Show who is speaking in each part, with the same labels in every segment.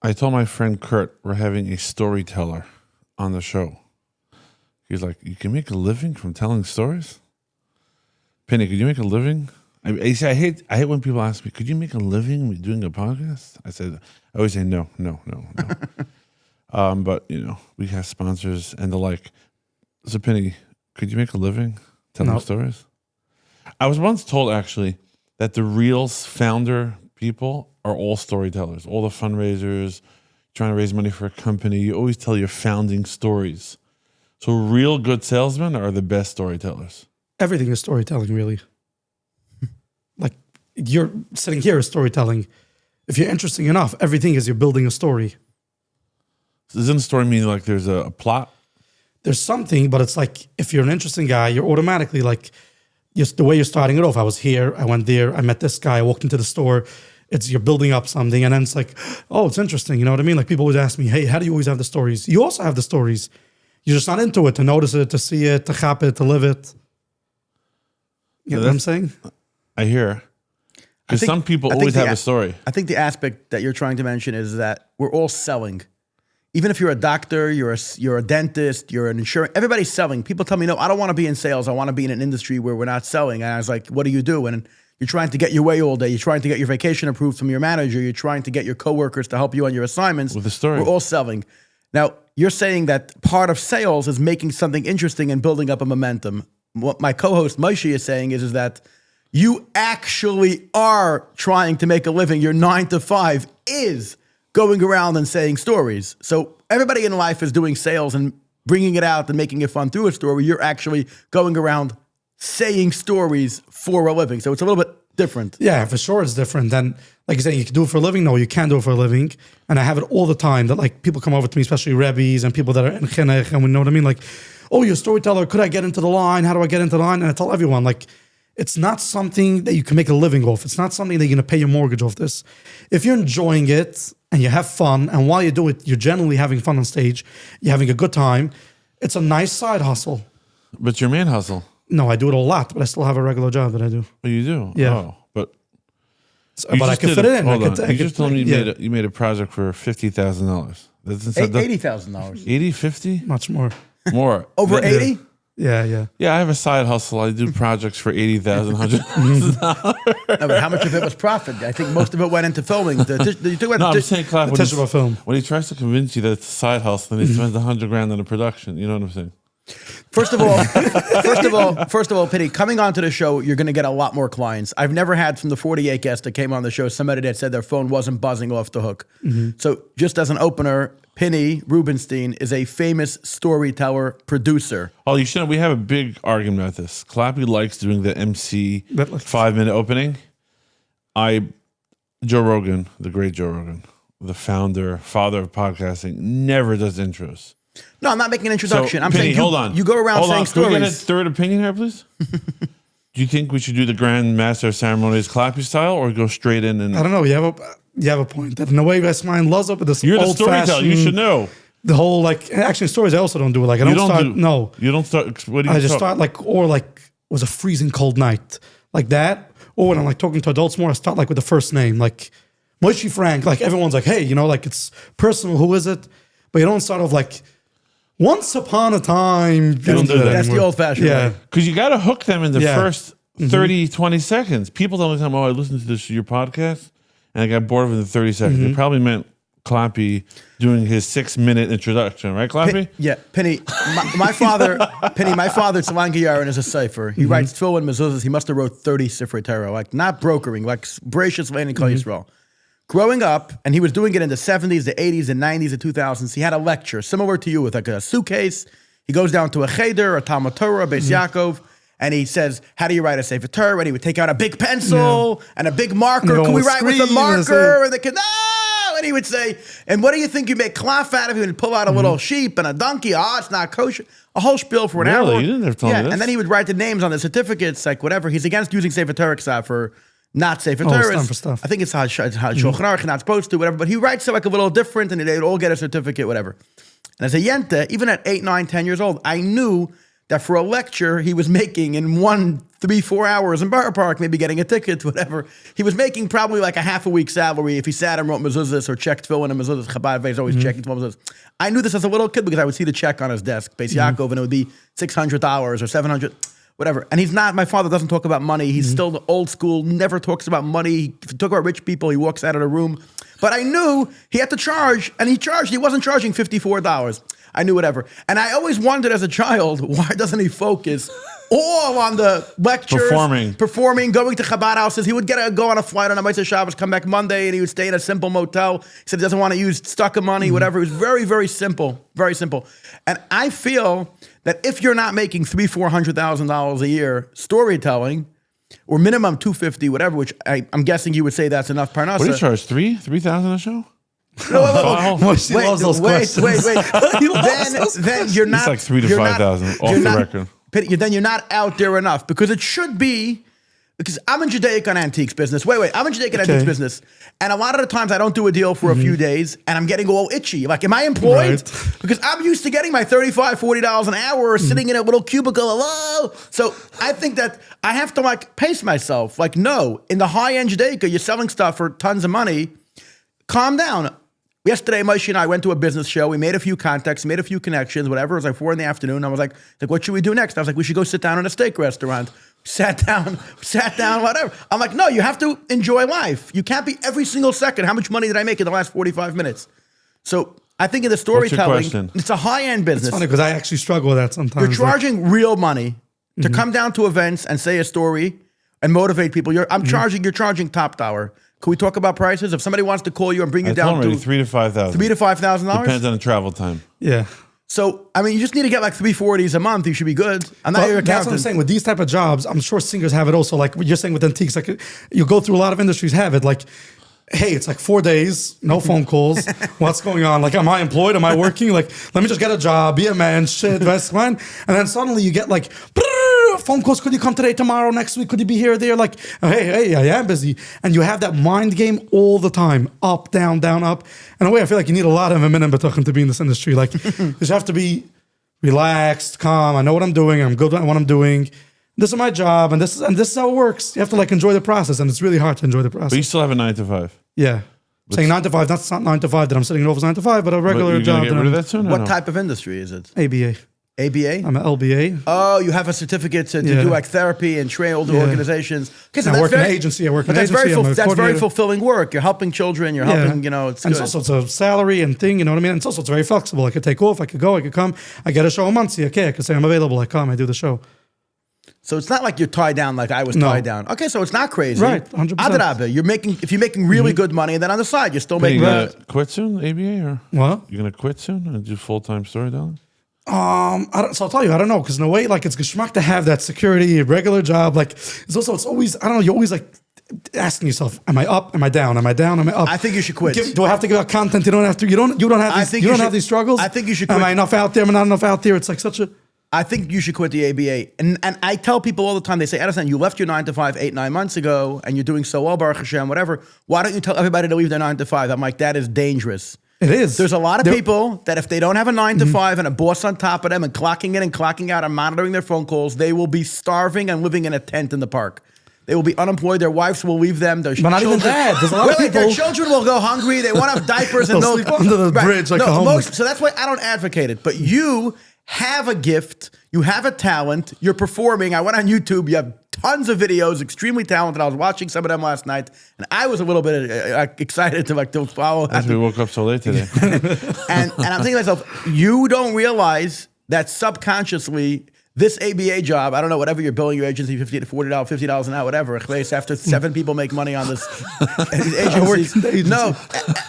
Speaker 1: I told my friend Kurt we're having a storyteller on the show. He's like, you can make a living from telling stories? Piny, could you make a living? I hate when people ask me, could you make a living doing a podcast? I always say no. But, we have sponsors and the like. So, Piny, could you make a living telling stories? I was once told, actually, that the real founder people are all storytellers, all the fundraisers, trying to raise money for a company. You always tell your founding stories. So real good salesmen are the best storytellers.
Speaker 2: Everything is storytelling, really. Like, you're sitting here is storytelling. If you're interesting enough, everything is you're building a story.
Speaker 1: So doesn't a story mean like there's a plot?
Speaker 2: There's something, but it's like if you're an interesting guy, you're automatically like, just the way you're starting it off. I was here, I went there, I met this guy, I walked into the store. You're building up something, and then it's like, oh, it's interesting. You know what I mean? Like people always ask me, hey, how do you always have the stories? You also have the stories. You're just not into it, to notice it, to see it, to chop it, to live it. You know what I'm saying?
Speaker 1: I hear. Because some people always have a story.
Speaker 3: I think the aspect that you're trying to mention is that we're all selling. Even if you're a doctor, you're a dentist, you're an insurance, everybody's selling. People tell me, no, I don't want to be in sales. I want to be in an industry where we're not selling. And I was like, what do you do? And you're trying to get your way all day. You're trying to get your vacation approved from your manager. You're trying to get your coworkers to help you on your assignments.
Speaker 1: With a story.
Speaker 3: We're all selling. Now, you're saying that part of sales is making something interesting and building up a momentum. What my co-host Moshe is saying is that you actually are trying to make a living. Your 9 to 5 is going around and saying stories. So everybody in life is doing sales and bringing it out and making it fun through a story. You're actually going around saying stories for a living. So it's a little bit different.
Speaker 2: Yeah, for sure it's different. Then, like you said, you can do it for a living. No, you can't do it for a living. And I have it all the time that like people come over to me, especially Rebbes and people that are in chinuch, and we know what I mean? Like, oh, you're a storyteller. Could I get into the line? How do I get into the line? And I tell everyone, like, it's not something that you can make a living off. It's not something that you're going to pay your mortgage off this. If you're enjoying it and you have fun, and while you do it, you're generally having fun on stage, you're having a good time, it's a nice side hustle.
Speaker 1: But your main hustle?
Speaker 2: No, I do it a lot, but I still have a regular job that I do.
Speaker 1: Oh, you do?
Speaker 2: Yeah.
Speaker 1: Oh, but
Speaker 2: I can fit it in.
Speaker 1: You just told me you made a project for $50,000.
Speaker 3: $80,000.
Speaker 1: 80, 50?
Speaker 2: Much more.
Speaker 1: More.
Speaker 3: Over 80?
Speaker 2: Yeah.
Speaker 1: Yeah, I have a side hustle. I do projects for $80,000, $100,000.
Speaker 3: No, but how much of it was profit? I think most of it went into filming.
Speaker 1: I'm saying, Clive,
Speaker 2: film.
Speaker 1: when he tries to convince you that it's a side hustle, then he spends $100,000 on a production. You know what I'm saying?
Speaker 3: First of all, Piny, coming onto the show, you're going to get a lot more clients. I've never had from the 48 guests that came on the show somebody that said their phone wasn't buzzing off the hook. Mm-hmm. So just as an opener, Piny Rubinstein is a famous storyteller, producer.
Speaker 1: Oh, you should know, we have a big argument about this. Clappy likes doing the MC 5-minute opening. Joe Rogan, the great Joe Rogan, the father of podcasting, never does intros.
Speaker 3: No, I'm not making an introduction.
Speaker 1: So,
Speaker 3: I'm
Speaker 1: Piny,
Speaker 3: saying you go around saying stories.
Speaker 1: Can we get a third opinion here, please? Do you think we should do the Grand Master of Ceremonies Clappy style, or go straight in and...
Speaker 2: I don't know. You have a point. That in a way, that's mine loves up with this.
Speaker 1: You're the
Speaker 2: old-fashioned...
Speaker 1: storyteller. You should know.
Speaker 2: The whole, like... Actually, stories, I also don't do it. Like, I don't start... No.
Speaker 1: You don't start... What do you
Speaker 2: I just start, like... Or, like, it was a freezing cold night. Like that. Or when I'm, like, talking to adults more, I start, like, with the first name. Like, Moshe Frank. Like, everyone's like, hey, like, it's personal. Who is it? But you don't start off, like... Once upon a time, you don't do that.
Speaker 3: That's the old-fashioned way.
Speaker 1: Because you got to hook them in the first 30, 20 seconds. People don't tell me, I listened to your podcast, and I got bored of it in 30 seconds. They probably meant Clappy doing his 6-minute introduction, right, Clappy?
Speaker 3: Piny. My father, Tzalanga Yaron, is a cipher. He writes tefillin mezuzahs. He must have wrote 30 Sifrei Torah, like not brokering, like Bereshis Lein and Kol Yisrael. Growing up, and he was doing it in the 70s, the 80s, the 90s, the 2000s, he had a lecture similar to you with like a suitcase. He goes down to a cheder, a Talmud Torah, a Beis Yaakov, and he says, how do you write a Sefer Torah? And he would take out a big pencil and a big marker. Can we write with a marker? And they could, no! And he would say, and what do you think you make cloth out of? He would pull out a little sheep and a donkey. Oh, it's not kosher. A whole spiel for an hour.
Speaker 1: You didn't have to tell me this.
Speaker 3: And then he would write the names on the certificates, like whatever. He's against using Sefer Torah except for not Sefer Torah.
Speaker 2: Stuff.
Speaker 3: I think it's how Shulchan Aruch, not supposed to, whatever. But he writes it like a little different, and they'd all get a certificate, whatever. And as a yente, even at 8, 9, 10 years old, I knew that for a lecture he was making in one 3-4 hours in Borough Park, maybe getting a ticket, whatever. He was making probably like a half a week's salary if he sat and wrote mezuzahs or checked tefillin and mezuzahs. Chabad is always checking mezuzahs. I knew this as a little kid because I would see the check on his desk, Beis Yaakov, and it would be $600 or $700, whatever. And he's not, my father doesn't talk about money. He's still the old school, never talks about money. If he talks about rich people, he walks out of the room. But I knew he had to charge, and he charged. He wasn't charging $54. I knew whatever. And I always wondered as a child, why doesn't he focus all on the lectures, performing, going to Chabad houses? He would go on a flight on a Motzei Shabbos, come back Monday, and he would stay in a simple motel. He said he doesn't want to use stucco money, whatever. It was very, very simple, very simple. And I feel that if you're not making $300,000-$400,000 a year storytelling, or minimum $250,000, whatever, which I'm guessing you would say that's enough parnasa.
Speaker 1: What do you charge? $3,000 a show?
Speaker 2: No, she loves those questions.
Speaker 3: Wait. then you're not.
Speaker 1: It's like $3,000 to $5,000 off the record.
Speaker 3: Then you're not out there enough because it should be. Because I'm in Judaic on antiques business. Wait. I'm in Judaic on antiques business. And a lot of the times I don't do a deal for a few days and I'm getting all itchy. Like, am I employed?
Speaker 2: Right.
Speaker 3: Because I'm used to getting my $35, $40 an hour sitting in a little cubicle. Hello. So I think that I have to like pace myself. Like, no, in the high-end Judaic, you're selling stuff for tons of money. Calm down. Yesterday, Moshe and I went to a business show. We made a few contacts, made a few connections, whatever. It was like 4 PM. I was like, what should we do next? I was like, we should go sit down in a steak restaurant. Sat down, whatever. I'm like, no, you have to enjoy life. You can't be every single second. How much money did I make in the last 45 minutes? So I think in the storytelling, it's a high-end business.
Speaker 2: It's funny because I actually struggle with that sometimes.
Speaker 3: You're charging real money to come down to events and say a story and motivate people. You're charging top dollar. Can we talk about prices? If somebody wants to call you and bring you down to
Speaker 1: $3,000 to $5,000.
Speaker 3: $3,000 to $5,000?
Speaker 1: Depends on the travel time.
Speaker 2: Yeah.
Speaker 3: So, I mean, you just need to get like 340s a month. You should be good. I'm not your accountant.
Speaker 2: That's what I'm saying. With these type of jobs, I'm sure singers have it also. Like what you're saying with antiques, like you go through a lot of industries have it. Like, hey, it's like 4 days, no phone calls. What's going on? Like, am I employed? Am I working? Like, let me just get a job, be a man, shit, that's fine. And then suddenly you get like, phone calls. Could you come today, tomorrow, next week? Could you be here or there? Like, hey, I am busy. And you have that mind game all the time. Up, down, up. In a way, I feel like you need a lot of minimum betochen to be in this industry. Like, you just have to be relaxed, calm. I know what I'm doing. I'm good at what I'm doing. This is my job, and this is how it works. You have to like enjoy the process, and it's really hard to enjoy the process.
Speaker 1: But you still have a 9 to 5.
Speaker 2: Yeah. Saying 9 to 5, that's not 9 to 5 that I'm sitting in office 9 to 5, but a regular job.
Speaker 1: Get rid of that soon?
Speaker 3: What type of industry is it?
Speaker 2: ABA.
Speaker 3: ABA?
Speaker 2: I'm an LBA.
Speaker 3: Oh, you have a certificate to do like therapy and train older organizations.
Speaker 2: I work in an agency. That's
Speaker 3: very fulfilling work. You're helping children. You're helping, it's
Speaker 2: and
Speaker 3: good.
Speaker 2: It's also a salary and thing, you know what I mean? And it's very flexible. I could take off. I could go. I could come. I get a show a month. I could say I'm available. I come. I do the show.
Speaker 3: So it's not like you're tied down like I was tied down. Okay, so it's not crazy.
Speaker 2: Right, 100%.
Speaker 3: Adrabah, if you're making really good money, and then on the side you're still making.
Speaker 1: You gonna quit soon, ABA, or
Speaker 2: what?
Speaker 1: You gonna quit soon and do full-time storytelling?
Speaker 2: So I'll tell you, I don't know, because in a way, like it's geschmack to have that security, regular job. Like it's always, I don't know, you're always like asking yourself, am I up? Am I down? Am I down? Am I up?
Speaker 3: I think you should quit.
Speaker 2: Do I have to give out content? You don't have to. You don't have these. You don't have these struggles.
Speaker 3: I think you should quit.
Speaker 2: Am I enough out there? Am I not enough out there? It's like such a.
Speaker 3: I think you should quit the ABA. And I tell people all the time, they say, Edison, you left your 9 to 5 8-9 months ago, and you're doing so well, Baruch Hashem, whatever. Why don't you tell everybody to leave their 9 to 5? I'm like, that is dangerous.
Speaker 2: It is.
Speaker 3: There's a lot of people that if they don't have a 9 to 5 and a boss on top of them and clocking in and clocking out and monitoring their phone calls, they will be starving and living in a tent in the park. They will be unemployed. Their wives will leave them. Their
Speaker 2: but not even that. There's a lot of people.
Speaker 3: Their children will go hungry. They want to have diapers and
Speaker 2: they'll sleep under the bridge like a homeless.
Speaker 3: So that's why I don't advocate it. But you have a gift. You have a talent. You're performing. I went on YouTube. You have tons of videos. Extremely talented. I was watching some of them last night, and I was a little bit excited to follow.
Speaker 1: As we woke up so late today.
Speaker 3: and I'm thinking to myself, you don't realize that subconsciously this ABA job, I don't know, whatever you're billing your agency, $50 to $40, $50 an hour, whatever. After 7 people make money on this agency. No,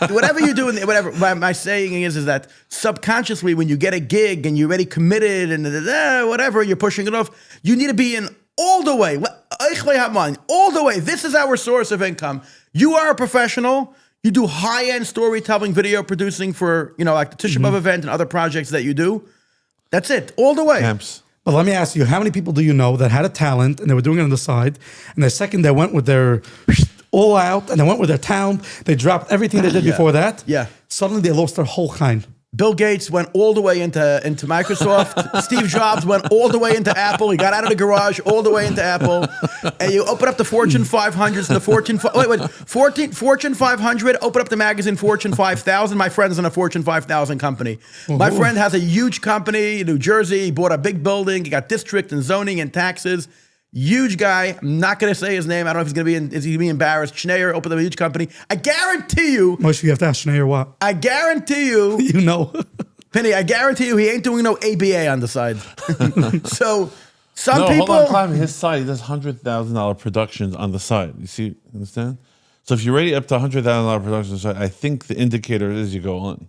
Speaker 3: whatever you do, whatever. My saying is that subconsciously, when you get a gig and you're already committed and whatever, you're pushing it off, you need to be in all the way. All the way. This is our source of income. You are a professional. You do high-end storytelling, video producing for, like the Tisha B'Av event and other projects that you do. That's it. All the way.
Speaker 1: Camps.
Speaker 2: But let me ask you, how many people do you know that had a talent and they were doing it on the side, and the second they went with their all out and they went with their talent, they dropped everything they did before that.
Speaker 3: Yeah.
Speaker 2: Suddenly they lost their whole kind.
Speaker 3: Bill Gates went all the way into Microsoft. Steve Jobs went all the way into Apple. He got out of the garage all the way into Apple. And you open up the Fortune 500s, the Fortune 500, open up the magazine Fortune 5000. My friend's in a Fortune 5000 company. My friend has a huge company in New Jersey. He bought a big building. He got district and zoning and taxes. Huge guy. I'm not going to say his name. I don't know if he's going to be embarrassed. Schneier opened up a huge company. I guarantee you.
Speaker 2: Moshe, you have to ask Schneier what?
Speaker 3: I guarantee you.
Speaker 2: You know.
Speaker 3: Penny, I guarantee you he ain't doing no ABA on the side. So some people.
Speaker 1: Hold on, Clive. His side, he does $100,000 productions on the side. You see, understand? So if you're already up to $100,000 productions on the side, I think the indicator is you go on.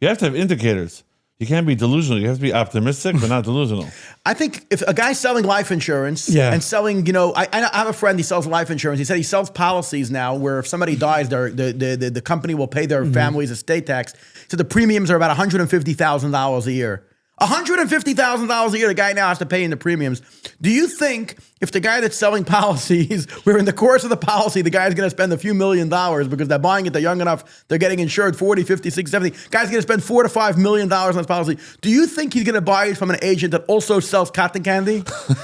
Speaker 1: You have to have indicators. You can't be delusional. You have to be optimistic, but not delusional.
Speaker 3: I think if a guy's selling life insurance and selling, I have a friend, he sells life insurance. He said he sells policies now where if somebody dies, the company will pay their family's estate tax. So the premiums are about $150,000 a year. $150,000 a year the guy now has to pay in the premiums. Do you think if the guy that's selling policies, where in the course of the policy, the guy's going to spend a few $1 million because they're buying it, they're young enough, they're getting insured 40, 50, 60, 70, guy's going to spend $4 to $5 million on this policy. Do you think he's going to buy it from an agent that also sells cotton candy?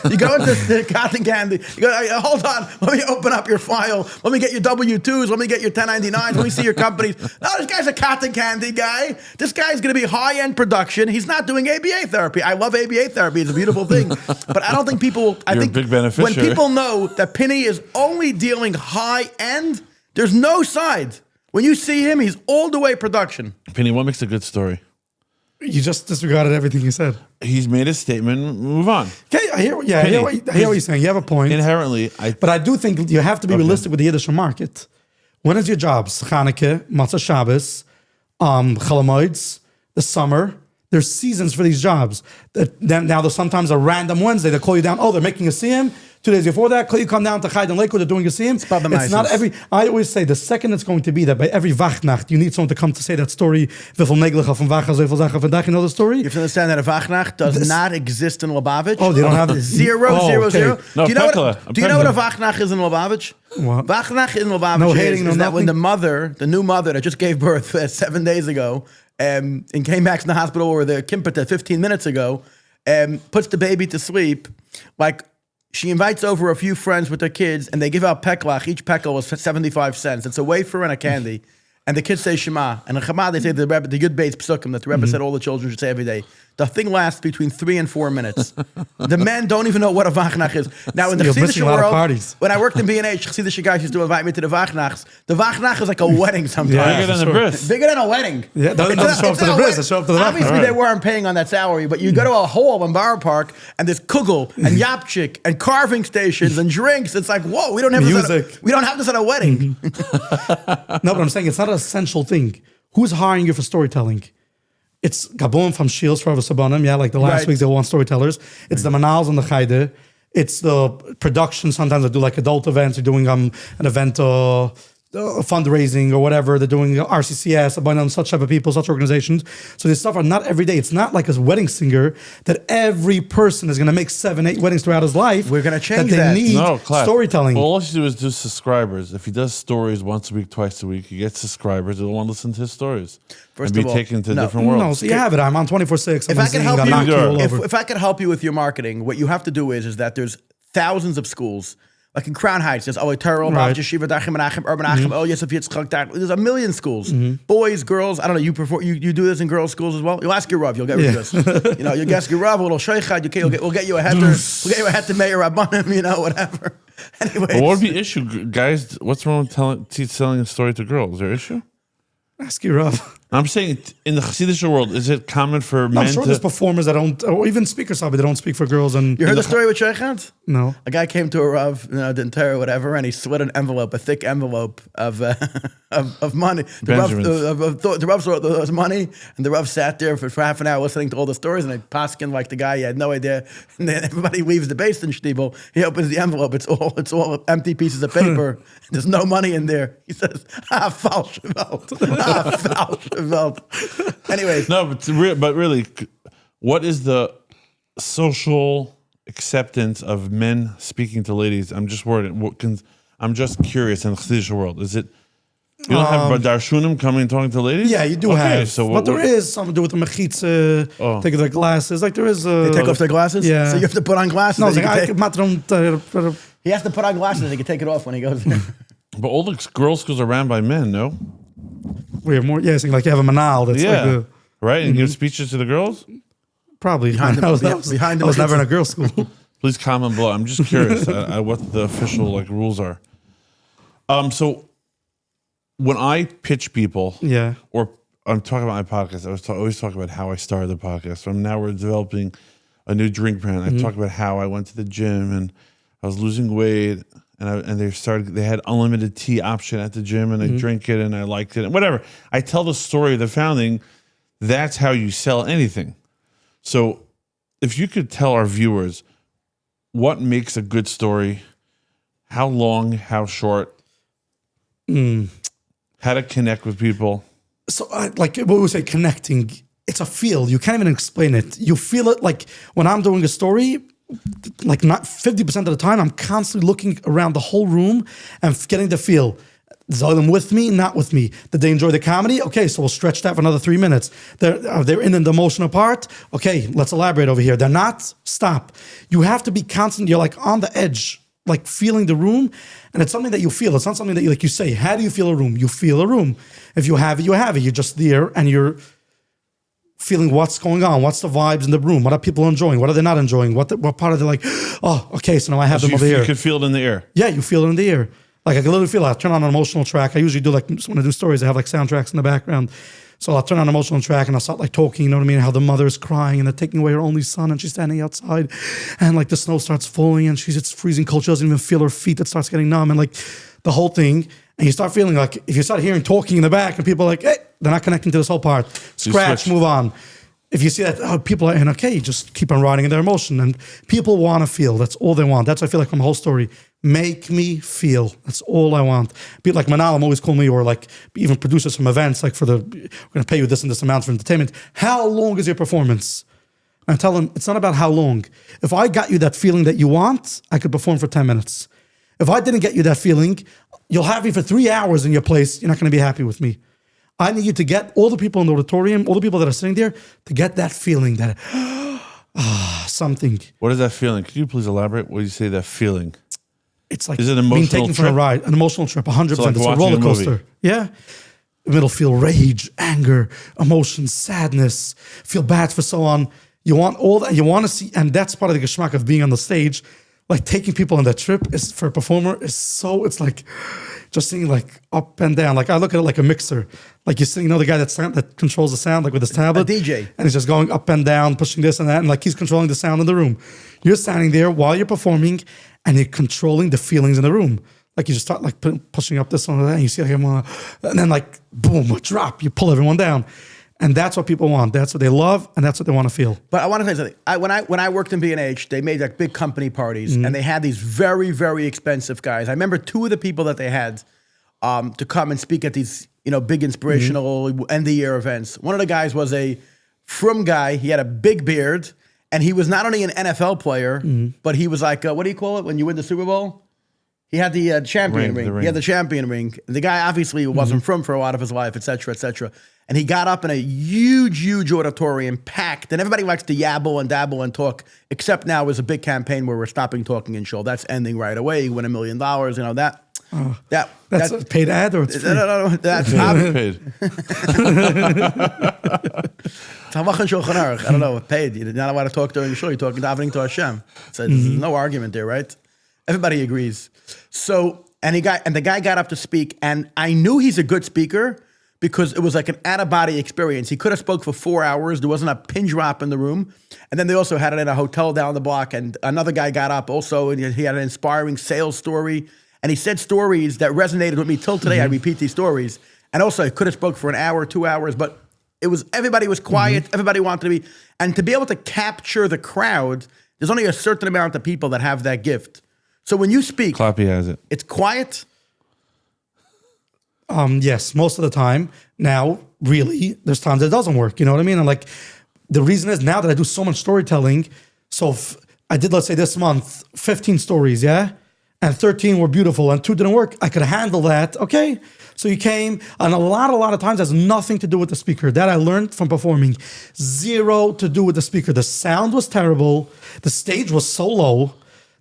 Speaker 3: You go into the cotton candy, you go, hold on, let me open up your file, let me get your W-2s, let me get your 1099s, let me see your companies. No, this guy's a cotton candy guy. This guy's going to be high-end production. He's not doing ABA therapy. I love ABA therapy. It's a beautiful thing. But I don't think people,
Speaker 1: You're a big beneficiary.
Speaker 3: when people know that Piny is only dealing high-end, there's no side. When you see him, he's all the way production.
Speaker 1: Piny, what makes a good story?
Speaker 2: You just disregarded everything he said.
Speaker 1: He's made a statement. Move on.
Speaker 2: Okay, I hear what you're saying. You have a point.
Speaker 1: Inherently,
Speaker 2: But I do think you have to be realistic with the Yiddish market. When is your jobs? Chanukah, Matzah Shabbos, Chalamoids, the summer. There's seasons for these jobs. Now there's sometimes a random Wednesday. They call you down. Oh, they're making a CM. 2 days before that, you come down to Chayden Lakewood. They're doing a CM. It's not every. I always say the second it's going to be that by every Wachtnacht you need someone to come to say that story. Wieveel negelig van Wacht, zoveel zaken vandaag. You know the story.
Speaker 3: You have to understand that a Wachtnacht does not exist in Lubavitch.
Speaker 2: Oh, they don't have it.
Speaker 3: Zero.
Speaker 1: No,
Speaker 3: Do you know what a
Speaker 1: Pekla.
Speaker 3: Wachtnacht is in Lubavitch?
Speaker 2: What?
Speaker 3: Wachtnacht in Lubavitch
Speaker 2: No hating, no
Speaker 3: is that
Speaker 2: nothing?
Speaker 3: when the new mother that just gave birth 7 days ago, and came back to the hospital or the kimpeta 15 minutes ago, puts the baby to sleep, like. She invites over a few friends with their kids, and they give out peklach. Each pekel is 75 cents. It's a wafer and a candy. And the kids say Shema. And in Chama, they say the Rebbe, the Yud Beis Psukim that the Rebbe said all the children should say every day. The thing lasts between 3 and 4 minutes. The men don't even know what a Wachtnacht is. Now, in the
Speaker 2: You're
Speaker 3: Chassidische
Speaker 2: missing a lot of
Speaker 3: world,
Speaker 2: parties.
Speaker 3: when I worked in B&H, Chassidische guys used to invite me to the Wachtnachts. The Wachtnacht is like a wedding sometimes.
Speaker 1: Bigger than the
Speaker 2: sure.
Speaker 1: bris.
Speaker 3: Bigger than a wedding.
Speaker 2: Yeah, doesn't show up to the bris. They show up to the
Speaker 3: Obviously,
Speaker 2: Wachtnacht.
Speaker 3: they weren't paying on that salary, but you go to a hall in Borough Park, and there's kugel and yapchik and carving stations and drinks. It's like, whoa, we don't have this at a wedding.
Speaker 2: No, but I'm saying it's not an essential thing. Who's hiring you for storytelling? It's Gabon from Shields for Sabanim, like the last week they want storytellers. It's the Manals and the Chayde. It's the production. Sometimes they do like adult events. They're doing an event, fundraising or whatever. They're doing RCCS, a bunch of such type of people, such organizations. So this stuff are not every day. It's not like a wedding singer that every person is going to make 7, 8 weddings throughout his life.
Speaker 3: We're going to change
Speaker 2: that.
Speaker 3: that.
Speaker 2: They need storytelling.
Speaker 1: All he should do is do subscribers. If he does stories once a week, twice a week, he gets subscribers that want to listen to his stories.
Speaker 3: First
Speaker 1: and
Speaker 3: of
Speaker 1: be
Speaker 3: all,
Speaker 1: taken to
Speaker 3: no.
Speaker 1: different worlds.
Speaker 2: No, so you have it. I'm on 24/6.
Speaker 3: If I can help
Speaker 1: you,
Speaker 3: if I could help you with your marketing, what you have to do is that there's thousands of schools. Like in Crown Heights, there's Aloe, Bab Yeshiva, Dachim Menachem, Urban Achim, El Yosef Yitzchak. There's a million schools. Boys, girls. I don't know. You do this in girls' schools as well. You'll ask your Rav. You'll get rid of this. You'll ask your Rav. A little sheikhad. We'll get you a heter. We'll get you a heter Meir Rabbanim. Whatever. Anyway,
Speaker 1: what would be the issue, guys? What's wrong with selling a story to girls? Is there an issue?
Speaker 2: Ask your Rav.
Speaker 1: I'm saying in the Hasidic world, is it common for men
Speaker 2: I'm sure there's performers that don't, or even speakers, that don't speak for girls. And
Speaker 3: you heard the story with Sheikhad?
Speaker 2: No.
Speaker 3: A guy came to a Rav, didn't tell her whatever, and he slid an envelope, a thick envelope of money. The Rav thought there was money, and the Rav sat there for half an hour listening to all the stories, and they paskin like the guy, he had no idea. And then everybody leaves the Beis Din Shtibel. He opens the envelope. It's all empty pieces of paper. There's no money in there. He says, falsche Welt. Falsche Welt. Anyways.
Speaker 1: No, but really, what is the social acceptance of men speaking to ladies? I'm just worried. I'm just curious in the Hasidic world. Is it You don't have darshunim coming and talking to ladies?
Speaker 2: Yeah, you do
Speaker 1: Okay,
Speaker 2: have.
Speaker 1: So
Speaker 2: but there is something to do with the mechitza, take their glasses. Like there is
Speaker 3: They take off their glasses?
Speaker 2: Yeah.
Speaker 3: So you have to put on glasses.
Speaker 2: No,
Speaker 3: that
Speaker 2: it's
Speaker 3: you
Speaker 2: like,
Speaker 3: can take- he has to put on glasses and he can take it off when he goes there.
Speaker 1: But all the girls' schools are ran by men, no?
Speaker 2: we have more. Yeah, it's like you have a manal. That's
Speaker 1: Yeah.
Speaker 2: like the,
Speaker 1: Right? And give speeches to the girls?
Speaker 2: probably.
Speaker 3: Behind the-
Speaker 2: I was,
Speaker 3: behind the
Speaker 2: I was never in a
Speaker 3: mechitza.
Speaker 2: girls' school.
Speaker 1: Please comment below. I'm just curious what the official like rules are. So when I pitch people,
Speaker 2: Yeah.
Speaker 1: or I'm talking about my podcast, I always talk about how I started the podcast. So now we're developing a new drink brand. I talk about how I went to the gym and I was losing weight, and they had unlimited tea option at the gym, and I drink it and I liked it and whatever. I tell the story of the founding. That's how you sell anything. So if you could tell our viewers what makes a good story, how long, how short, how to connect with people.
Speaker 2: So, like what we say, connecting. It's a feel. You can't even explain it. You feel it. Like when I'm doing a story, like not 50% of the time, I'm constantly looking around the whole room and getting the feel. Is all of them with me? Not with me. Did they enjoy the comedy? Okay, so we'll stretch that for another 3 minutes. They're in the emotional part. Okay, let's elaborate over here. They're not. Stop. You have to be constant. You're like on the edge, like feeling the room, and it's something that you feel. It's not something that you say. How do you feel a room? You feel a room. If you have it, you have it. You're just there, and you're feeling what's going on. What's the vibes in the room? What are people enjoying? What are they not enjoying? What part are they like? Oh, okay. So now I have them over here.
Speaker 1: You could feel it in the air.
Speaker 2: Yeah, you feel it in the air. Like I can literally feel it. I turn on an emotional track. I usually do like when I do stories, I have like soundtracks in the background. So I'll turn on an emotional track and I'll start like talking, you know what I mean? How the mother's crying and they're taking away her only son and she's standing outside and like the snow starts falling and it's freezing cold. She doesn't even feel her feet. It starts getting numb and like the whole thing. And you start feeling like if you start hearing talking in the back and people are like, hey, they're not connecting to this whole part. Scratch, move on. If you see that people are in, okay, just keep on riding in their emotion. And people want to feel. That's all they want. That's what I feel like from the whole story. Make me feel. That's all I want. People like Manalam always call me, or like even producers from events, like we're going to pay you this and this amount for entertainment. How long is your performance? And I tell them, it's not about how long. If I got you that feeling that you want, I could perform for 10 minutes. If I didn't get you that feeling, you'll have me for 3 hours in your place. You're not going to be happy with me. I need you to get all the people in the auditorium, all the people that are sitting there, to get that feeling that, something.
Speaker 1: What is that feeling? Could you please elaborate? What do you say that feeling?
Speaker 2: It's like
Speaker 1: is it an
Speaker 2: being
Speaker 1: emotional
Speaker 2: taken for
Speaker 1: trip?
Speaker 2: a ride, an emotional trip, 100%.
Speaker 1: So like
Speaker 2: it's a
Speaker 1: watching
Speaker 2: roller
Speaker 1: a movie.
Speaker 2: coaster. Yeah. It'll feel rage, anger, emotion, sadness, feel bad for so on. You want all that. You want to see, and that's part of the geschmack of being on the stage. Like taking people on that trip is for a performer is so, it's like just seeing like up and down. Like I look at it like a mixer. Like you see, the guy that controls the sound, like with his tablet.
Speaker 3: A DJ.
Speaker 2: And he's just going up and down, pushing this and that. And like he's controlling the sound in the room. You're standing there while you're performing and you're controlling the feelings in the room. Like you just start like pushing up this one and that. And you see like him, and then like boom, a drop. You pull everyone down. And that's what people want. That's what they love, and that's what they want to feel.
Speaker 3: But I want to tell you something. When I worked in B&H, they made like big company parties, and they had these very, very expensive guys. I remember two of the people that they had to come and speak at these big inspirational end of year events. One of the guys was a frum guy. He had a big beard, and he was not only an NFL player, but he was like what do you call it when you win the Super Bowl? He had the champion ring. He had the champion ring. The guy obviously wasn't from for a lot of his life, et cetera, et cetera. And he got up in a huge, huge auditorium, packed. And everybody likes to yabble and dabble and talk, except now is a big campaign where we're stopping talking and show. That's ending right away. You win $1 million.
Speaker 2: That's a paid ad or it's free?
Speaker 3: No. That's
Speaker 1: paid.
Speaker 3: I don't know. Paid. You're not allowed to talk during the show. You're talking davening to Hashem. So there's no argument there, right? Everybody agrees. So, and the guy got up to speak, and I knew he's a good speaker because it was like an out-of-body experience. He could have spoke for 4 hours. There wasn't a pin drop in the room. And then they also had it in a hotel down the block, and another guy got up also, and he had an inspiring sales story. And he said stories that resonated with me till today. I repeat these stories. And also, he could have spoke for an hour, 2 hours, but everybody was quiet. Everybody wanted to be, and to be able to capture the crowd, there's only a certain amount of people that have that gift. So when you speak,
Speaker 1: Clappy has it.
Speaker 3: It's quiet.
Speaker 2: Yes, most of the time. Now, really, there's times it doesn't work. You know what I mean? And like, the reason is now that I do so much storytelling. So I did, let's say this month, 15 stories, yeah? and 13 were beautiful, and 2 didn't work. I could handle that. Okay. So you came, and a lot of times has nothing to do with the speaker. That I learned from performing. Zero to do with the speaker. The sound was terrible. The stage was so low.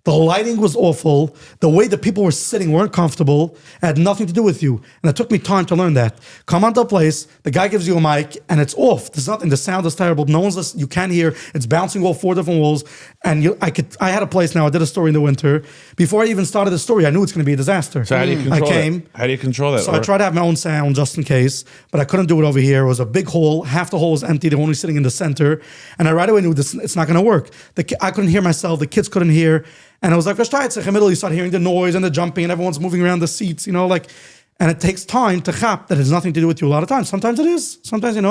Speaker 2: The lighting was awful. The way the people were sitting weren't comfortable. It had nothing to do with you. And it took me time to learn that. Come onto a place, the guy gives you a mic, and it's off. There's nothing. The sound is terrible. No one's listening. You can't hear. It's bouncing off 4 different walls. And I had a place now. I did a story in the winter. Before I even started the story, I knew it's going to be a disaster.
Speaker 1: So how do you control
Speaker 2: I came.
Speaker 1: that? How do you control that?
Speaker 2: So I tried to have my own sound just in case, but I couldn't do it over here. It was a big hall. Half the hall was empty. They were only sitting in the center. And I right away knew this. It's not going to work. I couldn't hear myself. The kids couldn't hear. And I was like, in the middle, you start hearing the noise and the jumping and everyone's moving around the seats, and it takes time to chap that has nothing to do with you a lot of times. Sometimes it is. Sometimes, it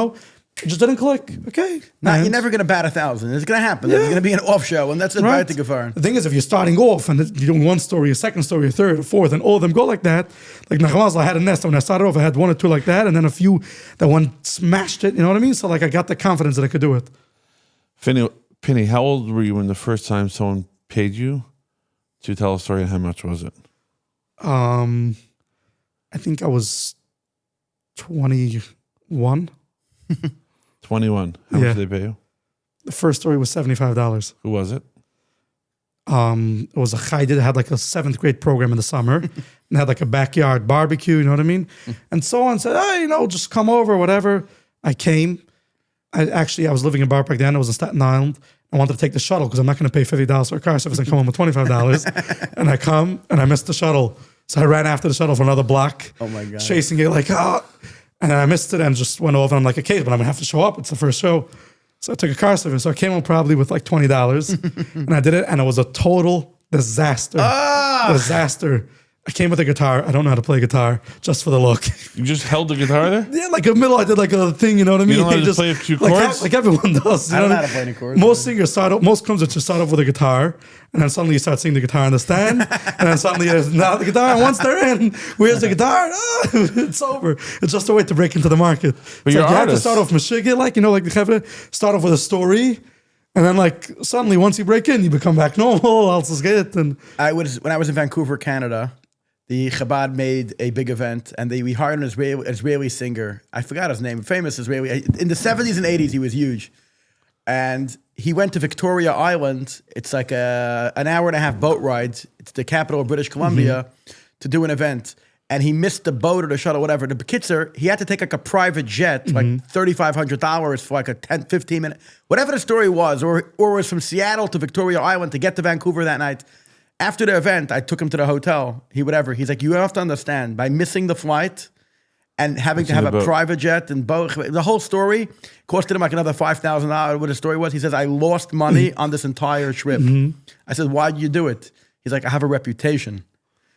Speaker 2: just didn't click. Okay.
Speaker 3: Nah, you're never going to bat 1,000. It's going to happen. There's going to be an off show, and that's it right to Gefahren.
Speaker 2: The thing is, if you're starting off and you're doing one story, a second story, a third, a fourth, and all of them go like that, like Nachmaz, I had a nest. When I started off, I had 1 or 2 like that, and then a few that one smashed it. You know what I mean? So I got the confidence that I could do it.
Speaker 1: Piny, how old were you when the first time someone paid you to tell a story, and how much was it?
Speaker 2: I think I was 21.
Speaker 1: 21. How much did they pay you?
Speaker 2: The first story was $75.
Speaker 1: Who was it?
Speaker 2: It was a chayde that had like a 7th grade program in the summer and had like a backyard barbecue, you know what I mean? And so on said, just come over, whatever. I came. I was living in Bar Park then. I was in Staten Island. I wanted to take the shuttle because I'm not going to pay $50 for a car service and come home with $25. And I come and I missed the shuttle. So I ran after the shuttle for another block.
Speaker 3: Oh my God.
Speaker 2: Chasing it like, And then I missed it and just went over. And I'm like, okay, but I'm going to have to show up. It's the first show. So I took a car service. So I came home probably with like $20 and I did it. And it was a total disaster. Disaster. I came with a guitar. I don't know how to play guitar, just for the look.
Speaker 1: You just held the guitar there?
Speaker 2: Yeah, like in the middle, I did like a thing, you know what I mean?
Speaker 1: You know how to play a few chords?
Speaker 2: Like everyone does.
Speaker 3: I don't know how to play any chords.
Speaker 2: Most singers most composers just start off with a guitar, and then suddenly you start singing the guitar in the stand, and then suddenly there's not the guitar, and once they're in, where's the guitar? It's over. It's just a way to break into the market.
Speaker 1: But you're
Speaker 2: you have to start off Meshiggah, start off with a story. And then, suddenly, once you break in, you become back normal. Else is good. And
Speaker 3: when I was in Vancouver, Canada, the Chabad made a big event, and we hired an Israeli singer. I forgot his name. Famous Israeli. In the 70s and 80s, he was huge. And he went to Victoria Island. It's like an hour and a half boat ride. It's the capital of British Columbia to do an event. And he missed the boat or the shuttle, whatever. The Bekitzer, he had to take like a private jet, like $3,500 for like a 10, 15 minute, whatever the story was, or it was from Seattle to Victoria Island to get to Vancouver that night. After the event, I took him to the hotel. He's like, you have to understand, by missing the flight and having to have a private jet and boat, the whole story costed him like another $5,000. What the story was, he says, I lost money on this entire trip. I said, why did you do it? He's like, I have a reputation.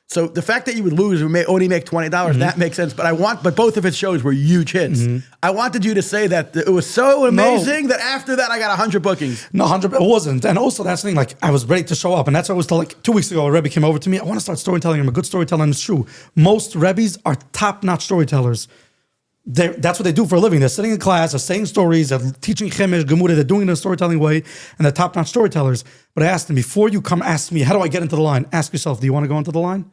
Speaker 3: So the fact that you would lose and only make $20, that makes sense. But both of his shows were huge hits. I wanted you to say that it was so amazing that after that I got 100 bookings.
Speaker 2: No, 100, it wasn't. And also that's the thing, I was ready to show up. And that's what I was told, 2 weeks ago, a Rebbe came over to me. I want to start storytelling. I'm a good storyteller, and it's true. Most Rebbes are top-notch storytellers. That's what they do for a living. They're sitting in class, they're saying stories, they're teaching Chemish, Gemura, they're doing it in a storytelling way, and they're top-notch storytellers. But I asked them, before you come ask me, how do I get into the line? Ask yourself, do you want to go into the line?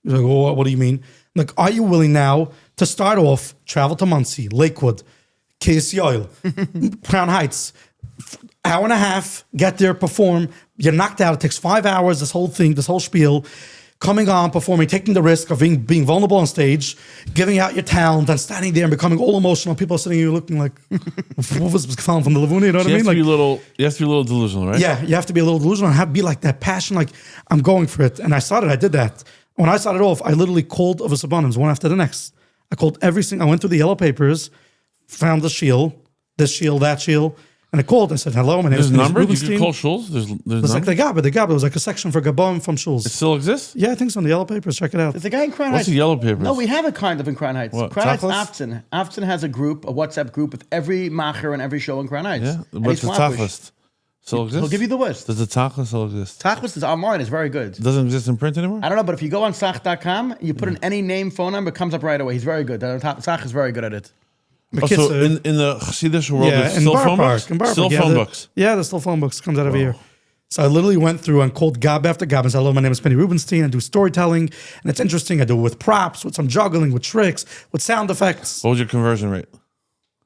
Speaker 2: He's like, oh, what do you mean? Like, are you willing now to start off, travel to Muncie, Lakewood, KSL, Crown Heights, hour and a half, get there, perform, you're knocked out, it takes 5 hours, this whole thing, this whole spiel, coming on, performing, taking the risk of being vulnerable on stage, giving out your talent, and standing there and becoming all emotional. People are sitting here looking like, what was found from the Lavuna, you know what I mean?
Speaker 1: You have to be a little delusional, right?
Speaker 2: Yeah, you have to be a little delusional and be like that passion, like, I'm going for it. And I did that. When I started off, I literally called of a Sabonim, one after the next. I called I went through the yellow papers, found the shield, this shield, that shield, and I called and said, hello, my name is
Speaker 1: number?
Speaker 2: Rubinstein.
Speaker 1: You can call shuls? There's
Speaker 2: like the Gabba. It was like a section for Gabon from shuls.
Speaker 1: It still exists?
Speaker 2: Yeah, I think so, in the yellow papers. Check it out.
Speaker 3: There's a guy in Crown
Speaker 1: What's
Speaker 3: Heights.
Speaker 1: the yellow papers?
Speaker 3: No, we have a kind of in Crown Heights.
Speaker 1: What,
Speaker 3: Crown Heights,
Speaker 1: Tachlis?
Speaker 3: Afton has a WhatsApp group with every macher and every show in Crown Heights.
Speaker 1: Yeah,
Speaker 3: And
Speaker 1: what's
Speaker 3: he's
Speaker 1: the
Speaker 3: Flatbush.
Speaker 1: Tachlis? Still exists?
Speaker 3: He'll give you the list.
Speaker 1: Does the Tachlis still exist?
Speaker 3: Tachlis is online. It's very good.
Speaker 1: It doesn't exist in print anymore?
Speaker 3: I don't know, but if you go on Sach.com, you put in any name, phone number, it comes up right away. He's very good. Sach is very good at it.
Speaker 1: So in the Chassidish world, there's still phone books? Still phone books?
Speaker 2: Yeah, there's still phone books. Comes out every year. So I literally went through and called gab after gab and said, hello, my name is Piny Rubinstein. I do storytelling. And it's interesting. I do it with props, with some juggling, with tricks, with sound effects.
Speaker 1: What was your conversion rate?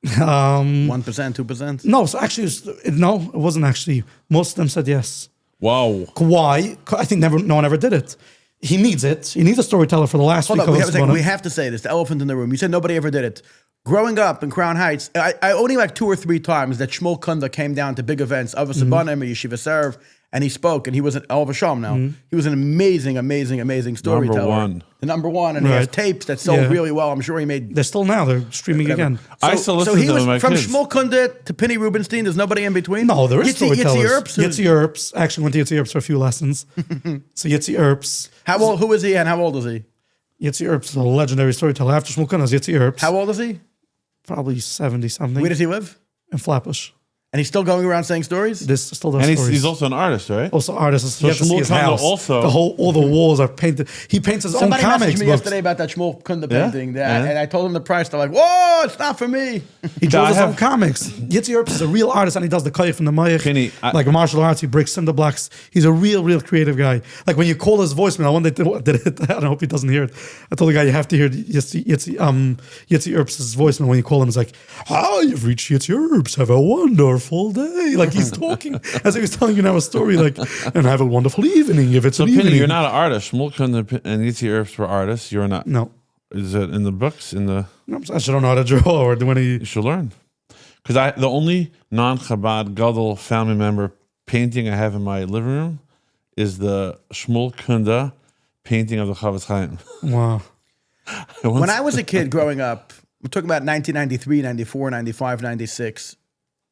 Speaker 3: 1%, 2%.
Speaker 2: No, so actually, it wasn't actually. Most of them said yes.
Speaker 1: Wow.
Speaker 2: Why? I think no one ever did it. He needs it. He needs a storyteller for the last
Speaker 3: Hold
Speaker 2: week.
Speaker 3: on, we have to say this. The elephant in the room. You said nobody ever did it. Growing up in Crown Heights, I only like 2 or 3 times that Shmuel Kunda came down to big events, Ava Sabanim, Yeshiva Serv, and he spoke, and he was an Aloe Sham now. He was an amazing, amazing, amazing storyteller.
Speaker 1: The
Speaker 3: number one, and he has tapes that sold really well. I'm sure he made.
Speaker 2: They're still now. They're streaming again.
Speaker 1: I still listen to them with my
Speaker 3: from
Speaker 1: kids.
Speaker 3: Shmuel Kunda to Piny Rubinstein. There's nobody in between.
Speaker 2: No, there is storytellers.
Speaker 3: Yitzi
Speaker 2: Earps. I actually went to Yitzi Earps for a few lessons. So Yitzi Earps.
Speaker 3: How old? Who is he, and how old is he?
Speaker 2: Yitzi Earps is a legendary storyteller. After Shmuel Kunda is Yitzi Earps.
Speaker 3: How old is he?
Speaker 2: Probably 70 something.
Speaker 3: Where does he live?
Speaker 2: In Flatbush.
Speaker 3: And he's still going around saying stories?
Speaker 2: This still does
Speaker 1: And
Speaker 2: stories.
Speaker 1: he's also an artist, right?
Speaker 2: Also artists.
Speaker 1: So
Speaker 2: You have to see his
Speaker 1: Shmuel Kunda
Speaker 2: house.
Speaker 1: also-
Speaker 2: All the walls are painted. He paints his
Speaker 3: Somebody
Speaker 2: own comics
Speaker 3: messaged me
Speaker 2: books.
Speaker 3: yesterday about that Shmuel Kunda
Speaker 1: Yeah?
Speaker 3: painting,
Speaker 1: Yeah.
Speaker 3: and I told him the price. They're like, "Whoa, it's not for me."
Speaker 2: He draws
Speaker 1: I
Speaker 2: his
Speaker 1: have-
Speaker 2: own comics. Yitzi Earps is a real artist, and he does the koyach from the mayach.
Speaker 1: Penny,
Speaker 2: Like martial arts, he breaks cinder blocks. He's a real creative guy. Like when you call his voicemail, one day did it. I hope he doesn't hear it. I told the guy you have to hear Yitzi Earps' voicemail when you call him. It's like, "Hi, you've reached Yitzi Earps. Have a wonderful day." Like he's talking as he was telling you now a story. Like, and have a wonderful evening if it's
Speaker 1: So,
Speaker 2: an
Speaker 1: Penny,
Speaker 2: evening.
Speaker 1: you're not an artist. Shmuel Kunda and Yitzi Earps were artists. You're not.
Speaker 2: No.
Speaker 1: Is it in the books?
Speaker 2: I just don't know how to draw or do any.
Speaker 1: You should learn. Because the only non-Chabad Gadol family member painting I have in my living room is the Shmuel Kunda painting of the Chavetz Chaim.
Speaker 2: Wow.
Speaker 3: When I was a kid growing up, we're talking about 1993, 94, 95, 96,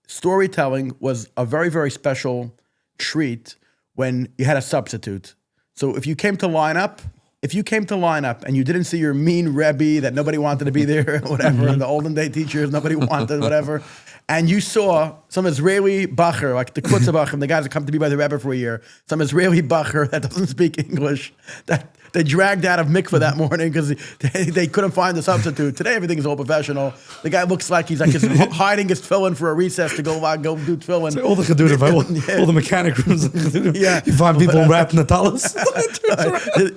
Speaker 3: storytelling was a very special treat when you had a substitute. So if you came to line up and you didn't see your mean Rebbe that nobody wanted to be there, whatever, and the olden day teachers, nobody wanted, whatever, and you saw some Israeli bacher, like the Kutza bacher, the guys that come to be by the Rebbe for a year, some Israeli bacher that doesn't speak English, that they dragged out of mikveh that morning because they couldn't find the substitute. Today, everything is all professional. The guy looks like he's hiding his tefillin for a recess to go do tefillin.
Speaker 2: So all the Gedurim, all the mechanic rooms.
Speaker 3: Yeah.
Speaker 2: You find people wrapped in the talis.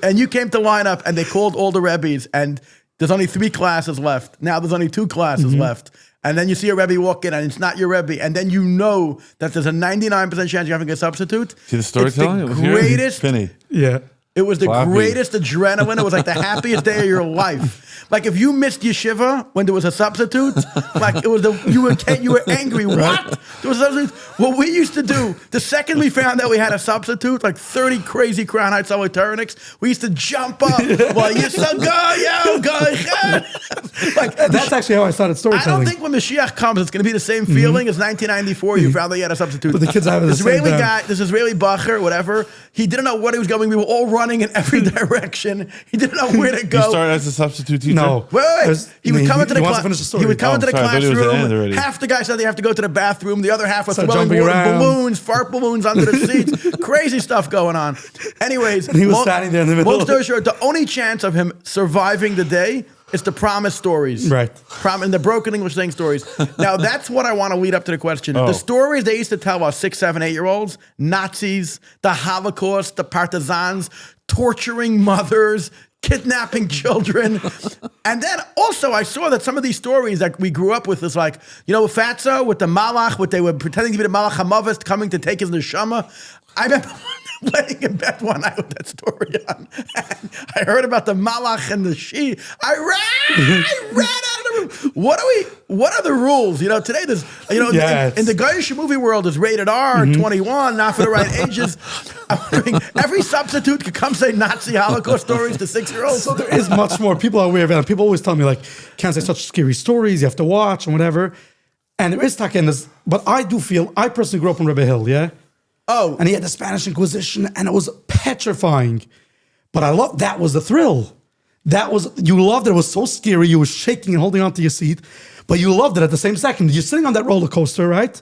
Speaker 3: And you came to line up, and they called all the Rebbes, and there's only 3 classes left. Now there's only 2 classes left. And then you see a Rebbe walk in, and it's not your Rebbe. And then you know that there's a 99% chance you're having a substitute.
Speaker 1: See the storytelling?
Speaker 3: It's the greatest.
Speaker 1: Penny.
Speaker 2: Yeah.
Speaker 3: It was the
Speaker 1: Clappy.
Speaker 3: greatest adrenaline. It was like the happiest day of your life. Like if you missed yeshiva when there was a substitute, like it was you were angry. What? There was a substitute. What we used to do, the second we found out we had a substitute, like 30 crazy Crown Heights Solitarics, we used to jump up. Well, you so go. Like
Speaker 2: That's actually how I started
Speaker 3: I
Speaker 2: storytelling.
Speaker 3: don't think when Mashiach comes, it's going to be the same feeling as 1994. You found that you had a substitute.
Speaker 2: But the kids have it the same
Speaker 3: Israeli
Speaker 2: time.
Speaker 3: guy, this Israeli bacher, whatever. He didn't know what he was going. We were all running in every direction. He didn't know where to go.
Speaker 1: You started as a substitute teacher?
Speaker 2: No.
Speaker 3: Wait. He would come into the
Speaker 2: wants to
Speaker 3: class.
Speaker 2: finish the story.
Speaker 3: He would come into the
Speaker 1: sorry, I thought it was the end
Speaker 3: classroom.
Speaker 1: already.
Speaker 3: Half the guys said they have to go to the bathroom. The other half was
Speaker 2: Start
Speaker 3: throwing
Speaker 2: jumping
Speaker 3: water
Speaker 2: around.
Speaker 3: balloons, fart balloons under the seats. Crazy stuff going on. Anyways,
Speaker 2: And he was standing there in the middle.
Speaker 3: Long story short, the only chance of him surviving the day is the promise stories.
Speaker 2: Right.
Speaker 3: And the broken English saying stories. Now, that's what I want to lead up to the question. The stories they used to tell us 6, 7, 8-year-olds, Nazis, the Holocaust, the partisans, torturing mothers, kidnapping children. And then also I saw that some of these stories that we grew up with is like, Fatso with the Malach, what they were pretending to be the Malach HaMavis coming to take his neshama. I remember laying in bed one night with that story on. And I heard about the Malach and the she. I ran out of the room. What are the rules? Today there's, in the Goyish movie world is rated R, 21, not for the right ages. I'm wondering, every substitute could come say Nazi Holocaust stories to 6-year-olds.
Speaker 2: So there is much more. People are aware of it. People always tell me, like, can't say such scary stories. You have to watch and whatever. And there is talk in this. But I do feel, I personally grew up in Rebbe Hill, yeah?
Speaker 3: Oh.
Speaker 2: And he had the Spanish Inquisition, and it was petrifying. But I loved, that was the thrill. You loved it. It was so scary. You were shaking and holding onto your seat. But you loved it at the same second. You're sitting on that roller coaster, right?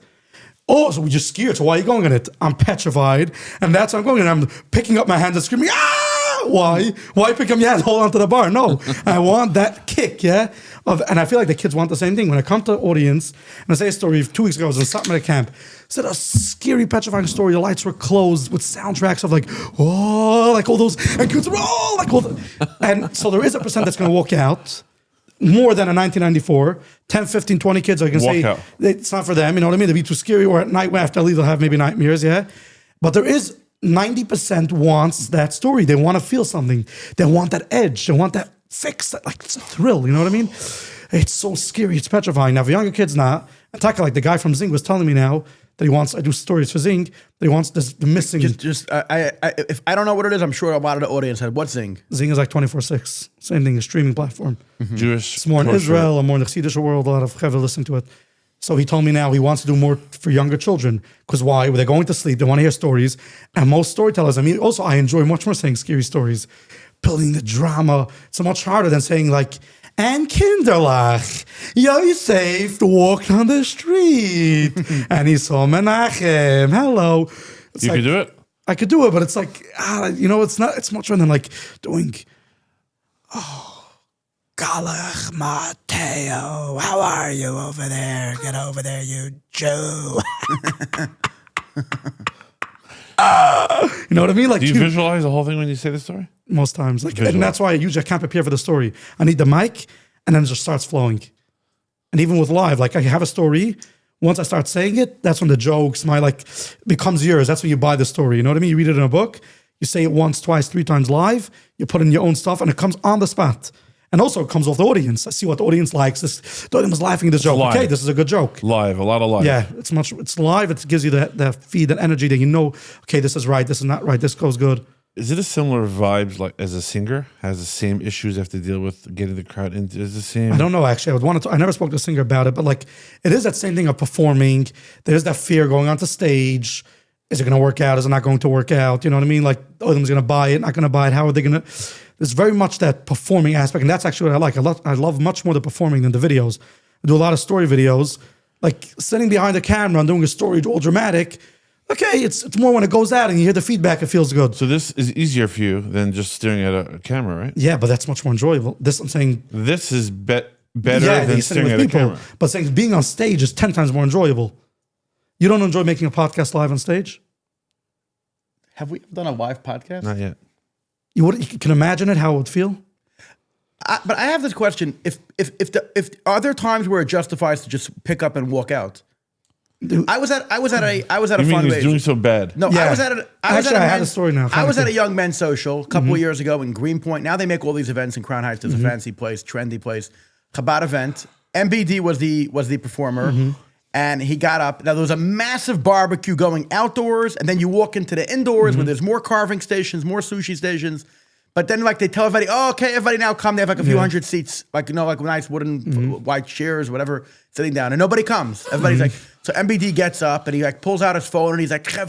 Speaker 2: Oh, so we're just scared. So why are you going on it? I'm petrified. And that's why I'm going. And I'm picking up my hands and screaming, ah! Why? Why pick them? Yeah, hold on to the bar. No, I want that kick. Yeah, and I feel like the kids want the same thing. When I come to the audience and I say a story, 2 weeks ago I was in something at a camp. Said a scary, petrifying story. The lights were closed with soundtracks of like, oh, like all those, and kids, oh, like all the, and so there is a percent that's going to walk out. More than a 1994, 10, 15, 20 kids are going to say
Speaker 1: out.
Speaker 2: it's not for them. You know what I mean? They'll be too scary, or at night after I leave, they'll have maybe nightmares. Yeah, but there is 90% wants that story. They want to feel something. They want that edge. They want that fix. That, like, it's a thrill. You know what I mean? It's so scary. It's petrifying. Now, for younger kids, not. Taka, like the guy from Zing was telling me now that he wants. I do stories for Zing. That he wants this the missing.
Speaker 3: If I don't know what it is, I'm sure a lot of the audience had. What's Zing?
Speaker 2: Zing is like 24/6. Same thing. A streaming platform.
Speaker 1: Jewish.
Speaker 2: It's more in
Speaker 1: kosher.
Speaker 2: Israel or more in the Chassidish world. A lot of Chaver listen to it. So he told me now he wants to do more for younger children. Because why? When they're going to sleep, they want to hear stories. And most storytellers, I mean, also I enjoy much more saying scary stories. Building the drama. It's so much harder than saying like, and Kinderlach, Yosef walked on the street. And he saw Menachem. Hello. It's
Speaker 1: You
Speaker 2: like,
Speaker 1: can do it?
Speaker 2: I could do it, but it's like, it's much more than like doing, Galach Mateo, how are you over there? Get over there, you Jew. You know what I mean? Like,
Speaker 1: Do you visualize the whole thing when you say the story?
Speaker 2: most times. Like, and that's why I can't prepare for the story. I need the mic, and then it just starts flowing. And even with live, like I have a story. Once I start saying it, that's when the jokes, becomes yours. That's when you buy the story. You know what I mean? You read it in a book, you say it once, twice, 3 times live, you put in your own stuff, and it comes on the spot. And also it comes off the audience. I see what the audience likes. The audience is laughing at this joke.
Speaker 1: live.
Speaker 2: Okay, this is a good joke.
Speaker 1: Live, a lot of live.
Speaker 2: Yeah, it's live. It gives you that feed, that energy that you know, okay, this is right, this is not right, this goes good.
Speaker 1: Is it a similar vibes like as a singer? Has the same issues you have to deal with getting the crowd into? Is the same?
Speaker 2: I don't know, actually. I never spoke to a singer about it, but like it is that same thing of performing. There's that fear going onto stage. Is it going to work out? Is it not going to work out? You know what I mean? Like, oh, them's going to buy it, not going to buy it. How are they going to? There's very much that performing aspect, and that's actually what I like. I love much more the performing than the videos. I do a lot of story videos, like sitting behind the camera and doing a story all dramatic. Okay, it's more when it goes out and you hear the feedback, it feels good.
Speaker 1: So this is easier for you than just staring at a camera, right?
Speaker 2: Yeah, but that's much more enjoyable. I'm saying.
Speaker 1: This is better
Speaker 2: Yeah,
Speaker 1: than
Speaker 2: you're sitting
Speaker 1: staring
Speaker 2: with
Speaker 1: at a
Speaker 2: people.
Speaker 1: camera.
Speaker 2: But saying being on stage is 10 times more enjoyable. You don't enjoy making a podcast live on stage?
Speaker 3: Have we done a live podcast?
Speaker 1: Not yet.
Speaker 2: You can imagine it, how it would feel?
Speaker 3: But I have this question: If are there times where it justifies to just pick up and walk out? I was at a
Speaker 1: You mean
Speaker 3: fundraiser.
Speaker 1: he's doing so bad?
Speaker 3: No,
Speaker 2: Yeah.
Speaker 3: I
Speaker 2: had a story now.
Speaker 3: I was at a
Speaker 2: Funny.
Speaker 3: young men's social a couple of years ago in Greenpoint. Now they make all these events in Crown Heights. There's a fancy place, trendy place, Chabad event. MBD was the performer, and he got up. Now there was a massive barbecue going outdoors, and then you walk into the indoors where there's more carving stations, more sushi stations. But then, like, they tell everybody, oh, okay, everybody now come. They have like a few hundred seats, like, like nice wooden white chairs, whatever, sitting down, and nobody comes. Everybody's like, so MBD gets up and he like pulls out his phone and he's like, and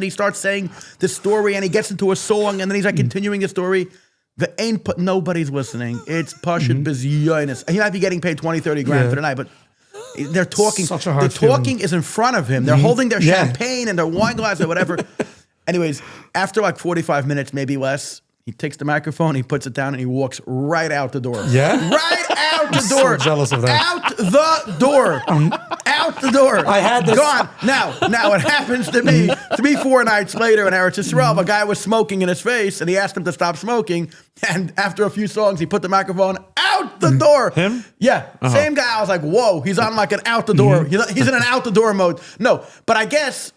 Speaker 3: he starts saying this story and he gets into a song and then he's like continuing his story. Nobody's listening. It's Pashut Bizyonis. He might be getting paid 20, 30 grand for the night, but they're talking.
Speaker 2: Such a hard
Speaker 3: the talking is in front of him. They're holding their champagne and their wine glass or whatever. Anyways, after like 45 minutes, maybe less, he takes the microphone, he puts it down, and he walks right out the door.
Speaker 2: Yeah?
Speaker 3: Right out the door.
Speaker 2: so jealous of that.
Speaker 3: Out the door. Out the door.
Speaker 2: I had this-
Speaker 3: Gone. Now it happens to me 3-4 nights later in Eretz Yisrael. A guy was smoking in his face, and he asked him to stop smoking. And after a few songs, he put the microphone out the door.
Speaker 1: Him?
Speaker 3: Yeah. Same guy. I was like, whoa, he's on like an out the door. He's in an out the door mode. No, but I guess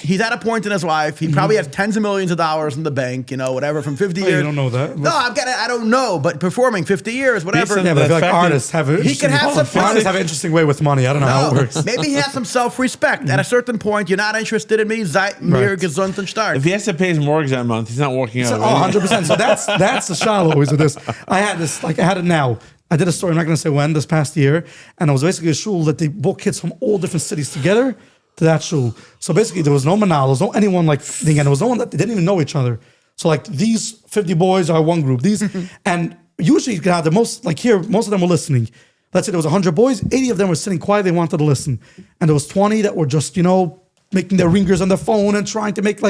Speaker 3: he's at a point in his life. He probably has tens of millions of dollars in the bank, whatever, from 50 years.
Speaker 2: You don't know that?
Speaker 3: No, I don't know, but performing 50 years, whatever.
Speaker 1: Based
Speaker 2: Yeah,
Speaker 1: on
Speaker 2: but I feel
Speaker 1: the
Speaker 2: like
Speaker 1: fact that
Speaker 2: artists have
Speaker 3: He can have some
Speaker 2: artists have an interesting way with money. I don't know how it works.
Speaker 3: Maybe he has some self-respect. At a certain point, you're not interested in me. Seid mir gesund und stark.
Speaker 1: If he has to pay his mortgage that month, he's not working out.
Speaker 2: Oh, 100%. So that's the shallow always with this. I had it now. I did a story, I'm not going to say when, this past year, and it was basically a shul that they brought kids from all different cities together to that shul. So basically there was no manal, there was no anyone like thing, and there was no one that they didn't even know each other. So like these 50 boys are one group. And usually you can have the most, like here, most of them were listening. Let's say there was 100 boys, 80 of them were sitting quiet, they wanted to listen. And there was 20 that were just, making their ringers on their phone and trying to make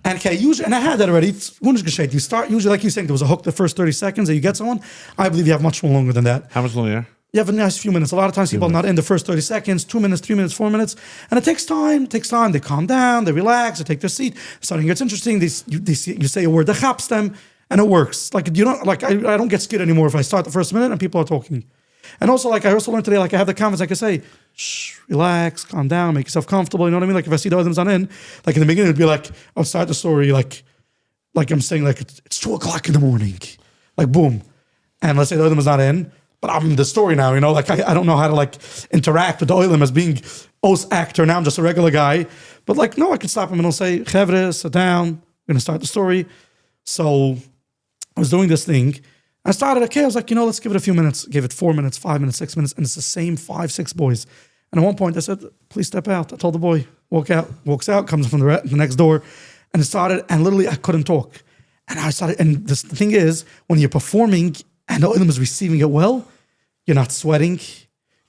Speaker 2: And okay, usually, and I had that already. It's wundergescheit. You start usually, like you saying, there was a hook the first 30 seconds that you get someone. I believe you have much more longer than that.
Speaker 1: How much longer?
Speaker 2: You have a nice few minutes. A lot of times people are not in the first 30 seconds, 2 minutes, 3 minutes, 4 minutes. And it takes time. It takes time. They calm down. They relax. They take their seat. Something gets interesting. You say a word that chaps them, and it works. Like, you don't, like, I don't get scared anymore if I start the first minute and people are talking. And also, like, I also learned today, like, I have the confidence, I can say, shh, relax, calm down, make yourself comfortable. You know what I mean? Like, if I see the items on in, like, in the beginning, it'd be like, I'll start the story, like I'm saying, like, it's 2 o'clock in the morning. Like, boom. And let's say the item is not in, but I'm in the story now, you know? Like, I don't know how to, like, interact with the oilim as being os actor. Now I'm just a regular guy. But, like, no, I can stop him and I'll say, Chevre, sit down. We're going to start the story. So I was doing this thing. I started, okay, I was like, you know, let's give it a few minutes. Gave it 4 minutes, 5 minutes, 6 minutes, and it's the same 5, 6 boys. And at one point I said, please step out. I told the boy, walk out, walks out, comes from the next door. And it started, and literally I couldn't talk. And I started, and the thing is, when you're performing and the oilim is receiving it well, you're not sweating,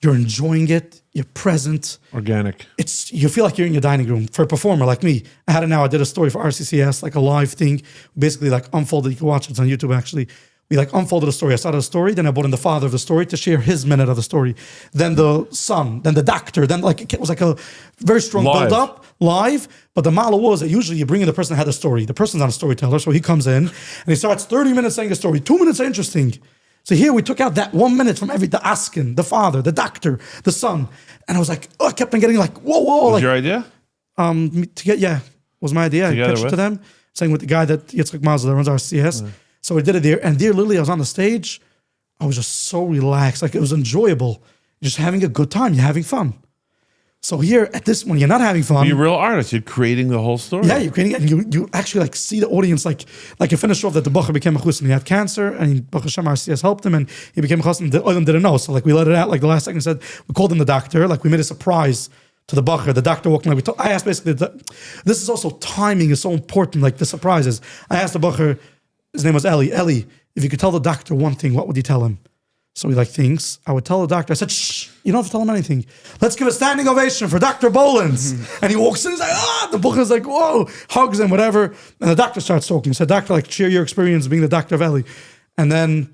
Speaker 2: you're enjoying it, you're present.
Speaker 1: Organic.
Speaker 2: You feel like you're in your dining room. For a performer like me, I had it now, I did a story for RCCS, like a live thing, basically like unfolded, you can watch it, it's on YouTube actually. We like unfolded a story. I started a story, then I brought in the father of the story to share his minute of the story. Then the son, then the doctor, then like it was like a very strong build up, live. But the mala was that usually you bring in the person that had the story. The person's not a storyteller, so he comes in and he starts 30 minutes saying a story. 2 minutes are interesting. So here we took out that 1 minute from the asking, the father, the doctor, the son. And I was like, I kept on getting like, whoa.
Speaker 1: Was
Speaker 2: like,
Speaker 1: your idea?
Speaker 2: Was my idea. I pitched it to them, saying with the guy that Yitzchak Mazel that runs our CS. So we did it there. And there, literally, I was on the stage. I was just so relaxed. Like, it was enjoyable. Just having a good time. You're having fun. So here, at this, when you're not having fun.
Speaker 1: You're a real artist. You're creating the whole story.
Speaker 2: Yeah, you're creating it. And you actually, like, see the audience. Like you finished off that the Bacher became a chus and he had cancer. And Baruch Hashem, our CS helped him. And he became a chus and the oilim didn't know. So, like, we let it out. Like, the last second said, we called him the doctor. Like, we made a surprise to the Bacher. The doctor walked in. Like, I asked basically, this is also timing is so important. Like, the surprises. I asked the Bacher, his name was Eli, if you could tell the doctor one thing, what would you tell him? So he like thinks. I would tell the doctor, I said, shh, you don't have to tell him anything. Let's give a standing ovation for Dr. Bolins. And he walks in, he's like, the book is like, whoa, hugs him, whatever. And the doctor starts talking. He said, doctor, like, share your experience being the doctor of Eli. And then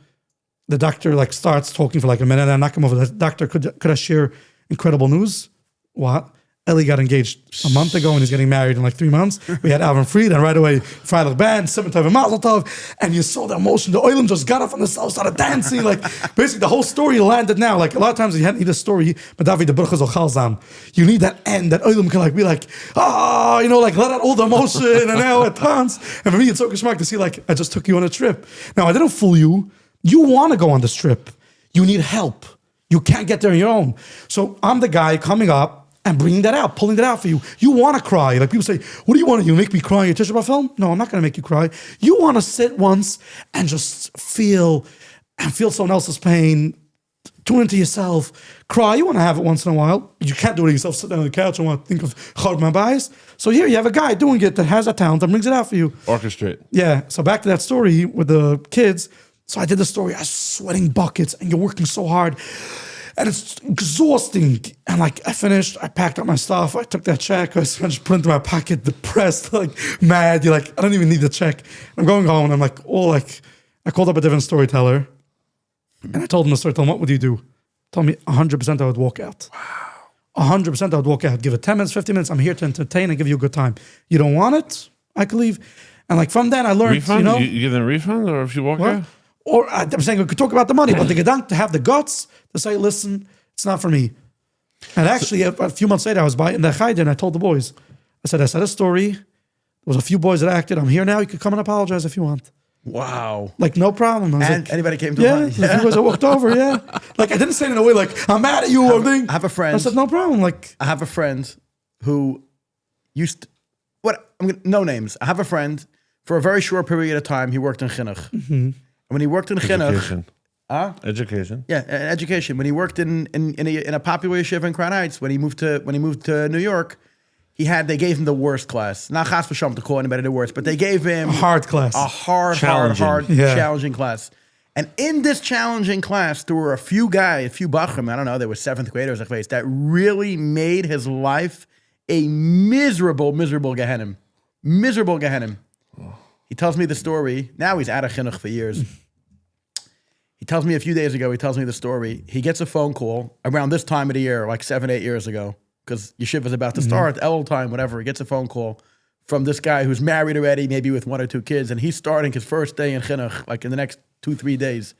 Speaker 2: the doctor like starts talking for like a minute and I knock him over. The doctor, could I share incredible news? What? Eli got engaged a month ago and he's getting married in like 3 months. We had Alvin Fried and right away Freilich Band, Simon Tov and Mazel Tov. And you saw the emotion. The oilim just got up on the south, started dancing. Like basically the whole story landed now. Like a lot of times you hadn't need a story, but David the Baruch is Chalzam. You need that end. That oilim can like be like, you know, like let out all the emotion and now it dance. And for me it's so geschmack to see like, I just took you on a trip. Now I didn't fool you. You want to go on this trip. You need help. You can't get there on your own. So I'm the guy coming up and bringing that out, pulling that out for you. You want to cry. Like people say, what do you want to do? You make me cry in your Tisha B'Av film? No, I'm not going to make you cry. You want to sit once and just feel someone else's pain, tune into yourself, cry. You want to have it once in a while. You can't do it yourself, sit down on the couch and want to think of Chorb Mabayis. So here you have a guy doing it that has that talent and brings it out for you.
Speaker 1: Orchestrate.
Speaker 2: Yeah. So back to that story with the kids. So I did the story. I was sweating buckets and you're working so hard. And it's exhausting. And like I finished, I packed up my stuff. I took that check. I just put it into my pocket, depressed, like mad. You're like, I don't even need the check. I'm going home and I'm like, I called up a different storyteller and I told him the story. Told him, what would you do? Told me 100% I would walk out. Wow. 100% I would walk out. Give it 10 minutes, 15 minutes. I'm here to entertain and give you a good time. You don't want it? I could leave. And like from then I learned,
Speaker 1: refund?
Speaker 2: You know.
Speaker 1: You give them a refund or if you walk out?
Speaker 2: Or I'm saying we could talk about the money, but the gedank to have the guts to say, listen, it's not for me. And actually, a few months later, I was in the Chayder and I told the boys, I said a story. There was a few boys that acted. I'm here now. You could come and apologize if you want.
Speaker 3: Wow.
Speaker 2: Like, no problem. I was
Speaker 3: And
Speaker 2: like,
Speaker 3: anybody came to
Speaker 2: a few boys I walked over, Like, I didn't say it in a way like, I'm mad at you or thing.
Speaker 3: I have a friend.
Speaker 2: I said, no problem. Like,
Speaker 3: I have a friend who no names. I have a friend, for a very short period of time, he worked in Chinuch.
Speaker 2: Mm-hmm.
Speaker 3: And when he worked in Chinuch,
Speaker 1: Education.
Speaker 3: Yeah, education. When he worked in a popular yeshiva in Crown Heights, when he moved to New York, they gave him the worst class. Not chas v'sham to call anybody the worst, but they gave him
Speaker 2: a hard class,
Speaker 3: challenging class. And in this challenging class, there were a few bachrim, I don't know, they were 7th graders, that really made his life a miserable Gehenna. Miserable Gehenim. He tells me the story. Now he's out of chinuch for years. He tells me a few days ago, he tells me the story. He gets a phone call around this time of the year, like 7, 8 years ago, because Yeshiva's about to start, Elul time, whatever. He gets a phone call from this guy who's married already, maybe with 1 or 2 kids, and he's starting his first day in chinuch, like in the next 2, 3 days.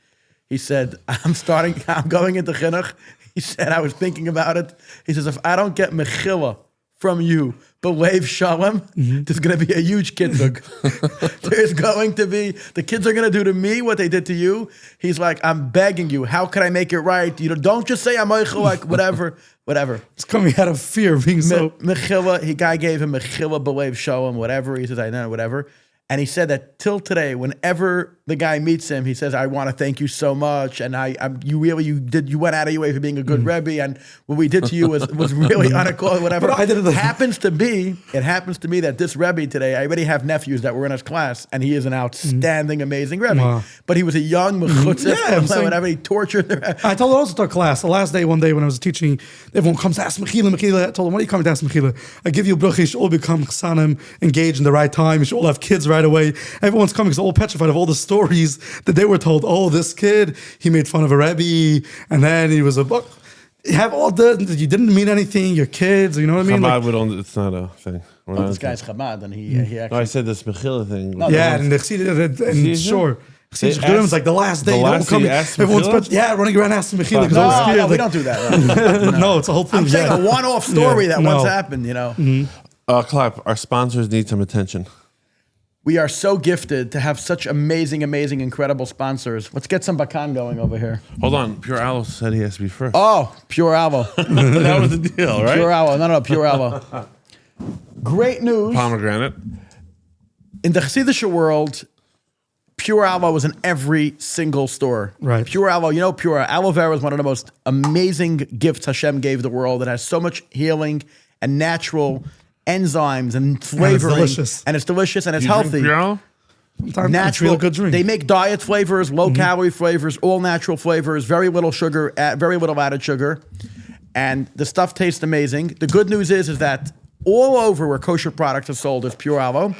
Speaker 3: He said, I'm going into chinuch. He said, I was thinking about it. He says, if I don't get mechila from you, believe shalom, there's going to be a huge kiddug. There's going to be, the kids are going to do to me what they did to you. He's like, I'm begging you. How can I make it right? You know, don't just say I'm like whatever.
Speaker 2: It's coming out of fear of being so.
Speaker 3: Mechila, guy gave him mechila, believe shalom, whatever. He says, I know, whatever. And he said that till today, whenever the guy meets him, he says, "I want to thank you so much, and you went out of your way for being a good Rebbe, and what we did to you was really unequal, whatever."
Speaker 2: But
Speaker 3: it happens to be that this Rebbe today, I already have nephews that were in his class, and he is an outstanding, amazing Rebbe.
Speaker 2: Wow.
Speaker 3: But he was a young mechutzah, whatever. He tortured the Rebbe.
Speaker 2: I told also to our class, the last day, one day when I was teaching, everyone comes to ask Mechila. I told them, "What are you coming to ask Mechila? I give you a bracha, you should all become chsanim, engaged in the right time, you should all have kids right away." Everyone's coming because they're all petrified of all the stories that they were told. Oh, this kid, he made fun of a Rebbe, and then he was a book. You have all you didn't mean anything, your kids, you know what I mean?
Speaker 1: Chabad would only, it's not a thing.
Speaker 3: This guy's Chabad, and he actually...
Speaker 1: No, I said this Mechila thing.
Speaker 2: And sure. It's like the last day. Everyone's running around asking Mechila.
Speaker 3: No, we don't do that.
Speaker 2: No, it's a whole thing.
Speaker 3: I'm saying a one-off story that once happened, you know.
Speaker 1: Clap, our sponsors need some attention.
Speaker 3: We are so gifted to have such amazing, incredible sponsors. Let's get some Bacán going over here.
Speaker 1: Hold on. Pure Aloe said he has to be first.
Speaker 3: Oh, Pure Aloe.
Speaker 1: That was the deal, right?
Speaker 3: Pure Aloe. No, Pure Aloe. Great news.
Speaker 1: Pomegranate.
Speaker 3: In the Chassidish world, Pure Aloe was in every single store.
Speaker 2: Right.
Speaker 3: Pure Aloe, Pure Aloe Vera is one of the most amazing gifts Hashem gave the world. It has so much healing and natural enzymes and flavoring, and it's delicious and it's healthy. Natural,
Speaker 2: good drink.
Speaker 3: They make diet flavors, low calorie flavors, all natural flavors, very little sugar, very little added sugar, and the stuff tastes amazing. The good news is that all over where kosher products are sold is Pure Aloe.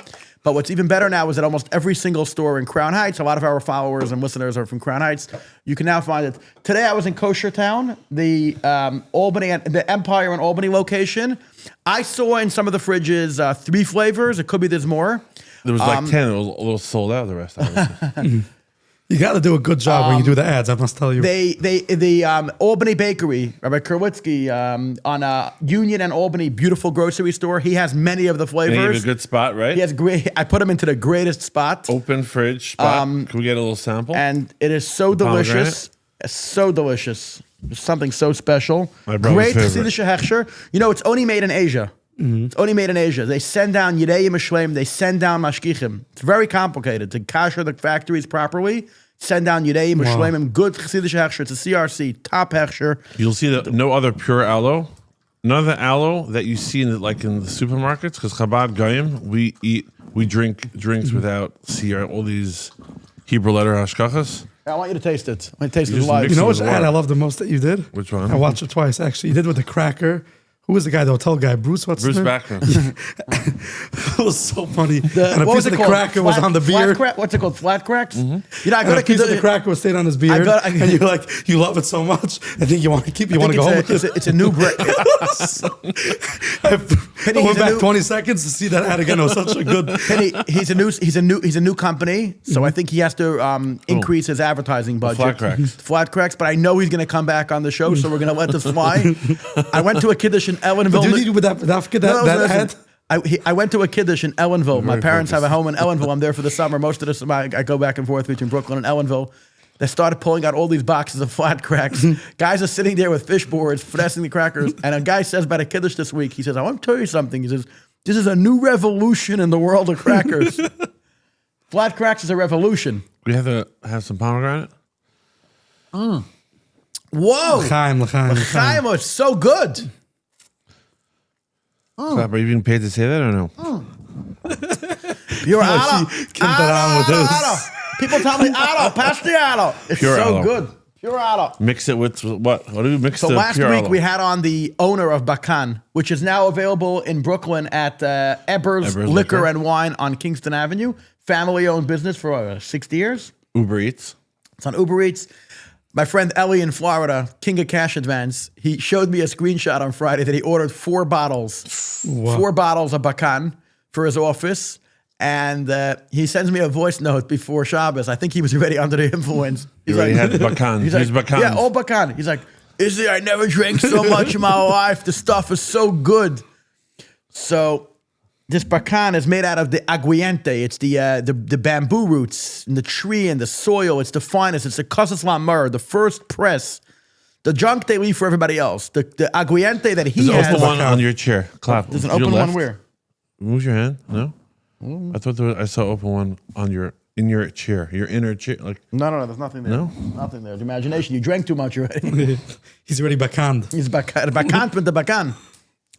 Speaker 3: But what's even better now is that almost every single store in Crown Heights, a lot of our followers and listeners are from Crown Heights, you can now find it. Today I was in Kosher Town, the the Empire and Albany location. I saw in some of the fridges 3 flavors. It could be there's more.
Speaker 1: There was like 10. It was a little sold out the rest of it.
Speaker 2: You got to do a good job when you do the ads, I must tell you.
Speaker 3: The Albany Bakery, Rabbi Kurwitsky, on Union and Albany, beautiful grocery store. He has many of the flavors.
Speaker 1: And he has a good spot, right?
Speaker 3: He has great. I put him into the greatest spot.
Speaker 1: Open fridge spot. Can we get a little sample?
Speaker 3: And it is so delicious. It's so delicious. It's something so special.
Speaker 1: Great
Speaker 3: Chassidish hechsher. It's only made in Asia. It's only made in Asia. They send down Yidei Mishleim. They send down Mashkichim. It's very complicated to kosher the factories properly. Send down Yidei Mishleim. Good Chassidish hechsher. It's a CRC top hechsher.
Speaker 1: You'll see that no other Pure Aloe, none of the aloe that you see in the supermarkets. Because Chabad Goyim, we drink drinks without all these Hebrew letter hashkachas.
Speaker 3: I want you to taste it. I want to taste it live.
Speaker 2: You know which ad I love the most that you did?
Speaker 1: Which one?
Speaker 2: I watched it twice, actually. You did with the cracker. Who was the guy, the hotel guy? Bruce, what's his name?
Speaker 1: Backman.
Speaker 2: It was so funny. And a piece of the cracker was on the beard.
Speaker 3: What's it called? Flat cracks?
Speaker 2: Mm-hmm. I got a piece of the cracker was stayed on his beard. And you're like, you love it so much. I think you want to keep. You want to go home with it.
Speaker 3: It's a new break.
Speaker 2: I went back 20 seconds to see that ad again. It was such a good.
Speaker 3: Penny, he's a new company, so I think he has to increase his advertising budget. Flat cracks. But I know he's going to come back on the show, so we're going to let this fly. I went to a kiddush in Ellenville.
Speaker 2: Did you do with that ad?
Speaker 3: I went to a kiddush in Ellenville. My parents have a home in Ellenville. I'm there for the summer. Most of the summer, I go back and forth between Brooklyn and Ellenville. They started pulling out all these boxes of flat cracks. Guys are sitting there with fish boards, finessing the crackers. And a guy says about a kiddush this week, he says, I want to tell you something. He says, this is a new revolution in the world of crackers. Flat cracks is a revolution.
Speaker 1: We have to have some pomegranate.
Speaker 3: Whoa.
Speaker 2: L'chaim.
Speaker 3: L'chaim was so good.
Speaker 1: Are you being paid to say that or no?
Speaker 3: Pure Aloe. People tell me Aloe, pass the Aloe. It's
Speaker 1: Pure
Speaker 3: so
Speaker 1: Aloe.
Speaker 3: good. Pure Aloe.
Speaker 1: Mix it with what? What do we mix?
Speaker 3: So
Speaker 1: the
Speaker 3: last
Speaker 1: pure
Speaker 3: week
Speaker 1: aloe?
Speaker 3: we had on the owner of Bacán, which is now available in Brooklyn at Eber's Liquor and Wine on Kingston Avenue. Family-owned business for 60 years.
Speaker 1: Uber Eats.
Speaker 3: It's on Uber Eats. My friend Ellie in Florida, king of cash advance, he showed me a screenshot on Friday that he ordered 4 bottles,
Speaker 2: Wow.
Speaker 3: 4 bottles of Bacán for his office. And he sends me a voice note before Shabbos. I think he was already under the influence.
Speaker 1: He already had Bacán.
Speaker 3: He's
Speaker 1: He's
Speaker 3: like,
Speaker 1: Bacán.
Speaker 3: yeah, all Bacán. He's like, Izzy, I never drank so much in my life. The stuff is so good. So this Bacán is made out of the aguiente. It's the bamboo roots and the tree and the soil. It's the finest. It's the Casas La Mer, the first press. The junk they leave for everybody else. The aguiente that he
Speaker 1: There's an
Speaker 3: has.
Speaker 1: open one on your chair. Clap.
Speaker 3: There's an
Speaker 1: To your
Speaker 3: open one
Speaker 1: left.
Speaker 3: where?
Speaker 1: Move your hand. No. I thought I saw open one on in your chair, your inner chair. Like
Speaker 3: No, there's nothing there.
Speaker 1: No?
Speaker 3: Nothing there. The imagination. You drank too much already.
Speaker 2: He's already backhand.
Speaker 3: He's Bacán with the Bacán.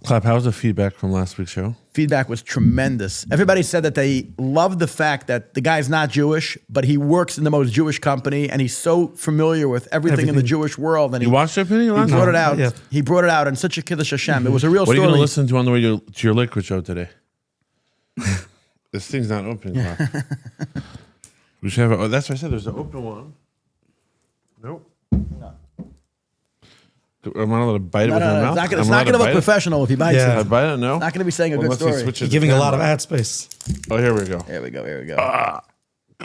Speaker 1: Clap. How was the feedback from last week's show?
Speaker 3: Feedback was tremendous. Everybody said that they loved the fact that the guy's not Jewish, but he works in the most Jewish company, and he's so familiar with everything in the Jewish world. And
Speaker 1: You watched it, Penny?
Speaker 3: he
Speaker 1: Last
Speaker 3: brought
Speaker 1: night?
Speaker 3: it out.
Speaker 2: Yeah.
Speaker 3: He brought it out in such a Kiddush Hashem. It was a real
Speaker 1: What are you
Speaker 3: story.
Speaker 1: going to listen to on the way to your liquid show today? This thing's not open. Clap. We should have. That's what I said. There's an open one. Nope. No. Am I not allowed to bite it with my
Speaker 3: It's
Speaker 1: mouth?
Speaker 3: not
Speaker 1: I'm
Speaker 3: gonna
Speaker 1: allowed to
Speaker 3: look
Speaker 1: bite it?
Speaker 3: professional if he bites
Speaker 2: Yeah.
Speaker 1: I
Speaker 3: it.
Speaker 1: bite it? No.
Speaker 3: Not going to be saying a good
Speaker 1: Unless he
Speaker 3: story.
Speaker 1: switches
Speaker 2: You're
Speaker 1: the
Speaker 2: giving a
Speaker 1: camera.
Speaker 2: lot of ad space.
Speaker 1: Oh, here we go.
Speaker 3: Here we go. Here we go.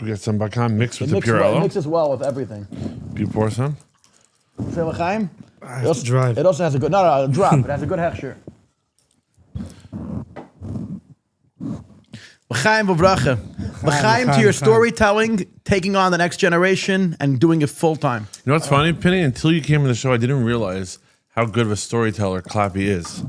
Speaker 1: We got some Bacán mixed with
Speaker 3: It
Speaker 1: the pure
Speaker 3: it
Speaker 1: aloe.
Speaker 3: mixes well with everything.
Speaker 1: You pour some.
Speaker 3: Say l'chaim?
Speaker 2: I have to drive.
Speaker 3: It also has a good drop. It has a good hechsher. L'chaim v'bracha. L'chaim to your storytelling, taking on the next generation and doing it full time.
Speaker 1: You know what's funny, Penny? Until you came on the show, I didn't realize how good of a storyteller Clappy is.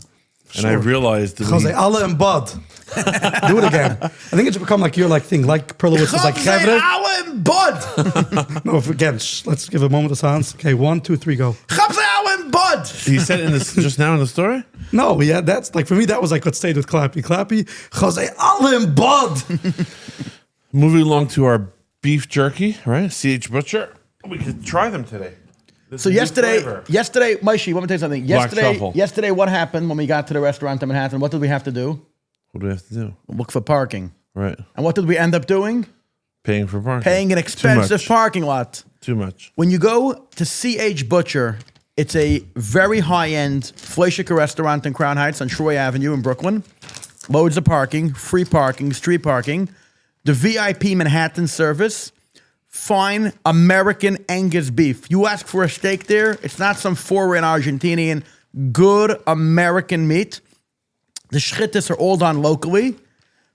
Speaker 1: And I realized that
Speaker 2: Jose, Allah and Bud. Do it again. I think it should become like your thing. Like Perlowitz is like
Speaker 3: Chavzei
Speaker 2: Chevre.
Speaker 3: Alan Bud.
Speaker 2: No, again, let's give a moment of silence. Okay, 1, 2, 3, go.
Speaker 3: Chavzei Alan Bud.
Speaker 1: he said in this just now in the story.
Speaker 2: No, yeah, that's like for me. That was like what stayed with Clappy. Clappy, Jose, Allah and Bud.
Speaker 1: Moving along to our beef jerky, right? CH Butcher. We could try them today. This
Speaker 3: So
Speaker 1: is new
Speaker 3: yesterday,
Speaker 1: flavor.
Speaker 3: Maishi, let me tell you something.
Speaker 1: Black truffle.
Speaker 3: Yesterday, what happened when we got to the restaurant in Manhattan? What did we have to do?
Speaker 1: What do we have to do?
Speaker 3: Look for parking.
Speaker 1: Right.
Speaker 3: And what did we end up doing?
Speaker 1: Paying for parking.
Speaker 3: Paying an expensive
Speaker 1: Too much.
Speaker 3: parking lot.
Speaker 1: Too much.
Speaker 3: When you go to CH Butcher, it's a very high-end Fleischiker restaurant in Crown Heights on Troy Avenue in Brooklyn. Loads of parking, free parking, street parking. The VIP Manhattan service. Fine American Angus beef. You ask for a steak there, it's not some foreign Argentinian. Good American meat. The schittis are all done locally.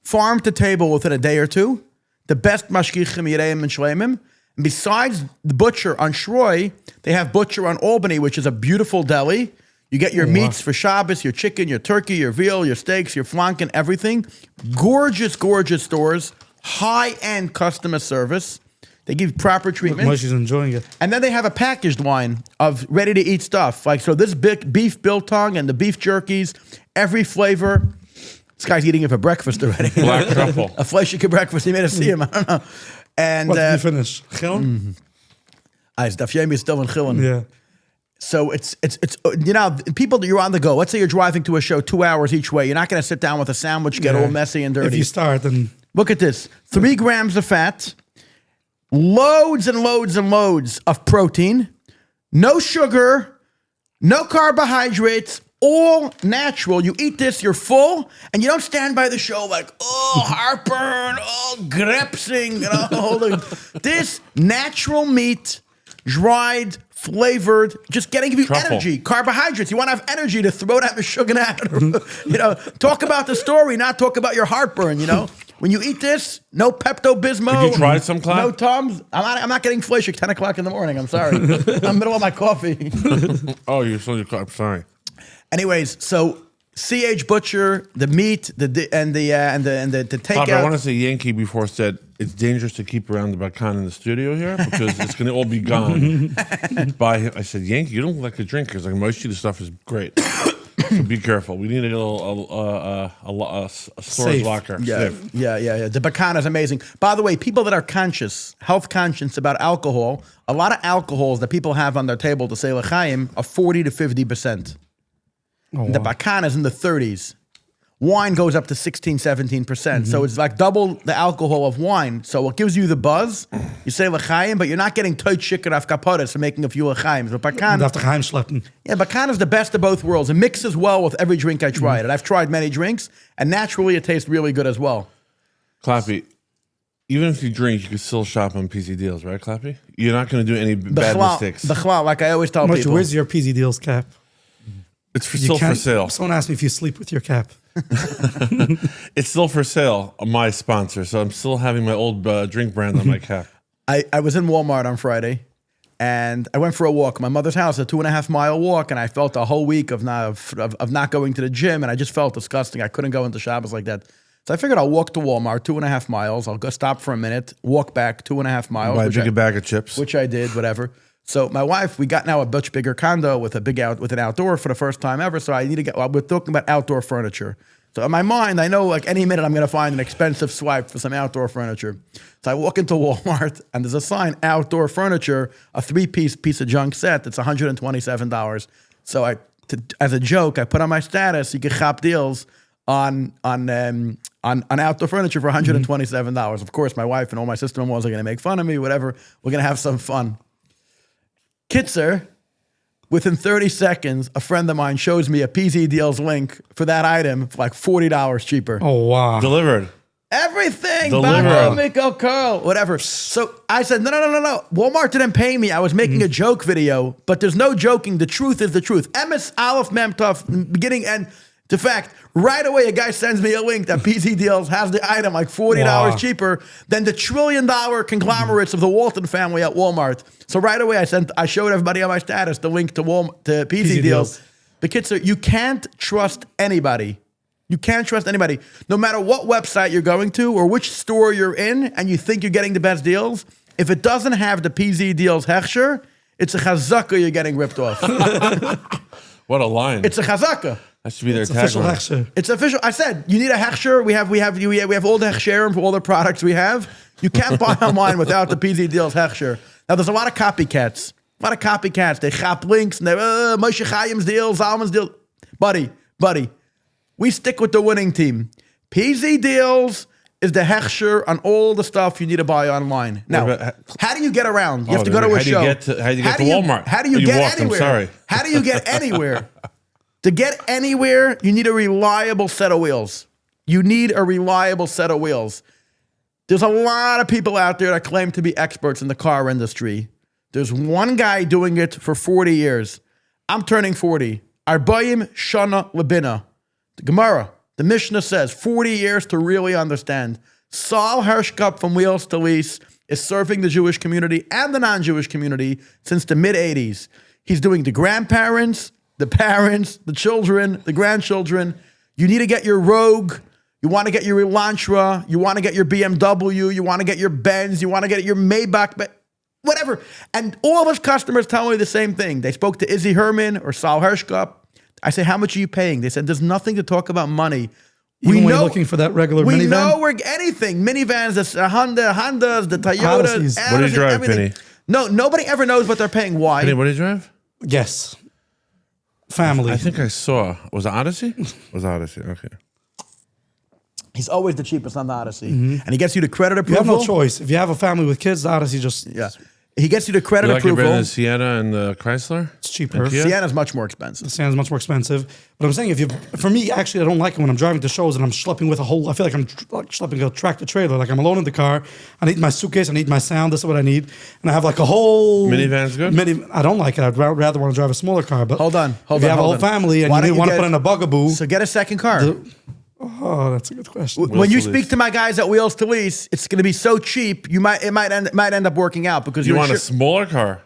Speaker 3: Farm to table within a day or two. The best mashgichim yireim and shleimim. And besides the butcher on Shroy, they have butcher on Albany, which is a beautiful deli. You get your meats for Shabbos, your chicken, your turkey, your veal, your steaks, your flank, and everything. Gorgeous, gorgeous stores. High-end customer service. They give proper treatment.
Speaker 2: Moishi's enjoying it.
Speaker 3: And then they have a packaged line of ready-to-eat stuff. Like, so this big beef biltong and the beef jerkies, every flavor. This guy's eating it for breakfast already.
Speaker 1: Black truffle.
Speaker 3: A Fleischiker breakfast. He made us see him. I don't know. And
Speaker 2: What did you finish? Chillen?
Speaker 3: Daf Yomi is still in Chillen.
Speaker 2: Yeah.
Speaker 3: So it's you know, people that you're on the go. Let's say you're driving to a show 2 hours each way. You're not going to sit down with a sandwich, get
Speaker 2: Yeah.
Speaker 3: all messy and dirty.
Speaker 2: If you start, then
Speaker 3: Look at this. 3 grams of fat, loads and loads and loads of protein, no sugar, no carbohydrates, all natural. You eat this, you're full, and you don't stand by the show like, oh, heartburn, oh, grepsing, this natural meat, dried, flavored, just getting you
Speaker 1: Truffle.
Speaker 3: energy, carbohydrates. You want to have energy to throw that sugar out. Talk about the story, not talk about your heartburn, When you eat this, no Pepto-Bismol.
Speaker 1: Did you try some, Clap?
Speaker 3: No Tums. I'm not getting Fleischick 10 o'clock in the morning. I'm sorry. I'm in the middle of my coffee.
Speaker 1: Oh, you're still your I'm sorry.
Speaker 3: Anyways, so CH Butcher, the meat, the
Speaker 1: Pop, I want
Speaker 3: takeout.
Speaker 1: to say Yankee before said it's dangerous to keep around the Bacán in the studio here because it's going to all be gone. I said, Yankee, you don't like to drink. He's like, Moishi, the stuff is great. So be careful. We need a little a storage
Speaker 2: Safe.
Speaker 1: locker.
Speaker 3: Yeah,
Speaker 1: Safe.
Speaker 3: yeah. The Bacán is amazing. By the way, people that are conscious, health conscious about alcohol, a lot of alcohols that people have on their table to say l'chaim are 40 to 50%. The Bacán is in the 30s. Wine goes up to 16, 17%. So it's like double the alcohol of wine. So it gives you the buzz. You say l'chaim, but you're not getting toit shikker af kapotis for making a few l'chaim. But Bacán,
Speaker 2: Dat geheim sleppen.
Speaker 3: yeah, Bacán is the best of both worlds. It mixes well with every drink I tried. And I've tried many drinks, and naturally it tastes really good as well.
Speaker 1: Clappy, even if you drink, you can still shop on PC deals, right, Clappy? You're not going to do any bad mistakes.
Speaker 3: Bechlal, like I always tell
Speaker 2: Moshe,
Speaker 3: people.
Speaker 2: where's your PZ Deals cap?
Speaker 1: It's still for sale.
Speaker 2: Someone asked me if you sleep with your cap.
Speaker 1: It's still for sale. My sponsor, so I'm still having my old drink brand on my cap.
Speaker 3: I was in Walmart on Friday, and I went for a walk. My mother's house, a 2.5 mile walk, and I felt a whole week of not going to the gym, and I just felt disgusting. I couldn't go into Shabbos like that. So I figured I'll walk to Walmart, 2.5 miles. I'll go stop for a minute, walk back 2.5 miles.
Speaker 1: Buy a bigger bag of chips.
Speaker 3: Which I did, whatever. So my wife, we got now a much bigger condo with an outdoor for the first time ever. So I need to get. We're talking about outdoor furniture. So in my mind, I know like any minute I'm going to find an expensive swipe for some outdoor furniture. So I walk into Walmart and there's a sign, outdoor furniture, a 3-piece of junk set. It's $127. So as a joke, I put on my status, you can shop deals on outdoor furniture for $127. Of course, my wife and all my sister-in-laws are going to make fun of me, whatever. We're going to have some fun. Kitzer, within 30 seconds, a friend of mine shows me a PZ Deals link for that item for like $40 cheaper.
Speaker 2: Oh, wow.
Speaker 1: Delivered.
Speaker 3: Everything.
Speaker 1: Delivered.
Speaker 3: Baco, Miko, Curl, whatever. So I said, no. Walmart didn't pay me. I was making a joke video, but there's no joking. The truth is the truth. Emes Aleph Mem Tov, beginning and to fact, right away, a guy sends me a link that PZ Deals has the item like $40 cheaper than the $1 trillion conglomerates of the Walton family at Walmart. So right away, I showed everybody on my status the link to PZ Deals. But kids, you can't trust anybody. You can't trust anybody. No matter what website you're going to or which store you're in and you think you're getting the best deals, if it doesn't have the PZ Deals hechsher, it's a chazaka you're getting ripped off.
Speaker 1: What a line.
Speaker 3: It's a chazaka.
Speaker 1: That should be their
Speaker 2: Official
Speaker 1: tagline.
Speaker 2: hechsher.
Speaker 3: It's official. I said you need a hechsher. We have all the hechsherim for all the products we have. You can't buy online without the PZ Deals hechsher. Now there's a lot of copycats. They chop links and they Moshe Chaim's deal, Zalman's deal. Buddy, we stick with the winning team. PZ Deals is the hechsher on all the stuff you need to buy online. Now, how do you get around? You have to go to a show.
Speaker 1: How do you get to Walmart?
Speaker 3: How do you get anywhere?
Speaker 1: I'm sorry.
Speaker 3: How do you get anywhere? To get anywhere, you need a reliable set of wheels. There's a lot of people out there that claim to be experts in the car industry. There's one guy doing it for 40 years. I'm turning 40. Arbayim Shana Labina. The Gemara, the Mishnah says 40 years to really understand. Saul Hershkop from Wheels to Lease is serving the Jewish community and the non-Jewish community since the mid-'80s. He's doing the grandparents, the parents, the children, the grandchildren. You need to get your Rogue. You want to get your Elantra. You want to get your BMW. You want to get your Benz. You want to get your Maybach. Whatever. And all of his customers tell me the same thing. They spoke to Izzy Herman or Saul Hershkop. I say, how much are you paying? They said, there's nothing to talk about money.
Speaker 2: Even when you're looking for that regular minivan?
Speaker 3: We know we're anything. Minivans, the Hondas, the Toyotas.
Speaker 1: What do you drive,
Speaker 3: everything.
Speaker 1: Penny?
Speaker 3: No, nobody ever knows what they're paying. Why?
Speaker 1: Penny, what do you drive?
Speaker 2: Yes. Family.
Speaker 1: I think I saw. Was it Odyssey? Was Odyssey? Okay.
Speaker 3: He's always the cheapest on the Odyssey. And he gets you the credit approval.
Speaker 2: You have no choice. If you have a family with kids, the Odyssey just...
Speaker 3: Yeah. He gets you the credit
Speaker 1: You like it
Speaker 3: approval.
Speaker 1: better than Sienna and the Chrysler?
Speaker 2: It's cheaper.
Speaker 1: Kia?
Speaker 3: Sienna's much more expensive.
Speaker 2: The Sienna's much more expensive. But I'm saying, for me, actually, I don't like it when I'm driving to shows and I'm schlepping with I feel like I'm schlepping a tractor trailer. Like I'm alone in the car. I need my suitcase. I need my sound. This is what I need. And I have like a whole...
Speaker 1: Minivan's good?
Speaker 2: I don't like it. I'd rather want to drive a smaller car. But
Speaker 3: Hold on.
Speaker 2: if you have a whole family and you want to put in a bugaboo...
Speaker 3: So get a second car.
Speaker 2: Oh, that's a good question.
Speaker 3: When you speak to my guys at Wheels to Lease, it's going to be so cheap. It might end up working out because
Speaker 1: You want a smaller car?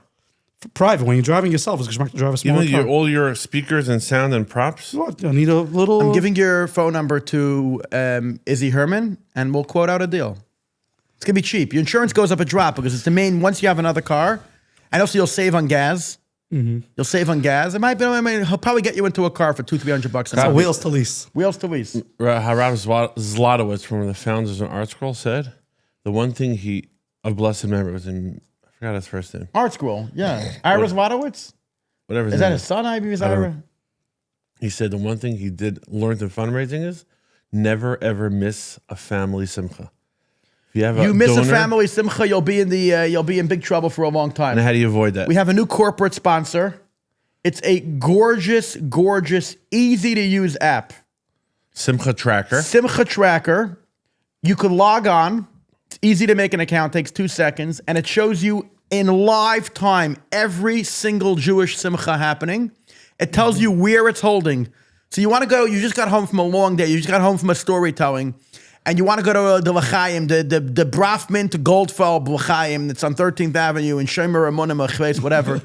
Speaker 2: For private, when you're driving yourself, it's going to drive a smaller car.
Speaker 1: All your speakers and sound and props?
Speaker 2: What? I need a little...
Speaker 3: I'm giving your phone number to Izzy Herman, and we'll quote out a deal. It's going to be cheap. Your insurance goes up a drop because it's the main... Once you have another car, and also you'll save on gas. You'll save on gas. It might be. I mean, he'll probably get you into a car for $200-300.
Speaker 2: So wheels to lease.
Speaker 3: Wheels to lease.
Speaker 1: Harav Zlotowitz, one of the founders of Art Scroll, said the one thing he, of blessed memory, was in, I forgot his first name.
Speaker 3: Art Scroll, yeah. Ira Zlotowitz?
Speaker 1: Whatever.
Speaker 3: Is that his son? Maybe he's Ira?
Speaker 1: He said the one thing he learned in fundraising is never ever miss a family simcha. If you have
Speaker 3: You miss
Speaker 1: donor,
Speaker 3: a family simcha, you'll be in big trouble for a long time.
Speaker 1: and how do you avoid that?
Speaker 3: We have a new corporate sponsor. It's a gorgeous, gorgeous, easy to use app.
Speaker 1: Simcha Tracker.
Speaker 3: Simcha Tracker. You could log on. It's easy to make an account. Takes 2 seconds, and it shows you in live time every single Jewish simcha happening. It tells you where it's holding. So you want to go. You just got home from a long day. You just got home from a storytelling, and you want to go to the L'chaim, the Brafman to Goldfeld L'chaim. That's on 13th Avenue in Shomer Amunim, whatever.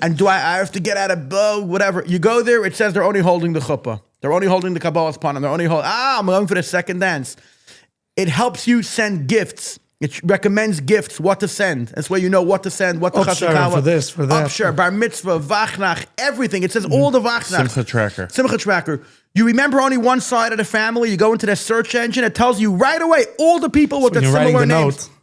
Speaker 3: And I have to get out of whatever. You go there. It says they're only holding the chuppah. They're only holding the Kabbalah's panim. They're only holding. I'm going for the second dance. It helps you send gifts. It recommends gifts, what to send. That's where you know what to send, what to
Speaker 2: Upshare for this, for that.
Speaker 3: Upshare, bar mitzvah, vachnach, everything. It says all the vachnach.
Speaker 1: Simcha Tracker.
Speaker 3: Simcha Tracker. You remember only one side of the family. You go into the search engine. It tells you right away all the people with
Speaker 2: When
Speaker 3: the
Speaker 2: you're writing
Speaker 3: similar
Speaker 2: the
Speaker 3: names.
Speaker 2: note.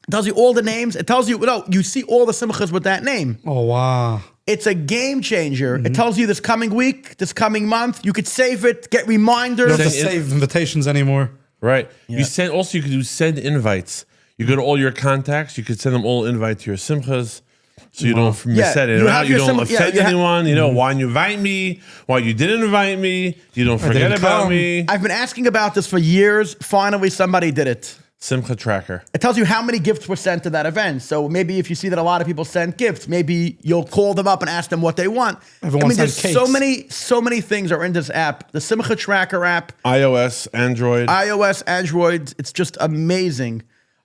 Speaker 3: It tells you all the names. It tells you, you see all the simchas with that name.
Speaker 2: Oh, wow.
Speaker 3: It's a game changer. It tells you this coming week, this coming month. You could save it, get reminders.
Speaker 2: You don't have to save invitations anymore.
Speaker 1: Right. You could do send invites. You go to all your contacts. You could send them all invite to your simchas, so you don't miss that
Speaker 3: you
Speaker 1: out.
Speaker 3: have
Speaker 1: You
Speaker 3: your
Speaker 1: don't
Speaker 3: simcha-
Speaker 1: offend anyone. You know why you invite me, why you didn't invite me. You don't forget
Speaker 2: didn't
Speaker 1: about
Speaker 2: come.
Speaker 1: me.
Speaker 3: I've been asking about this for years. Finally, somebody did it.
Speaker 1: Simcha Tracker.
Speaker 3: It tells you how many gifts were sent to that event. So maybe if you see that a lot of people sent gifts, maybe you'll call them up and ask them what they want.
Speaker 2: Everyone
Speaker 3: there's
Speaker 2: sent
Speaker 3: so
Speaker 2: cakes.
Speaker 3: many things are in this app. The Simcha Tracker app,
Speaker 1: iOS, Android.
Speaker 3: iOS, Android. It's just amazing.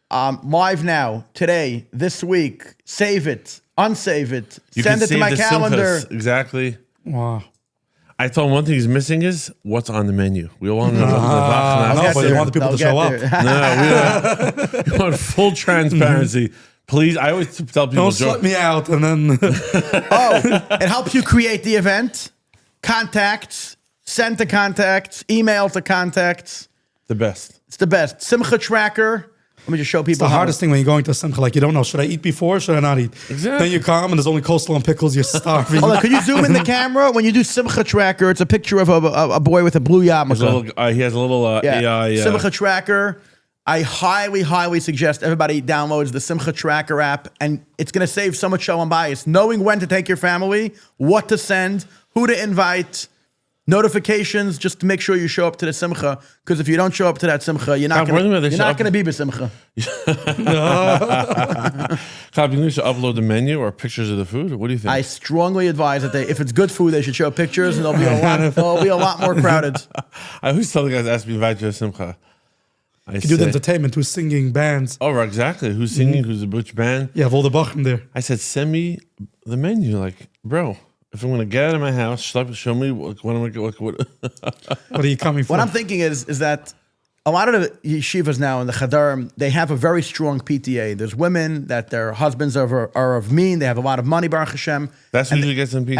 Speaker 3: Live now, today, this week. Save it, unsave it,
Speaker 1: You
Speaker 3: send
Speaker 1: can
Speaker 3: it to
Speaker 1: save
Speaker 3: my
Speaker 1: the
Speaker 3: calendar.
Speaker 1: simchas. Exactly.
Speaker 2: Wow.
Speaker 1: I told him one thing he's missing is what's on the menu. We all want to know
Speaker 2: No,
Speaker 1: what
Speaker 2: but you want the people to show up.
Speaker 1: No, we want full transparency. Please, I always tell people,
Speaker 2: Don't slut me out and then
Speaker 3: It helps you create the event, contacts, send to contacts, email to contacts.
Speaker 1: the best.
Speaker 3: It's the best. Simcha Tracker. Let me just show people.
Speaker 2: it's the
Speaker 3: how-
Speaker 2: hardest thing when you're going to simcha. Like, you don't know, should I eat before? Should I not eat?
Speaker 1: Exactly.
Speaker 2: Then you come and there's only coleslaw and pickles. You're starving.
Speaker 3: Hold on, could you zoom in the camera? When you do Simcha Tracker, it's a picture of a boy with a blue
Speaker 1: He
Speaker 3: yarmulke.
Speaker 1: has a little AI.
Speaker 3: Simcha Tracker. I highly, highly suggest everybody downloads the Simcha Tracker app, and it's going to save so much shalom bias. Knowing when to take your family, what to send, who to invite, notifications, just to make sure you show up to the Simcha. Because if you don't show up to that Simcha, you're not
Speaker 1: God, wait a minute, they
Speaker 3: going
Speaker 1: should up-
Speaker 3: to be b'Simcha.
Speaker 1: Club, you should upload the menu or pictures of the food. What do you think?
Speaker 3: I strongly advise that if it's good food, they should show pictures, and they'll be a lot more crowded.
Speaker 1: I always tell the guys, ask me invite you to Simcha. I
Speaker 2: You do the entertainment, who's singing bands.
Speaker 1: oh, exactly. Who's singing? Who's the butch band?
Speaker 2: You have all the bachim there.
Speaker 1: I said, send me the menu. Like, bro, if I'm gonna get out of my house, show me what am I? What?
Speaker 2: What are you coming for?
Speaker 3: What I'm thinking is that a lot of the yeshivas now in the Chadarim, they have a very strong PTA. There's women that their husbands are of mean. They have a lot of money, Baruch Hashem.
Speaker 1: That's
Speaker 3: And
Speaker 1: usually gets in PTA.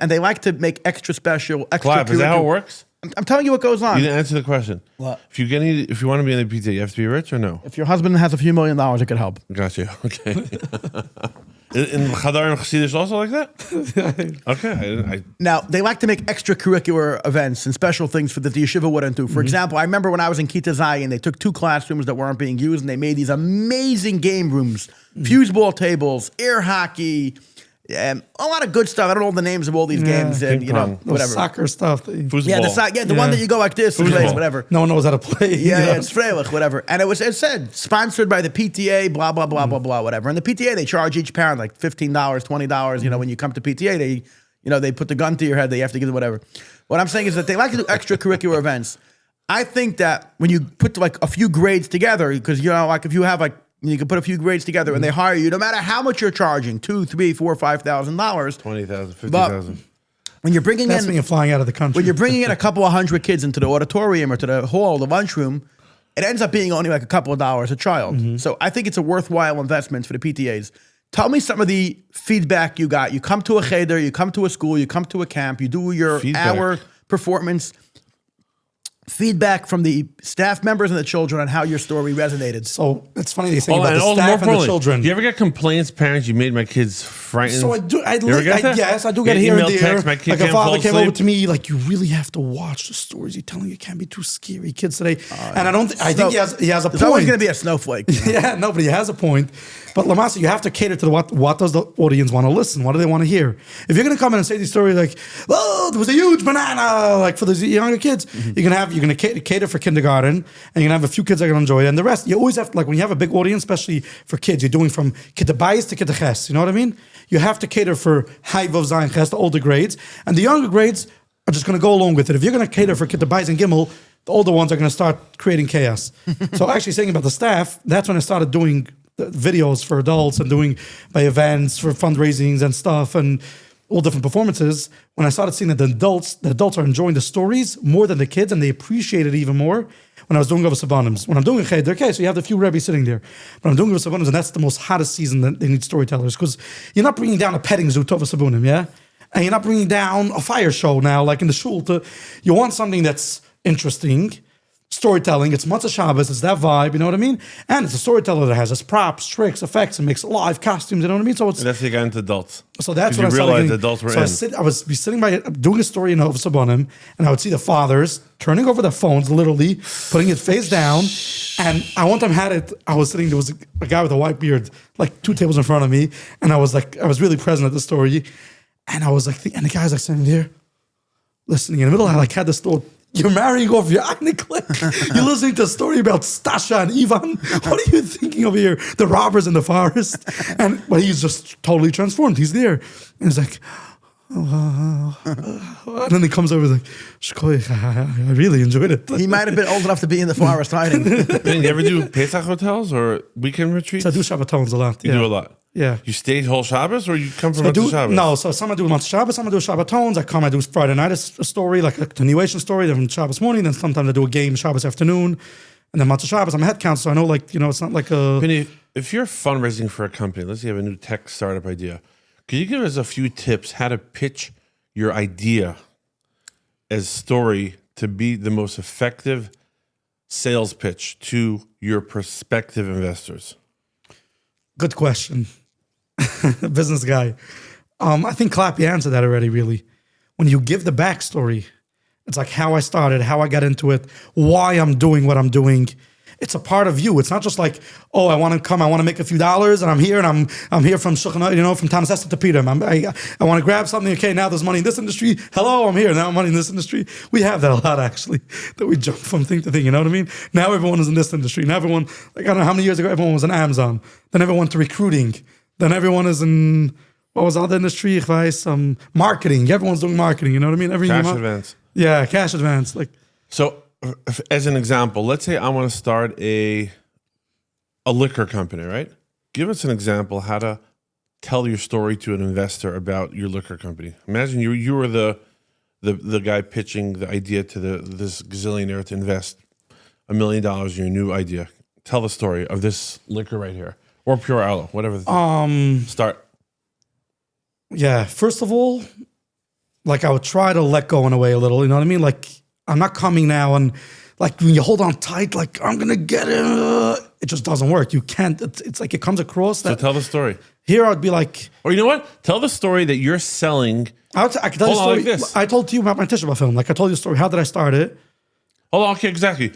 Speaker 3: and they like to make extra special, extra.
Speaker 1: Clap. Is that how it
Speaker 3: curriculum.
Speaker 1: works?
Speaker 3: I'm telling you what goes on.
Speaker 1: You didn't answer the question.
Speaker 3: What?
Speaker 1: If you want to be in the PTA, you have to be rich or no?
Speaker 3: If your husband has a few $1 million, it could help.
Speaker 1: Gotcha. Okay. In Chadar and Chassidus also like that? Okay.
Speaker 3: Now, they like to make extracurricular events and special things for that the yeshiva wouldn't do. For example, I remember when I was in Kita Zion, they took 2 classrooms that weren't being used and they made these amazing game rooms, fuse ball tables, air hockey, a lot of good stuff. I don't know all the names of all these games, and
Speaker 1: ping pong.
Speaker 3: whatever.
Speaker 2: Soccer stuff.
Speaker 1: Foosball.
Speaker 3: Yeah, the one that you go like this and plays, whatever.
Speaker 2: No one knows how to play.
Speaker 3: Yeah, it's freilich, whatever. And it said sponsored by the PTA, blah blah blah blah blah, whatever. And the PTA, they charge each parent like $15, $20. You know, when you come to PTA, they put the gun to your head. They have to give it whatever. What I'm saying is that they like to do extracurricular events. I think that when you put like a few grades together, because like if you have like you can put a few grades together and they hire you, no matter how much you're charging, $2,000, $3,000, $4,000, $5,000,
Speaker 1: $20,000, $50,000.
Speaker 3: When you're bringing
Speaker 2: That's
Speaker 3: in
Speaker 2: when you're flying out of the country.
Speaker 3: when you're bringing in a couple of hundred kids into the auditorium or to the hall, the lunchroom, it ends up being only like a couple of dollars a child. So I think it's a worthwhile investment for the PTAs Tell me some of the feedback you got. You come to a cheder, you come to a school, you come to a camp, you do your hour performance. Feedback from the staff members and the children on how your story resonated.
Speaker 2: So it's funny they say about the staff and the children.
Speaker 1: Do you ever get complaints, parents, you made my kids frightened?
Speaker 2: So I do. Yes, I do
Speaker 1: get
Speaker 2: get here and there.
Speaker 1: text, my kid
Speaker 2: like
Speaker 1: can't
Speaker 2: a father
Speaker 1: fall
Speaker 2: came
Speaker 1: asleep.
Speaker 2: over to me, like, you really have to watch the stories you're telling. You can't be too scary, kids today. And I don't. I think he has a point.
Speaker 3: There's always going to be a snowflake.
Speaker 2: Yeah, nobody has a point. But Lamasa, you have to cater to what does the audience want to listen? What do they want to hear? If you're going to come in and say these stories like, "Oh, there was a huge banana," like for the younger kids, you're going to cater for kindergarten, and you're going to have a few kids that are going to enjoy it, and the rest you always have to, like when you have a big audience, especially for kids, you're doing from kitabais to kitaches. You know what I mean? You have to cater for high vav zayin ches, the older grades, and the younger grades are just going to go along with it. If you're going to cater for kitabais and gimel, the older ones are going to start creating chaos. So actually saying about the staff, that's when I started doing the videos for adults and doing my events for fundraisings and stuff and all different performances. When I started seeing that the adults are enjoying the stories more than the kids, and they appreciate it even more. When I was doing over Sabbanims, when I'm doing Cheder, okay, so you have the few Rebbe sitting there. But I'm doing over Sabbanims, and that's the most hottest season that they need storytellers, because you're not bringing down a petting zoo to over Sabbanim, yeah? And you're not bringing down a fire show now, like in the shul. You want something that's interesting, storytelling. It's Matzah Shabbos, it's that vibe, you know what I mean? And it's a storyteller that has its props, tricks, effects, and makes live costumes, you know what I mean? So it's
Speaker 1: And that's the guy into adults.
Speaker 2: so that's
Speaker 1: Did
Speaker 2: what
Speaker 1: you
Speaker 2: I started
Speaker 1: realize
Speaker 2: getting.
Speaker 1: adults were
Speaker 2: so
Speaker 1: in?
Speaker 2: I was be sitting by doing a story in Hov Sabonim, and I would see the fathers turning over their phones, literally putting it face down. And I one time had it. I was sitting. There was a guy with a white beard, like 2 tables in front of me, and I was really present at the story. And I was like, and the guy's like sitting there, listening. In the middle, I like had this thought. You're marrying off your Agniklik. You're listening to a story about Stasha and Ivan. What are you thinking over here? The robbers in the forest. But he's just totally transformed. He's there. And he's like, and then he comes over like, "Shkoyach, I really enjoyed it."
Speaker 3: He might have been old enough to be in the forest hiding.
Speaker 1: Do you ever do Pesach hotels or weekend retreats?
Speaker 2: So I do Shabbatons a lot.
Speaker 1: You do a lot.
Speaker 2: Yeah.
Speaker 1: You stay whole Shabbos, or you come from
Speaker 2: I do,
Speaker 1: Shabbos?
Speaker 2: no, so some I do Matzah Shabbos, some I do Shabbatons. I do Friday night a story, like a continuation story, then Shabbos morning, then sometimes I do a game Shabbos afternoon, and then Matzah Shabbos. I'm a head counselor, so I know, like, you know, it's not like a...
Speaker 1: Piny, if you're fundraising for a company, let's say you have a new tech startup idea, could you give us a few tips how to pitch your idea as story to be the most effective sales pitch to your prospective investors?
Speaker 2: Good question. Business guy. I think Clappy answered that already, really. When you give the backstory, it's like how I started, how I got into it, why I'm doing what I'm doing. It's a part of you. It's not just like, oh, I want to come, I want to make a few dollars, and I'm here, and I'm here from Shulchan, you know, from Tanasesta to Peter. I want to grab something. Okay, now there's money in this industry. Hello, I'm here. Now I'm money in this industry. We have that a lot, actually, that we jump from thing to thing. You know what I mean? Now everyone is in this industry. Now everyone, like, I don't know how many years ago everyone was in Amazon. Then everyone went to recruiting. Then everyone is in, what was the other industry? Marketing. Everyone's doing marketing. You know what I mean?
Speaker 1: Cash advance.
Speaker 2: Yeah, cash advance. Like,
Speaker 1: So, as an example, let's say I want to start a liquor company, right? Give us an example how to tell your story to an investor about your liquor company. Imagine you were the guy pitching the idea to this gazillionaire to invest $1 million in your new idea. Tell the story of this liquor right here, or pure aloe, whatever. Start.
Speaker 2: Yeah, first of all, like, I would try to let go in a way a little. You know what I mean? Like, I'm not coming now and, like, when you hold on tight, like, I'm gonna get it. It just doesn't work. You can't. It's like it comes across that.
Speaker 1: So tell the story.
Speaker 2: Here I'd be like,
Speaker 1: or you know what? Tell the story that you're selling.
Speaker 2: I could tell you a story.
Speaker 1: Like this.
Speaker 2: I told you about my Tisha B'Av film. Like, I told you a story. How did I start it?
Speaker 1: Hold on. Okay, exactly.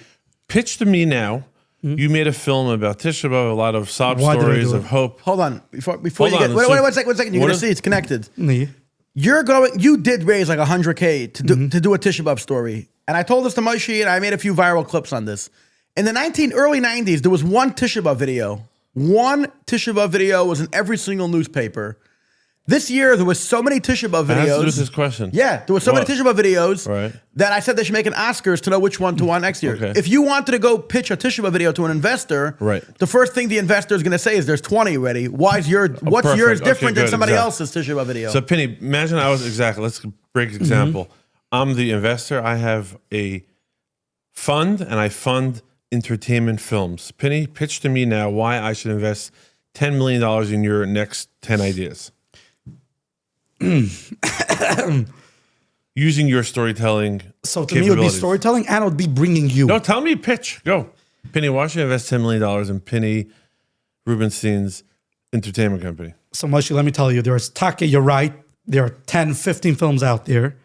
Speaker 1: Pitch to me now. You made a film about Tisha B'Av, a lot of sob
Speaker 2: Why did I
Speaker 1: stories
Speaker 2: do
Speaker 1: of
Speaker 2: it?
Speaker 1: hope.
Speaker 3: Hold on. Before
Speaker 1: Hold
Speaker 3: you
Speaker 1: on.
Speaker 3: get... Wait,
Speaker 1: So-
Speaker 3: one second. You're
Speaker 1: what
Speaker 3: going to
Speaker 1: is-
Speaker 3: see it's connected.
Speaker 2: Me.
Speaker 3: You did raise like $100K to do a Tisha B'Av story. And I told this to Moshe, and I made a few viral clips on this. In the early 90s, there was one Tisha B'Av video. One Tisha B'Av video was in every single newspaper. This year, there was so many Tisha B'Av
Speaker 1: That has to do with
Speaker 3: videos.
Speaker 1: this question.
Speaker 3: Yeah, there was so many Tisha B'Av videos
Speaker 1: Right.
Speaker 3: that I said they should make an Oscars to know which one to want next year.
Speaker 1: Okay.
Speaker 3: If you wanted to go pitch a Tisha B'Av video to an investor,
Speaker 1: Right.
Speaker 3: the first thing the investor is going to say is there's 20 already. What's yours
Speaker 1: perfect.
Speaker 3: different
Speaker 1: Okay,
Speaker 3: than
Speaker 1: good,
Speaker 3: somebody
Speaker 1: exactly.
Speaker 3: else's Tisha B'Av video?
Speaker 1: So, Piny, imagine let's break example. I'm the investor. I have a fund, and I fund entertainment films. Piny, pitch to me now why I should invest $10 million in your next 10 ideas? Using your storytelling.
Speaker 2: So to me, it would be storytelling, and it would be bringing you.
Speaker 1: No, tell me pitch. Go. Piny, why should I invest $10 million in Piny Rubinstein's entertainment company?
Speaker 2: So Moshe, let me tell you, there's Taka, you're right. There are 10, 15 films out there.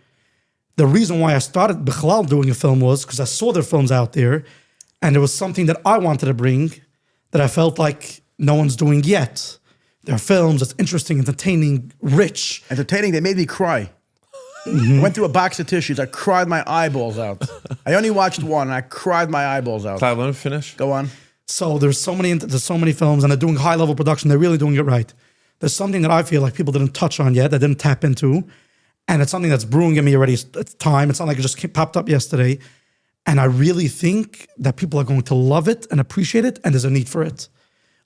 Speaker 2: The reason why I started Bichlal doing a film was because I saw their films out there, and there was something that I wanted to bring that I felt like no one's doing yet. There are films that's interesting, entertaining, rich.
Speaker 3: Entertaining, they made me cry. I went through a box of tissues. I cried my eyeballs out. I only watched one, and I cried my eyeballs out.
Speaker 1: Clyde, let me finish.
Speaker 3: Go on.
Speaker 2: So there's so many films, and they're doing high level production. They're really doing it right. There's something that I feel like people didn't touch on yet, that didn't tap into, and it's something that's brewing in me already. It's time. It's not like it just popped up yesterday, and I really think that people are going to love it and appreciate it, and there's a need for it.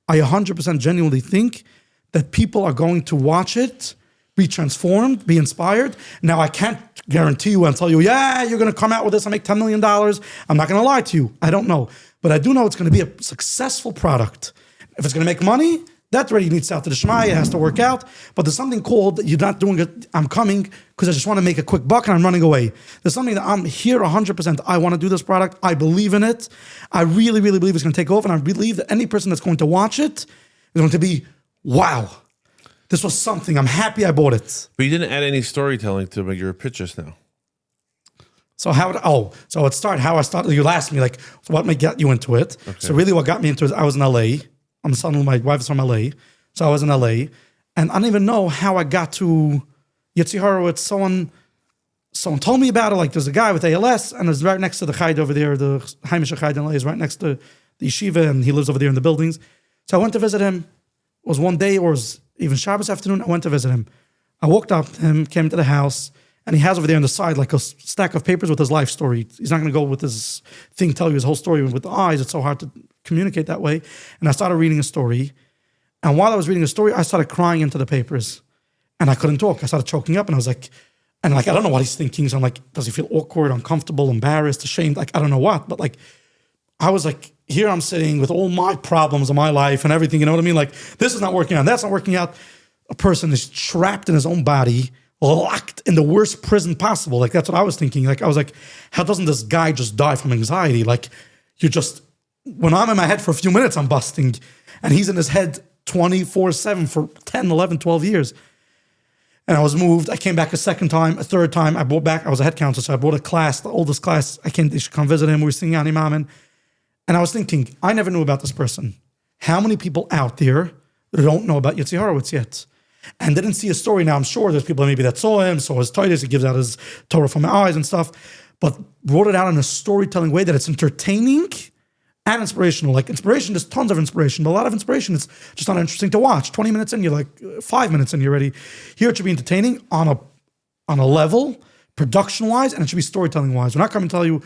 Speaker 2: I 100% genuinely think that people are going to watch it, be transformed, be inspired. Now, I can't guarantee you and tell you, yeah, you're going to come out with this and make $10 million. I'm not going to lie to you. I don't know. But I do know it's going to be a successful product. If it's going to make money, that already needs out to the Shema. It has to work out. But there's something called that you're not doing it. I'm coming because I just want to make a quick buck and I'm running away. There's something that I'm here 100%. I want to do this product. I believe in it. I really, really believe it's going to take off. And I believe that any person that's going to watch it is going to be, wow. This was something. I'm happy I bought it.
Speaker 1: But you didn't add any storytelling to make your pitches now.
Speaker 2: So how I started. You asked me like, so what got you into it? Okay. So really what got me into it, I was in LA. I'm son of my wife is from LA. So I was in LA. And I don't even know how I got to Yitzi Horowitz. Someone told me about it. Like there's a guy with ALS and it's right next to the Cheid over there. The Haimish Cheid in LA is right next to the yeshiva and he lives over there in the buildings. So I went to visit him. It was one day or it was even Shabbos afternoon. I went to visit him. I walked up to him, came into the house, and he has over there on the side like a stack of papers with his life story. He's not going to go with his thing, tell you his whole story with the eyes. It's so hard to communicate that way. And I started reading a story. And while I was reading a story, I started crying into the papers. And I couldn't talk. I started choking up. And I was like, I don't know what he's thinking. So I'm like, does he feel awkward, uncomfortable, embarrassed, ashamed? Like, I don't know what. But like, I was like, here I'm sitting with all my problems in my life and everything. You know what I mean? Like, this is not working out. That's not working out. A person is trapped in his own body, locked in the worst prison possible. Like, that's what I was thinking. Like, I was like, how doesn't this guy just die from anxiety? Like, when I'm in my head for a few minutes, I'm busting. And he's in his head 24/7 for 10, 11, 12 years. And I was moved. I came back a second time, a third time. I was a head counselor, so I brought a class, the oldest class. They should come visit him. We were singing Ani Mamin. And I was thinking, I never knew about this person. How many people out there don't know about Yitzi Horowitz yet? And didn't see a story. Now, I'm sure there's people maybe that saw him, saw his Titus, he gives out his Torah from my eyes and stuff, but brought it out in a storytelling way that it's entertaining and inspirational. Like inspiration, there's tons of inspiration, but a lot of inspiration is just not interesting to watch. 20 minutes in, you're like 5 minutes in, you're ready. Here it should be entertaining on a level, production-wise, and it should be storytelling-wise. We're not coming to tell you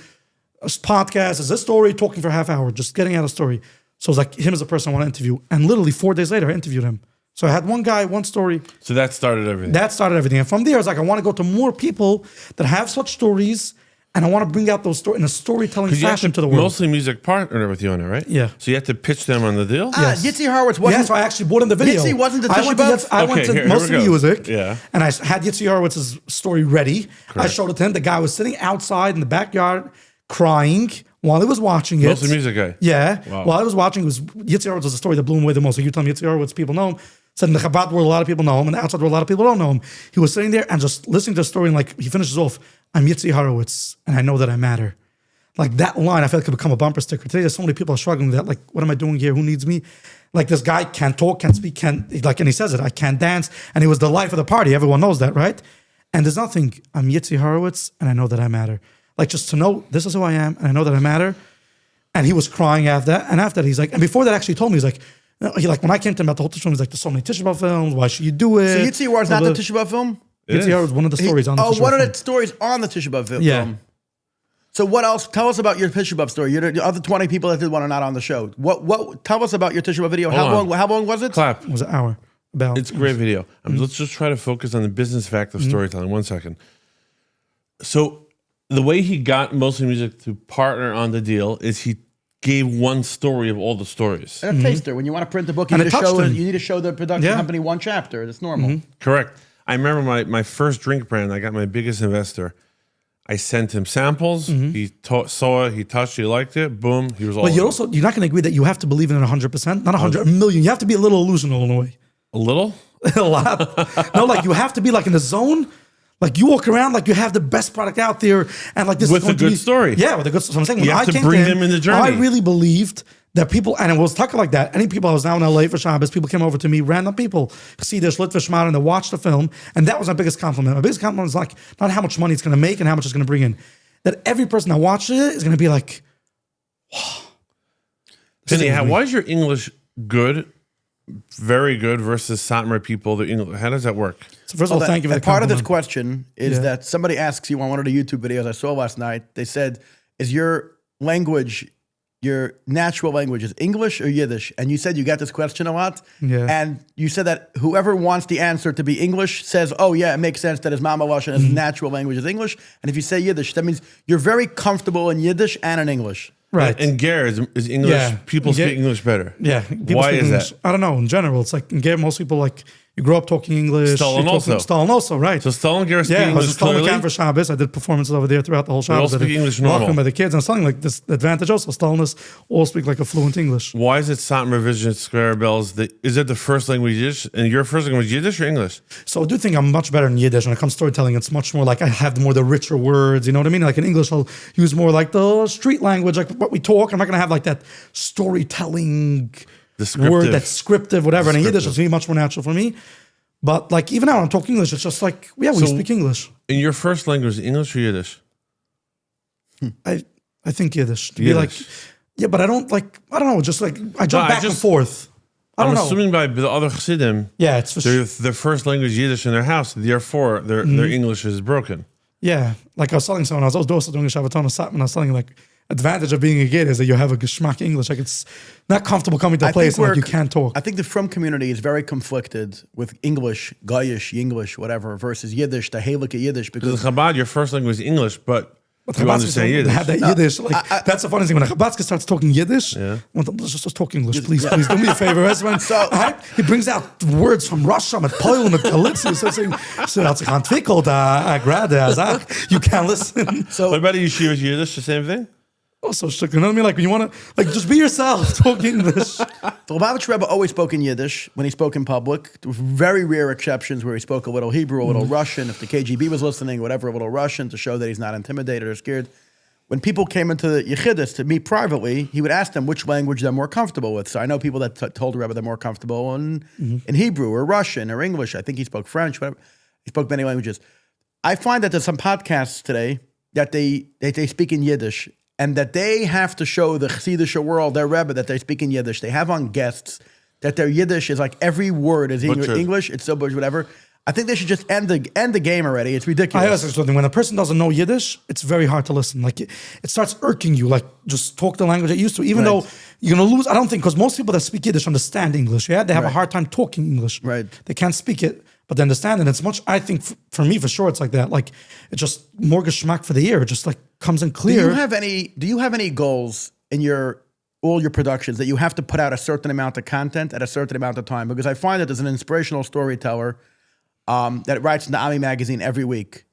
Speaker 2: a podcast is this story, talking for a half hour, just getting out a story. So it's like him as a person I want to interview. And literally 4 days later, I interviewed him. So I had one guy, one story.
Speaker 1: So that started everything.
Speaker 2: And from there, I was like, I want to go to more people that have such stories, and I want to bring out those stories in a storytelling fashion to the world.
Speaker 1: Mostly music partner with you on it, right?
Speaker 2: Yeah.
Speaker 1: So you had to pitch them on the deal?
Speaker 2: Yes.
Speaker 3: Yitzi Horowitz wasn't...
Speaker 2: Yes, I actually bought in the video.
Speaker 3: Yitzi wasn't the Tisha
Speaker 2: I went to mostly music.
Speaker 1: Yeah.
Speaker 2: And I had Yitzi Horowitz's story ready.
Speaker 1: Correct.
Speaker 2: I showed it to him. The guy was sitting outside in the backyard crying while he was watching it.
Speaker 1: Mostly music guy.
Speaker 2: Yeah.
Speaker 1: Wow.
Speaker 2: While I was watching, Yitzi Horowitz was the story that blew him away the most. So you tell me Yitzi Horowitz, people know him. Said in the Chabad world, a lot of people know him. In the outside world, a lot of people don't know him. He was sitting there and just listening to the story, and like he finishes off, I'm Yitzi Horowitz, and I know that I matter. Like that line, I feel like it could become a bumper sticker. Today, there's so many people are struggling with that. Like, what am I doing here? Who needs me? Like this guy can't talk, can't speak, and he says it, I can't dance. And he was the life of the party. Everyone knows that, right? And there's nothing, I'm Yitzi Horowitz, and I know that I matter. Like just to know this is who I am, and I know that I matter. And he was crying after that. And after that, he's like, and before that actually told me, he's like, when I came to him about the whole Tisha B'Av, he's like, there's so many Tisha B'Av films. Why should you do it?
Speaker 3: So Yitzi Horowitz not the Tisha B'Av film?
Speaker 2: Yitzi Horowitz was one of the stories on the Tisha B'Av film.
Speaker 3: One of the stories on the Tisha B'Av film.
Speaker 2: Yeah.
Speaker 3: So what else? Tell us about your Tisha B'Av story. The other 20 people that did one are not on the show. What? Tell us about your Tisha B'Av video. How long was it?
Speaker 1: Clap.
Speaker 2: It was an hour.
Speaker 1: It's a great video. Let's just try to focus on the business fact of storytelling. 1 second. So the way he got Mostly Music to partner on the deal is he gave one story of all the stories.
Speaker 3: And a taster. When you want to print the book, you
Speaker 2: And
Speaker 3: need,
Speaker 2: it touched them.
Speaker 3: you need to show the production
Speaker 2: Yeah.
Speaker 3: company one chapter. That's normal.
Speaker 1: Correct. I remember my first drink brand. I got my biggest investor. I sent him samples. He saw it. He touched it. He liked it. Boom. He was all.
Speaker 2: But you're not going to agree that you have to believe in it 100%, not 100, a million. You have to be a little illusional in a way.
Speaker 1: a little.
Speaker 2: A lot. No, like you have to be like in the zone. Like you walk around like you have the best product out there, and like this
Speaker 1: With
Speaker 2: is going
Speaker 1: a
Speaker 2: to
Speaker 1: good
Speaker 2: be,
Speaker 1: story.
Speaker 2: Yeah, with a good story. So I'm saying when
Speaker 1: You have
Speaker 2: I
Speaker 1: to
Speaker 2: came
Speaker 1: bring
Speaker 2: to
Speaker 1: them in the journey.
Speaker 2: I really believed that people, and it was talking like that. Any people I was now in LA for Shabbos, people came over to me, random people, see this Litvish Shmar and they watched the film, and that was my biggest compliment. My biggest compliment was like not how much money it's going to make and how much it's going to bring in. That every person that watched it is going to be like,
Speaker 1: Penny, why is your English good, very good, versus Satmar people? The English, how does that work?
Speaker 2: so first of all, thank you for
Speaker 3: And
Speaker 2: the
Speaker 3: part of this
Speaker 2: compliment.
Speaker 3: question is
Speaker 2: Yeah.
Speaker 3: that somebody asks you on one of the YouTube videos I saw last night. They said, "Is your language, your natural language, is English or Yiddish?" And you said you get this question a lot.
Speaker 2: Yeah.
Speaker 3: And you said that whoever wants the answer to be English says, "Oh yeah, it makes sense that his mama Lashon, his natural language is English." And if you say Yiddish, that means you're very comfortable in Yiddish and in English.
Speaker 2: Right.
Speaker 1: And Ger is English.
Speaker 2: Yeah.
Speaker 1: People
Speaker 2: Ger-
Speaker 1: speak English better.
Speaker 2: Yeah. People
Speaker 1: Why
Speaker 2: speak
Speaker 1: is
Speaker 2: English.
Speaker 1: that?
Speaker 2: I don't know. In general, it's like in Gair, most people like you grow up talking English.
Speaker 1: Stalin
Speaker 2: you're talking-
Speaker 1: also.
Speaker 2: Stalin also, right.
Speaker 1: So Stalin Ger speak
Speaker 2: Yeah, I was
Speaker 1: English
Speaker 2: just telling the
Speaker 1: clearly.
Speaker 2: camp for Shabbos. I did performances over there throughout the whole
Speaker 1: all
Speaker 2: Shabbos. I
Speaker 1: speak
Speaker 2: did
Speaker 1: English normal.
Speaker 2: welcome by the kids. And it's something like this advantage also. Stalinists all speak like a fluent English.
Speaker 1: Why is it Satmar Vision Square Bells? Is it the first language Yiddish? And your first language Yiddish or English?
Speaker 2: So I do think I'm much better in Yiddish when it comes to storytelling. It's much more like I have more the richer words. You know what I mean? Like in English, I'll use more like the street language, like what we talk. I'm not going to have like that storytelling
Speaker 1: Descriptive.
Speaker 2: word that's scriptive, whatever. And in Yiddish, it's really much more natural for me. But like even now, when I'm talking English. It's just like, yeah, we
Speaker 1: So-
Speaker 2: speak English.
Speaker 1: In your first language, English or Yiddish?
Speaker 2: I think Yiddish. To be like,
Speaker 1: Yiddish.
Speaker 2: yeah, but I don't know. Just like I jump
Speaker 1: I
Speaker 2: back and
Speaker 1: just-
Speaker 2: forth. I don't
Speaker 1: I'm
Speaker 2: know.
Speaker 1: assuming by the other Chassidim,
Speaker 2: Yeah, it's for sure.
Speaker 1: their first language Yiddish in their house, therefore their English is broken.
Speaker 2: Yeah, like I was telling someone, I was also doing a Shabbaton Satman. I was telling like advantage of being a Yid is that you have a geschmack English. Like it's not comfortable coming to a place and like you can't talk.
Speaker 3: I think the Frum community is very conflicted with English, Goyish, English, whatever, versus Yiddish, the Halakha Yiddish,
Speaker 1: Because
Speaker 3: because
Speaker 1: in Chabad, your first language is English, but you understand Yiddish.
Speaker 2: Have that Yiddish. Like that's the funny thing when a Chabadska starts talking Yiddish.
Speaker 1: Yeah.
Speaker 2: Let's just talk English, please. Please do me a favor. That's when he brings out words from Russia, with Poland, with Galicia. So that's entwickelt, gerade, you can't listen.
Speaker 1: What about the yeshiva's Yiddish? The same thing?
Speaker 2: Also, you know what I mean? Like when you want to, like just be yourself, talk English.
Speaker 3: the Lubavitch Rebbe always spoke in Yiddish when he spoke in public. There were very rare exceptions where he spoke a little Hebrew, a little Russian. If the KGB was listening, whatever, a little Russian to show that he's not intimidated or scared. When people came into the Yechidus to meet privately, he would ask them which language they're more comfortable with. So I know people that told the Rebbe they're more comfortable in Hebrew or Russian or English. I think he spoke French, whatever. He spoke many languages. I find that there's some podcasts today that they speak in Yiddish, and that they have to show the Chassidish world, their Rebbe, that they speak in Yiddish. They have on guests that their Yiddish is like every word is
Speaker 1: Butchered.
Speaker 3: English. It's so butchered, whatever. I think they should just end the game already. It's
Speaker 2: I
Speaker 3: ridiculous.
Speaker 2: also something when a person doesn't know Yiddish, it's very hard to listen. Like it starts irking you. Like just talk the language that you used to, even
Speaker 3: Right.
Speaker 2: though you're gonna lose. I don't think because most people that speak Yiddish understand English. Yeah, they have a
Speaker 3: Right.
Speaker 2: hard time talking English.
Speaker 3: Right.
Speaker 2: They can't speak it, but they understand it. It's much. I think for me, for sure, it's like that. Like it's just more geschmack for the ear. It just like comes in
Speaker 3: Do
Speaker 2: clear.
Speaker 3: you have any goals in all your productions that you have to put out a certain amount of content at a certain amount of time? Because I find that there's an inspirational storyteller that writes in the Ami magazine every week.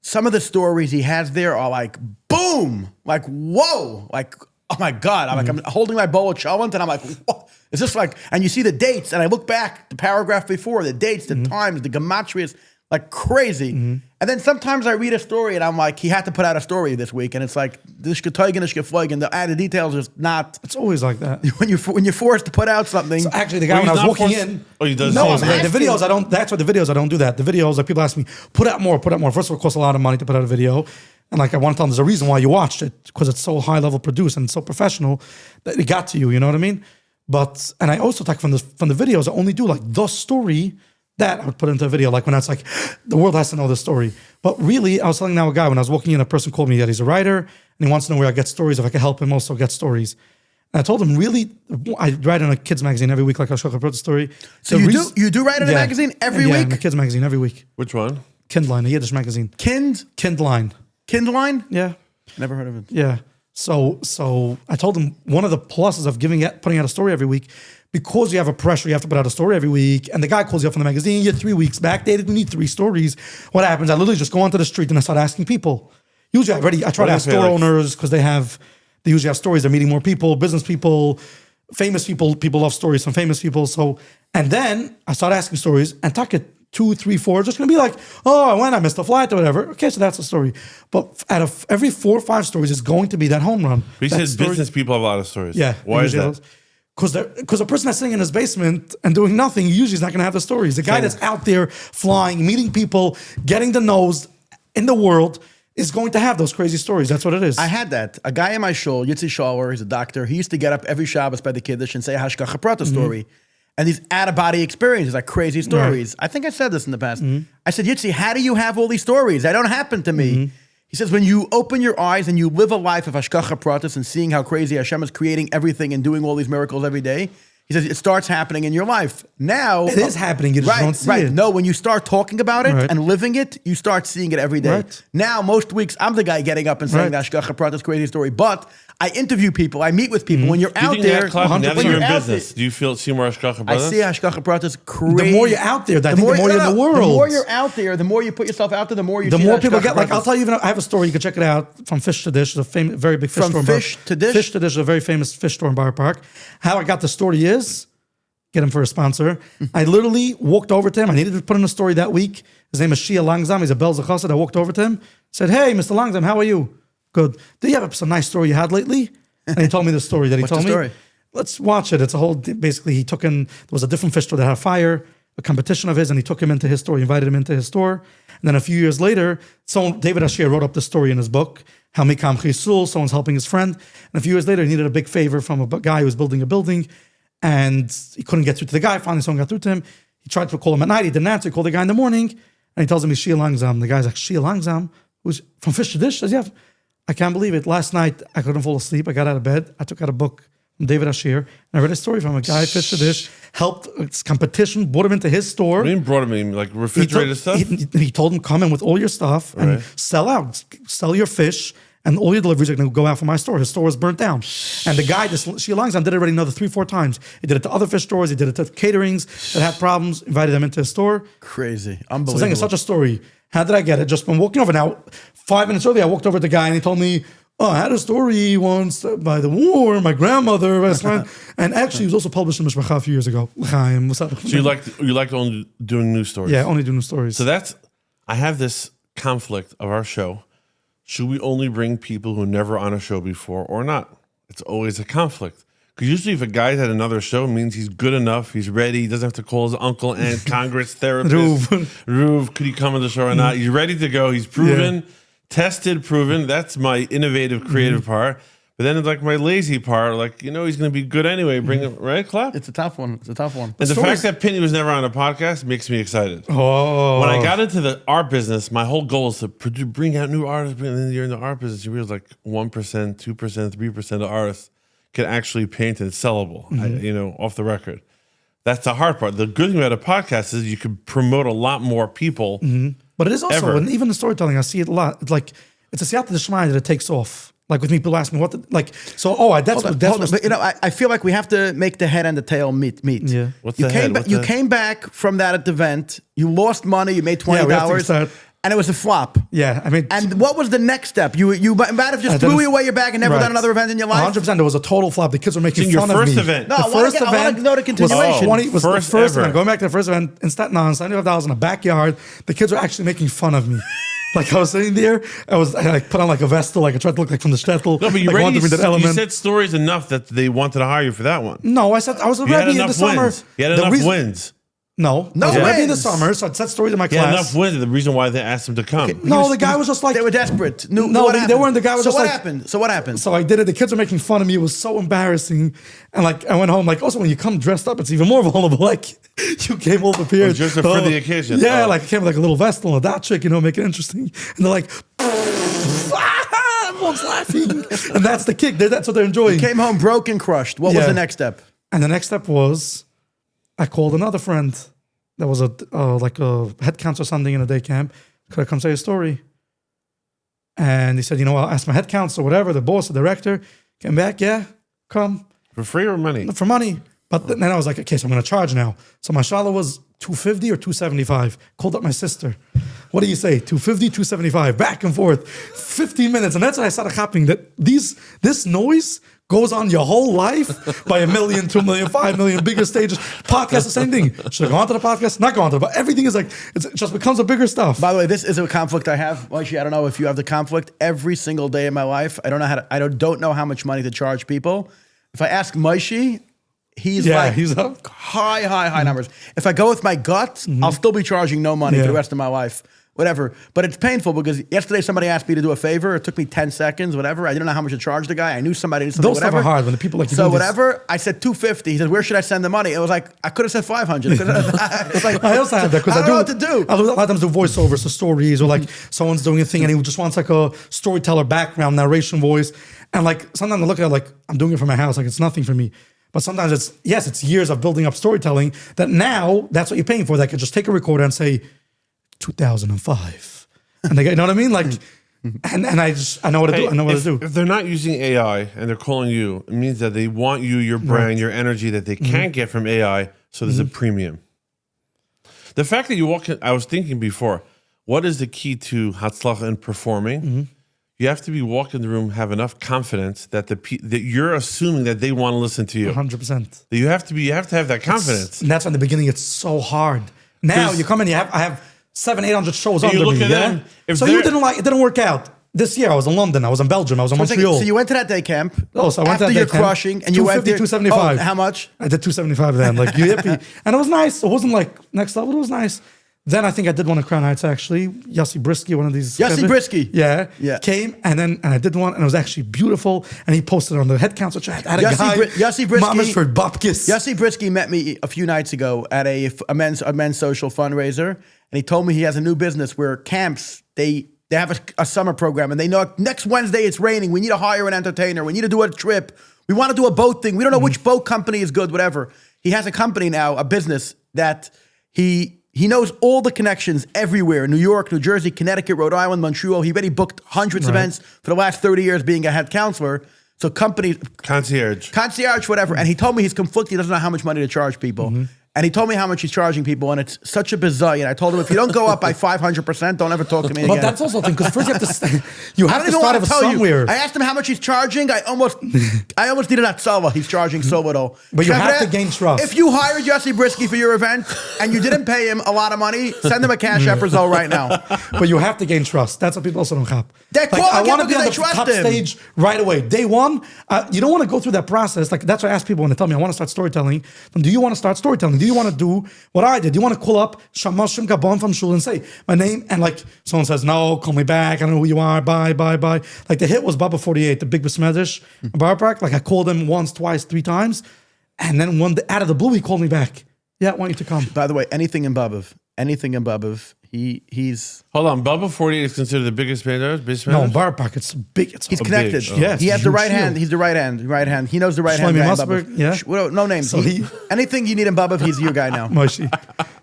Speaker 3: Some of the stories he has there are like boom, like whoa, like oh my god. I'm holding my bowl of cholent and I'm like, whoa. Is this like? And you see the dates, and I look back the paragraph before, the dates, the times, the gematrias, like crazy. And then sometimes I read a story and I'm like, he had to put out a story this week, and it's like this geteugen is geflogen. The added details is not.
Speaker 2: it's always like that.
Speaker 3: When you're forced to put out something.
Speaker 2: So actually, the guy
Speaker 1: Well,
Speaker 2: when I
Speaker 1: he's
Speaker 2: was
Speaker 1: not
Speaker 2: walking
Speaker 1: forced-
Speaker 2: in,
Speaker 1: Oh, he does
Speaker 2: no,
Speaker 1: say that.
Speaker 2: the videos I don't. That's why the videos I don't do that. The videos like people ask me, put out more. First of all, it costs a lot of money to put out a video, and like I want to tell them there's a reason why you watched it because it's so high level produced and so professional that it got to you. You know what I mean? But and I also talk from the videos. I only do like the story that I would put into a video. Like when that's like the world has to know the story. But really, I was telling now a guy when I was walking in, a person called me that he's a writer and he wants to know where I get stories. If I can help him also get stories. And I told him, really, I write in a kids magazine every week, like I showed a story.
Speaker 3: So you do write in a magazine every
Speaker 2: Yeah,
Speaker 3: week?
Speaker 2: in a kids magazine every week.
Speaker 1: Which one?
Speaker 2: Kindline, a Yiddish magazine.
Speaker 3: Kindline?
Speaker 2: Kindline.
Speaker 3: Kindline?
Speaker 2: Yeah,
Speaker 3: Never heard of it.
Speaker 2: yeah. So I told him one of the pluses of putting out a story every week, because you have a pressure, you have to put out a story every week, and the guy calls you up from the magazine, you're 3 weeks backdated, we need 3 stories. What happens? I literally just go onto the street and I start asking people. Usually I try to ask store owners because they usually have stories, they're meeting more people, business people, famous people love stories from famous people. So, and then I start asking stories and talk it 2, 3, 4, just gonna be like, oh, when I missed a flight or whatever. Okay, so that's a story. But out of every 4 or 5 stories, it's going to be that home run.
Speaker 1: But you said business people have a lot of stories.
Speaker 2: Yeah.
Speaker 1: Why is that?
Speaker 2: Because a person that's sitting in his basement and doing nothing usually is not going to have the stories. The guy that's out there flying, meeting people, getting the nose in the world is going to have those crazy stories. That's what it is.
Speaker 3: I had that. A guy in my shul, Yitzi Shalwer, he's a doctor. He used to get up every Shabbos by the Kiddush and say a Hashgacha Prata story. And these out-of-body experiences, like crazy stories. Right. I think I said this in the past. I said, Yitzi, how do you have all these stories? They don't happen to me. He says, when you open your eyes and you live a life of Hashgacha Pratis and seeing how crazy Hashem is creating everything and doing all these miracles every day, he says it starts happening in your life. Now
Speaker 2: it is happening. You just don't see it.
Speaker 3: No, when you start talking about it and living it, you start seeing it every day.
Speaker 2: Right.
Speaker 3: Now, most weeks, I'm the guy getting up and saying the Hashgacha Pratis crazy story. But I interview people. I meet with people. When you're out there,
Speaker 1: now that you're in business, do you see more Hashgacha Pratis?
Speaker 3: I see Hashgacha Pratis crazy.
Speaker 2: The more you're out there, the more you're in the world.
Speaker 3: The more you're out there, the more you put yourself out there, the more you see
Speaker 2: the more people get.
Speaker 3: Pratis.
Speaker 2: I'll tell you, I have a story. You can check it out from Fish to Dish. It's a very big fish store.
Speaker 3: From Fish to Dish?
Speaker 2: Fish to Dish is a very famous fish store in Borough Park. How I got the story is, get him for a sponsor. I literally walked over to him. I needed to put in a story that week. His name is Shia Langzam. He's a Belzer Chassid. I walked over to him, said, "Hey, Mr. Langzam, how are you? Good. Do you have some nice story you had lately?" And he told me the story that he told me. Let's watch it. It's a whole, basically there was a different fish store that had a fire, a competition of his, and he took him into his store, invited him into his store. And then a few years later, David Asher wrote up the story in his book, How Mikam Chisul, someone's helping his friend. And a few years later, he needed a big favor from a guy who was building a building, and he couldn't get through to the guy. Finally, someone got through to him. He tried to call him at night. He didn't answer. He called the guy in the morning, and he tells him he's Shia Langzam. The guy's like, Shia Langzam? Who's from Fish to Dish? Says, yeah. I can't believe it. Last night, I couldn't fall asleep. I got out of bed. I took out a book from David Asher, and I read a story from a guy, Fish to Dish, helped its competition, brought him into his store.
Speaker 1: What do you mean brought him in? Like refrigerated stuff?
Speaker 2: He told him, come in with all your stuff and sell out. Sell your fish, and all your deliveries are going to go out from my store. His store was burnt down. And the guy, Shia Langzam, did it already another 3-4 times. He did it to other fish stores. He did it to caterings that had problems, invited them into his store.
Speaker 3: Crazy.
Speaker 2: So
Speaker 3: Unbelievable.
Speaker 2: I'm saying it's such a story. How did I get it? Just been walking over. Now, 5 minutes earlier, I walked over to the guy and he told me, oh, I had a story once by the war, my grandmother, and actually it was also published in Mishpacha a few years ago. So
Speaker 1: you like only doing news stories?
Speaker 2: Yeah, only doing news stories.
Speaker 1: So I have this conflict of our show. Should we only bring people who never on a show before or not? It's always a conflict. Because usually if a guy's at another show, it means he's good enough, he's ready, he doesn't have to call his uncle, aunt, Congress, therapist. Ruv, could he come on the show or not? He's ready to go, he's proven, tested, proven. That's my innovative, creative part. But then it's like my lazy part, like, he's going to be good anyway. Bring him, right, Clap?
Speaker 3: It's a tough one.
Speaker 1: And the fact that Piny was never on a podcast makes me excited.
Speaker 2: Oh.
Speaker 1: When I got into the art business, my whole goal is to bring out new artists. And then you're in the art business, you realize like 1%, 2%, 3% of artists can actually paint and it's sellable, off the record. That's the hard part. The good thing about a podcast is you can promote a lot more people.
Speaker 2: But it is also, and even the storytelling, I see it a lot. It's like, it's a siyata d'shmaya that it takes off. Like with me, people ask me what,
Speaker 3: But I feel like we have to make the head and the tail meet.
Speaker 2: Yeah.
Speaker 1: What's the head?
Speaker 3: You came back from that event. You lost money. You made $20, and it was a flop.
Speaker 2: Yeah, I mean.
Speaker 3: And what was the next step? You might have just threw away your bag and never done another event in your life.
Speaker 2: 100%. It was a total flop. The kids were making fun
Speaker 1: of me.
Speaker 2: Your
Speaker 1: first event.
Speaker 3: No, I want to know the continuation.
Speaker 2: Was the first event. Going back to the first event in Staten Island, $75 in a backyard. The kids were actually making fun of me. Like I was sitting there, I put on like a vestal, like I tried to look like from the shtetl.
Speaker 1: No, but you said stories enough that they wanted to hire you for that one.
Speaker 2: No, I said I was a Rebbe in the summer.
Speaker 1: You had enough wins.
Speaker 2: No, I was a Rebbe in the summer, so I said stories in my class.
Speaker 1: You had enough wins. The reason why they asked him to come.
Speaker 2: Okay. No, the guy was just like
Speaker 3: they were desperate.
Speaker 2: They weren't. The guy was
Speaker 3: so
Speaker 2: just
Speaker 3: what
Speaker 2: like.
Speaker 3: Happened? So what happened?
Speaker 2: So I did it. The kids were making fun of me. It was so embarrassing, and like I went home. Like also when you come dressed up, it's even more vulnerable. Like you came all prepared,
Speaker 1: just for the occasion.
Speaker 2: Yeah, like I came with like a little vestal and a dot chick, make it interesting. And they're like, everyone's laughing, and that's the kick. That's what they're enjoying.
Speaker 3: You came home broke and crushed. What was the next step?
Speaker 2: And the next step was, I called another friend that was like a head counselor or something in a day camp. Could I come say a story? And he said, you know, I'll ask my head counselor, whatever, the boss, the director. Came back, yeah, come.
Speaker 1: For free or money?
Speaker 2: For money. But then I was like, okay, so I'm going to charge now. So my shala was $250 or $275. Called up my sister. What do you say? $250, $275, back and forth, 15 minutes. And that's when I started happening that this noise goes on your whole life by 1 million, 2 million, 5 million, bigger stages. Podcast, the same thing. Should I go on to the podcast? Not go on to it. But everything is like, it just becomes a bigger stuff.
Speaker 3: By the way, this is a conflict I have. Moshe, I don't know if you have the conflict. Every single day in my life, I don't know how much money to charge people. If I ask Moshe, he's up high numbers. If I go with my gut, I'll still be charging no money for the rest of my life. Whatever. But it's painful because yesterday somebody asked me to do a favor. It took me 10 seconds, whatever. I didn't know how much to charge the guy. I knew somebody did something,
Speaker 2: Those
Speaker 3: whatever.
Speaker 2: stuff are hard when the people like you
Speaker 3: so
Speaker 2: do
Speaker 3: whatever. I said $250. He said, where should I send the money? It was like, I could have said $500. It's like,
Speaker 2: I also have that because
Speaker 3: I don't know what to do.
Speaker 2: I a lot of times do voiceovers, so stories, or like someone's doing a thing and he just wants like a storyteller background, narration voice. And like sometimes I look at it like I'm doing it for my house, like it's nothing for me. But sometimes it's years of building up storytelling that now that's what you're paying for. That I could just take a recorder and say 2005. And they, you know what I mean? Like, and I know what to do. I know what to do.
Speaker 1: If they're not using AI and they're calling you, it means that they want you, your brand, your energy that they can't get from AI. So there's a premium. The fact that you walk in, I was thinking before, what is the key to Hatzlacha in performing? You have to be walking the room, have enough confidence that that you're assuming that they want to listen to you.
Speaker 2: 100%.
Speaker 1: You have to have that confidence.
Speaker 2: And that's in the beginning. It's so hard. Now you come in, I have 700-800 shows under
Speaker 1: look
Speaker 2: me.
Speaker 1: at them,
Speaker 2: So you didn't like it. Didn't work out. This year I was in London. I was in Belgium. I was in Montreal.
Speaker 3: So you went to that day camp.
Speaker 2: Oh, so I went to that day
Speaker 3: after your
Speaker 2: camp.
Speaker 3: crushing, and you went there.
Speaker 2: 275.
Speaker 3: Oh, how much?
Speaker 2: I did 275 then. Like you hippie, and it was nice. It wasn't like next level. It was nice. Then I think I did one at Crown Heights actually. Yossi Brisky, one of these.
Speaker 3: Yossi Brisky.
Speaker 2: Yeah. Came and I did one and it was actually beautiful. And he posted on the head council chat. I had a guy.
Speaker 3: Yossi Brisky.
Speaker 2: Mamas for Bapkis.
Speaker 3: Yossi Brisky met me a few nights ago at a men's social fundraiser, and he told me he has a new business where camps they have a summer program, and they know next Wednesday it's raining. We need to hire an entertainer. We need to do a trip. We want to do a boat thing. We don't know which boat company is good. Whatever. He has a company now, a business that he knows all the connections everywhere. New York, New Jersey, Connecticut, Rhode Island, Montreal. He already booked hundreds of events for the last 30 years being a head counselor. So companies... Concierge, whatever. And he told me he's conflicted. He doesn't know how much money to charge people. And he told me how much he's charging people, and it's such a bazillion. I told him, if you don't go up by 500%, don't ever talk to me again.
Speaker 2: But that's also the thing, because first you have to you have to start
Speaker 3: somewhere. I asked him how much he's charging. I almost needed that Sava. He's charging so little.
Speaker 2: But you have to gain trust.
Speaker 3: If you hired Yossi Brisky for your event and you didn't pay him a lot of money, send him a cash app result right now.
Speaker 2: But you have to gain trust. That's what people also don't have.
Speaker 3: I
Speaker 2: want to be on the top stage right away. Day one, you don't want to go through that process. Like that's why I ask people when they tell me I want to start storytelling. Do you want to start storytelling? Do you want to do what I did? Do you want to call up Shamash Shim Gabon from Shul and say my name? And like someone says, no, call me back. I don't know who you are. Bye. Like the hit was Baba 48, the big Besmedish Bar Park. Like I called him once, twice, 3 times. And then one day, out of the blue, he called me back. Yeah, I want you to come.
Speaker 3: By the way, anything in Babov, he's...
Speaker 1: Hold on, Bubba 48 is considered the biggest band ever?
Speaker 2: No, Bar Park, it's big.
Speaker 3: He's connected.
Speaker 1: Big,
Speaker 2: Yes,
Speaker 3: he has the right hand. He's the right hand. He knows the right hand guy in Babov.
Speaker 2: Yeah.
Speaker 3: No names.
Speaker 2: So
Speaker 3: anything you need in Babov, he's your guy now.
Speaker 2: Moshe.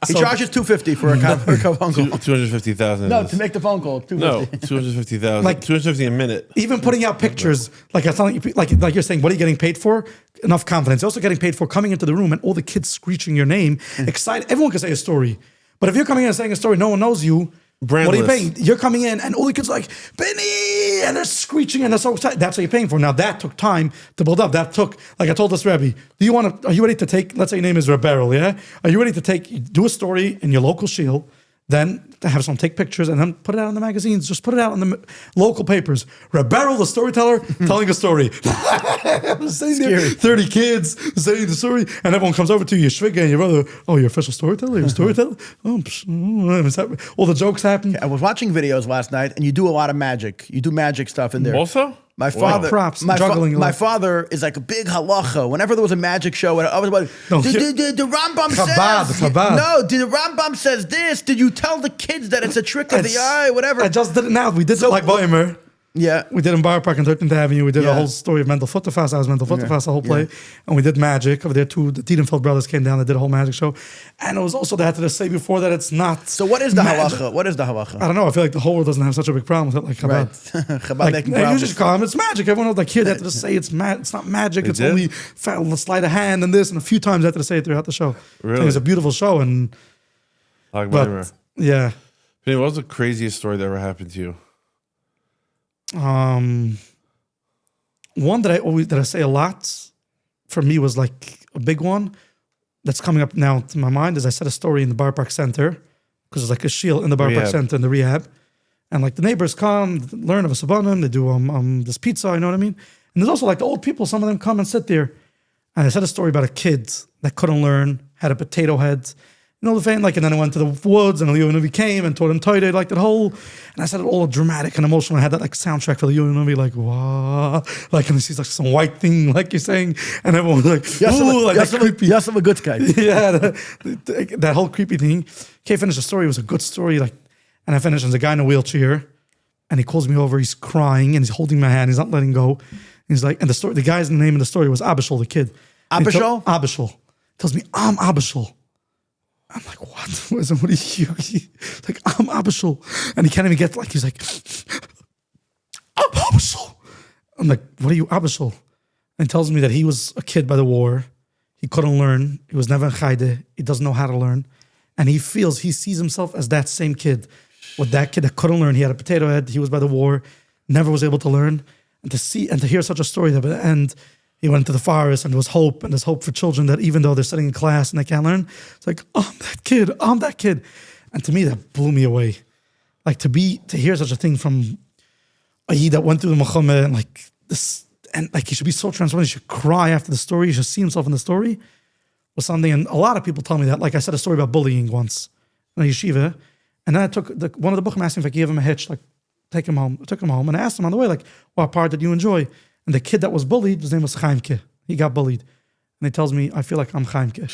Speaker 3: He charges $250 for a phone call.
Speaker 1: 250,000.
Speaker 3: No, to make the phone call.
Speaker 1: No, 250,000.
Speaker 2: Like
Speaker 1: 250 a minute.
Speaker 2: Even putting out pictures, like I telling you, like you're saying, what are you getting paid for? Enough confidence. You're also getting paid for coming into the room and all the kids screeching your name, excited. Everyone can say a story, but if you're coming in and saying a story, no one knows you.
Speaker 1: Brandless.
Speaker 2: What are you paying? You're coming in and all the kids are like, Piny, and they're screeching and they're so excited. That's what you're paying for. Now that took time to build up. That took, like I told this Rebbe, are you ready to take, let's say your name is Rebberal, yeah? Are you ready to do a story in your local shield, then to have someone take pictures and then put it out in the magazines, just put it out in the local papers. Rebberal, the storyteller, telling a story. Sitting there, 30 kids saying the story, and everyone comes over to you, Shviga and your brother, oh, you're official storyteller? You're a storyteller? All the jokes happen.
Speaker 3: I was watching videos last night, and you do a lot of magic. You do magic stuff in there.
Speaker 1: Also?
Speaker 3: My father,
Speaker 2: props,
Speaker 3: my father is like a big halacha. Whenever there was a magic show, I was like, the Rambam says,
Speaker 2: Chabad.
Speaker 3: No, the Rambam says this. Did you tell the kids that it's a trick of the eye, whatever?
Speaker 2: I just did it now. We did it like Boimer.
Speaker 3: Yeah.
Speaker 2: We did in Bar Park on 13th Avenue. We did a
Speaker 3: Yeah.
Speaker 2: whole story of Mental Futterfast. I was Mental Futterfast the whole play.
Speaker 3: Yeah.
Speaker 2: And we did magic over there too. The Tiedenfeld brothers came down. They did a whole magic show. And it was also, they had to say before that it's not.
Speaker 3: So what is the
Speaker 2: magic.
Speaker 3: halacha? What is the halacha?
Speaker 2: I don't know. I feel like the whole world doesn't have such a big problem with it. Like
Speaker 3: Right.
Speaker 2: Chabad.
Speaker 3: Chabad
Speaker 2: Like,
Speaker 3: making
Speaker 2: you
Speaker 3: problems.
Speaker 2: just call them, it's magic. Everyone was like, here, they have to just say it's not magic.
Speaker 1: They
Speaker 2: It's
Speaker 1: did?
Speaker 2: only sleight of hand and this. And a few times I had to say it throughout the show.
Speaker 1: Really?
Speaker 2: It was a beautiful show. And,
Speaker 1: Like,
Speaker 2: but, yeah.
Speaker 1: Penny, what was the craziest story that ever happened to you?
Speaker 2: One that I say a lot for me was like a big one that's coming up now to my mind is I said a story in the Bar Park Center because there's like a shield in the Bar Park
Speaker 1: Rehab.
Speaker 2: Center in the rehab, and like the neighbors come learn of a sabanim, they do this pizza, you know what I mean? And there's also like the old people, some of them come and sit there, and I said a story about a kid that couldn't learn, had a potato head. You know the thing, like, and then I went to the woods and the UNV came and told him Toide, like that whole, and I said it all dramatic and emotional. I had that like soundtrack for the UNV, like, wow, like, and he sees like some white thing, like you're saying, and everyone was like, ooh, like that creepy.
Speaker 3: Yes, I'm a good guy.
Speaker 2: Yeah, that whole creepy thing. Okay, finished the story. It was a good story, like, and I finished, and there's a guy in a wheelchair, and he calls me over, he's crying, and he's holding my hand, he's not letting go. He's like, and the guy's name in the story was Abishal, the kid.
Speaker 3: Abishal?
Speaker 2: Abishal. Tells me, I'm Abishal. I'm like, what? What are you? He's like, I'm Abishal. And he can't even get, like, he's like, I'm Abishal. I'm like, what are you, Abishal? And he tells me that he was a kid by the war. He couldn't learn. He was never in Chayde. He doesn't know how to learn. And he sees himself as that same kid. With that kid that couldn't learn. He had a potato head. He was by the war. Never was able to learn. And to hear such a story that at the end, he went to the forest and there was hope, and there's hope for children that even though they're sitting in class and they can't learn, it's like, I'm that kid. And to me, that blew me away. Like to hear such a thing from a Yid that went through the Muhammad and like this, and like he should be so transformed, he should cry after the story, he should see himself in the story, was something. And a lot of people tell me that. Like I said a story about bullying once in a yeshiva, and then I took one of the Buchim asked me if I could give him a hitch, like take him home. I took him home and I asked him on the way, like, what part did you enjoy? And the kid that was bullied, his name was Chaimke. He got bullied. And he tells me, I feel like I'm Chaimke.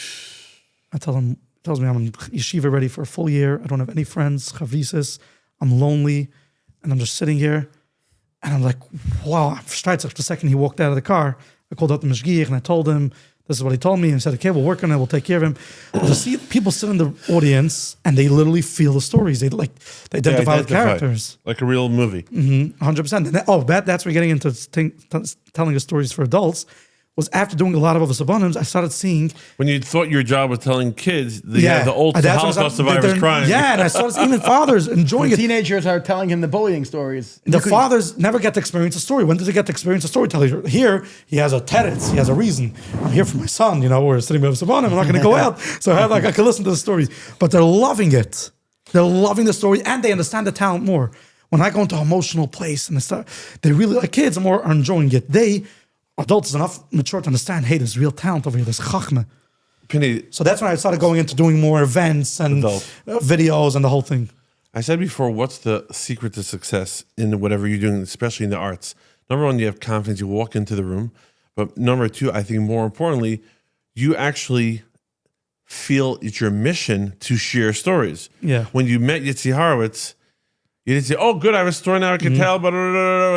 Speaker 2: Tells me I'm in yeshiva ready for a full year. I don't have any friends, chavisis. I'm lonely. And I'm just sitting here. And I'm like, wow. The second he walked out of the car, I called out the mashgiach and I told him, this is what he told me. And he said, okay, we'll work on it. We'll take care of him. But to see people sit in the audience and they literally feel the stories. They identify with characters.
Speaker 1: Like a real movie.
Speaker 2: 100%. That's where getting into telling the stories for adults was after doing a lot of other sabonums, I started seeing.
Speaker 1: When you thought your job was telling kids, the old Holocaust survivors crying.
Speaker 2: Yeah, and I started even fathers enjoying it.
Speaker 3: Teenagers are telling him the bullying stories.
Speaker 2: The fathers never get to experience a story. When did they get to experience a storyteller? Here, he has a teretz, he has a reason. I'm here for my son, we're sitting with Sabonim, I'm not going to go out. So I can listen to the stories. But they're loving it. They're loving the story and they understand the talent more. When I go into an emotional place and they really, like kids are enjoying it. Adults is enough mature to understand, hey, there's real talent over here, there's chachma.
Speaker 1: Penny,
Speaker 2: So that's when I started going into doing more events and videos and the whole thing.
Speaker 1: I said before, what's the secret to success in whatever you're doing, especially in the arts? Number one, you have confidence, you walk into the room. But number two, I think more importantly, you actually feel it's your mission to share stories.
Speaker 2: Yeah.
Speaker 1: When you met Yitzi Horowitz, you didn't say, "Oh, good, I have a story now. I can tell." But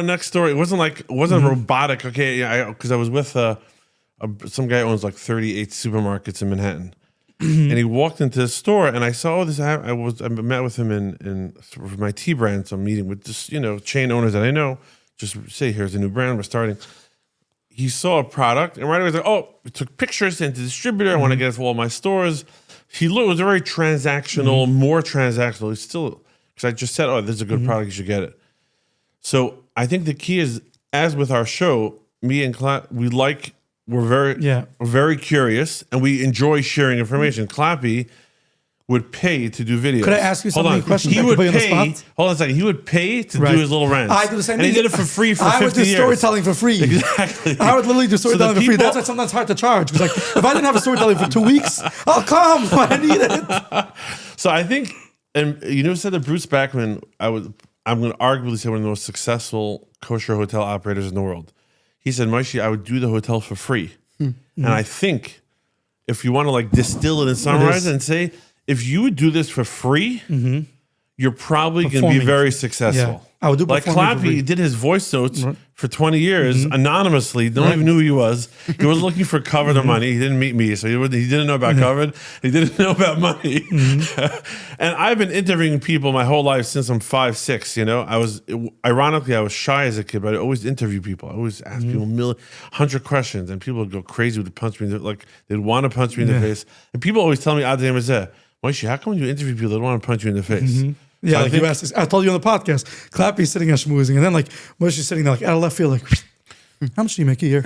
Speaker 1: next story, it wasn't robotic. Okay, because I was with some guy who owns like 38 supermarkets in Manhattan, and he walked into the store, and I saw this. I met with him in for my tea brand. So I'm meeting with just chain owners that I know. Just say, "Here's a new brand we're starting." He saw a product, and right away he's like, "Oh, we took pictures, sent to the distributor. I want to get it for all my stores." He was very transactional, more transactional. He's still. Because I just said, oh, this is a good product, you should get it. So I think the key is, as with our show, me and Clappy, we're very curious and we enjoy sharing information. Clappy would pay to do videos.
Speaker 2: Could I ask you something? Question?
Speaker 1: He would pay. Hold on a second. He would pay to do his little rants.
Speaker 2: I do the same
Speaker 1: thing. And he did it for free for 50 years.
Speaker 2: I would do storytelling for free.
Speaker 1: Exactly.
Speaker 2: I would literally do storytelling for free. That's why sometimes it's hard to charge. Because if I didn't have a storytelling for 2 weeks, I'll come. I need it.
Speaker 1: So I think, and said that Bruce Backman, I'm going to arguably say one of the most successful kosher hotel operators in the world. He said, Moshe, I would do the hotel for free. And I think if you want to distill it and summarize it and say, if you would do this for free, you're probably going to be very successful.
Speaker 2: I would do
Speaker 1: like
Speaker 2: performing for free.
Speaker 1: Clappy did his voice notes for 20 years anonymously. No one even knew who he was. He wasn't looking for covered or money. He didn't meet me, so he didn't know about covered. He didn't know about money. And I've been interviewing people my whole life since I'm 5, 6. You know, I was shy as a kid, but I always interview people. I always ask people 100 questions, and people would go crazy with punch me. They'd want to punch me in the face. And people always tell me, "Adem Azeh, Moshe, how come when you interview people, they don't want to punch you in the face?"
Speaker 2: Yeah, like you asked this. I told you on the podcast, Clappy's sitting there schmoozing, and then like Moshe's sitting there like out of left field, like, how much do you make a year?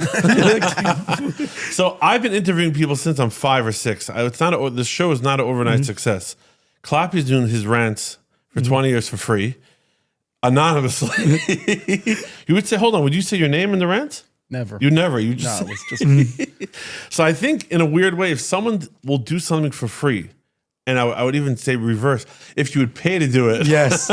Speaker 1: So I've been interviewing people since I'm 5 or 6. The show is not an overnight success. Clappy's doing his rants for 20 years for free, anonymously. You would say, hold on, would you say your name in the rant?
Speaker 3: Never.
Speaker 1: You never. You just.
Speaker 3: No, it's just.
Speaker 1: So I think in a weird way, if someone will do something for free, and I would even say reverse, if you would pay to do it.
Speaker 2: Yes.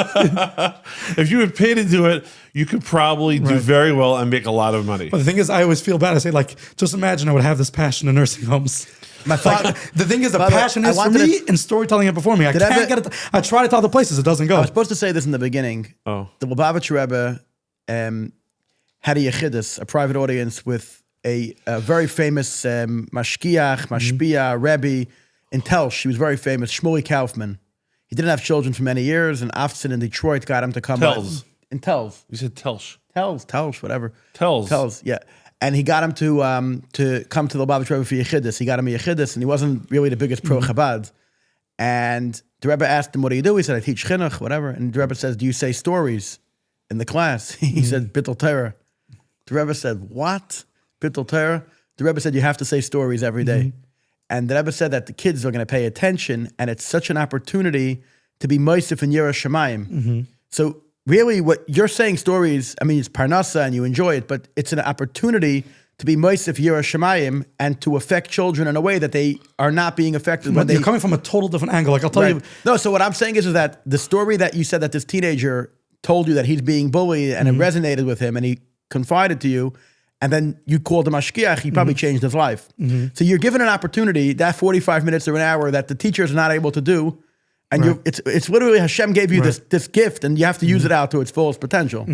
Speaker 1: If you would pay to do it, you could probably do very well and make a lot of money.
Speaker 2: But the thing is, I always feel bad. I say, like, just imagine I would have this passion in nursing homes.
Speaker 3: My father.
Speaker 2: The thing is, the passion is for me in storytelling and performing. I can't get it. I try to tell other places, it doesn't go.
Speaker 3: I was supposed to say this in the beginning.
Speaker 1: Oh.
Speaker 3: The Lubavitch Rebbe had a yechidus, a private audience with a very famous mashpia, Rebbe in Telsh. He was very famous, Shmuley Kaufman. He didn't have children for many years, and Afton in Detroit got him to come.
Speaker 1: Tells.
Speaker 3: In Tells.
Speaker 1: You said Telsh.
Speaker 3: Tells, whatever.
Speaker 1: Tells,
Speaker 3: yeah. And he got him to come to the Lubavitch Rebbe for Yechidus. He got him a Yechidus, and he wasn't really the biggest pro-Chabad. And the Rebbe asked him, what do you do? He said, I teach chinuch, whatever. And the Rebbe says, do you say stories in the class? He said, Bittul Torah. The Rebbe said, what? Bittul Torah? The Rebbe said, you have to say stories every day. And the Rebbe said that the kids are going to pay attention, and it's such an opportunity to be moisef in Yirah Shamayim. So really what you're saying stories, I mean, it's parnasa and you enjoy it, but it's an opportunity to be moisef Yirah Shamayim and to affect children in a way that they are not being affected when
Speaker 2: You're coming from a total different angle. Like I'll tell you.
Speaker 3: No, so what I'm saying is that the story that you said that this teenager told you that he's being bullied and it resonated with him and he confided to you, and then you called him Ashkiach, he probably changed his life. So you're given an opportunity, that 45 minutes or an hour that the teacher is not able to do, and it's literally Hashem gave you this gift, and you have to use it out to its fullest potential.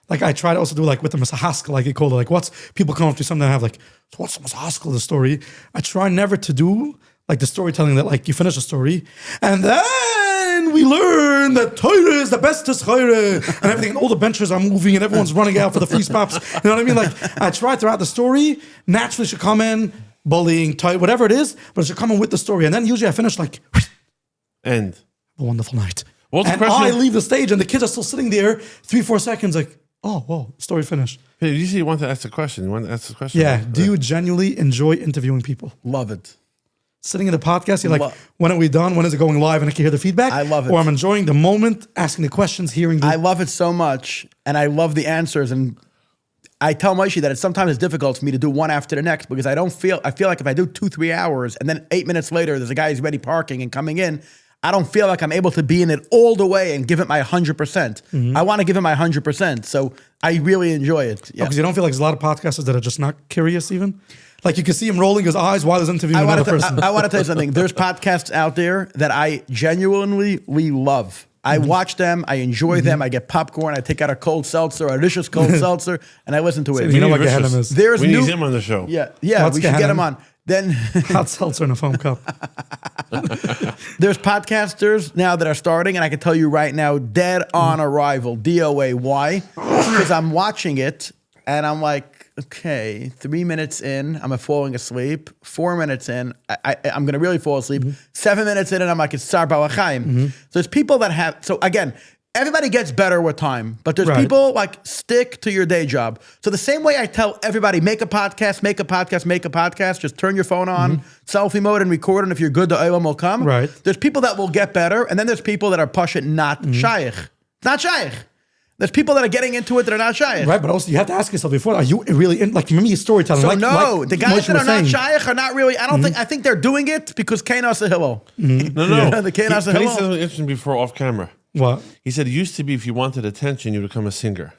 Speaker 2: Like I try to also do like with the Masahaskal, like he called it, like what's, people come up to something and have like, so what's the Masahaskal, the story? I try never to do like the storytelling that like you finish a story, and then we learn that Torah is the best Torah, and everything, and all the benches are moving, and everyone's running out for the free spots. You know what I mean? Like I try throughout the story, naturally should come in, bullying, whatever it is, but it should come in with the story. And then usually I finish like,
Speaker 1: end.
Speaker 2: A wonderful night.
Speaker 1: What's the
Speaker 2: And
Speaker 1: question?
Speaker 2: I leave the stage, and the kids are still sitting there, 3-4 seconds, like, oh, whoa, story finished.
Speaker 1: Hey, you say you want to ask the question. You want to ask the question?
Speaker 2: Yeah. Do you genuinely enjoy interviewing people?
Speaker 3: Love it.
Speaker 2: Sitting in the podcast, you're like, when are we done? When is it going live? And I can hear the feedback.
Speaker 3: I love it.
Speaker 2: Or I'm enjoying the moment, asking the questions, hearing the...
Speaker 3: I love it so much, and I love the answers. And I tell Moshe that sometimes it's difficult for me to do one after the next because I feel like if I do 2-3 hours and then 8 minutes later there's a guy who's already parking and coming in, I don't feel like I'm able to be in it all the way and give it my 100%. I want to give it my 100%. So I really enjoy it. Yeah.
Speaker 2: Because you don't feel like there's a lot of podcasters that are just not curious even? Like you can see him rolling his eyes while he's interviewing another person.
Speaker 3: I want to tell you something. There's podcasts out there that I genuinely love. I watch them. I enjoy them. I get popcorn. I take out a cold seltzer, a delicious cold seltzer, and I listen to it.
Speaker 2: You know what Gehenna is.
Speaker 3: There's
Speaker 1: we
Speaker 3: new,
Speaker 1: need him on the show.
Speaker 3: Yeah,
Speaker 2: What's
Speaker 3: we should get him on. Then
Speaker 2: hot seltzer in a foam cup.
Speaker 3: There's podcasters now that are starting, and I can tell you right now, dead on arrival, DOA. Why? Because I'm watching it, and I'm like, okay, 3 minutes in, I'm falling asleep. 4 minutes in, I'm going to really fall asleep. 7 minutes in, and I'm like, it's Sar Balachayim. So there's people that have, so again, everybody gets better with time, but there's people like stick to your day job. So the same way I tell everybody, make a podcast, just turn your phone on, selfie mode and record, and if you're good, the olam will come.
Speaker 2: Right.
Speaker 3: There's people that will get better, and then there's people that are pushing not shaykh. Not shaykh. There's people that are getting into it that are not shaykh.
Speaker 2: Right, but also you have to ask yourself before, are you really in, like, maybe storytelling?
Speaker 3: So
Speaker 2: like,
Speaker 3: the guys
Speaker 2: Moshe
Speaker 3: that
Speaker 2: was
Speaker 3: are not
Speaker 2: saying.
Speaker 3: shaykh are not really, I think they're doing it because Kainas a Hillel.
Speaker 1: No.
Speaker 3: The Kainas a
Speaker 1: Penny
Speaker 3: Hillel.
Speaker 1: said something interesting before off camera.
Speaker 2: What?
Speaker 1: He said it used to be if you wanted attention, you would become a singer.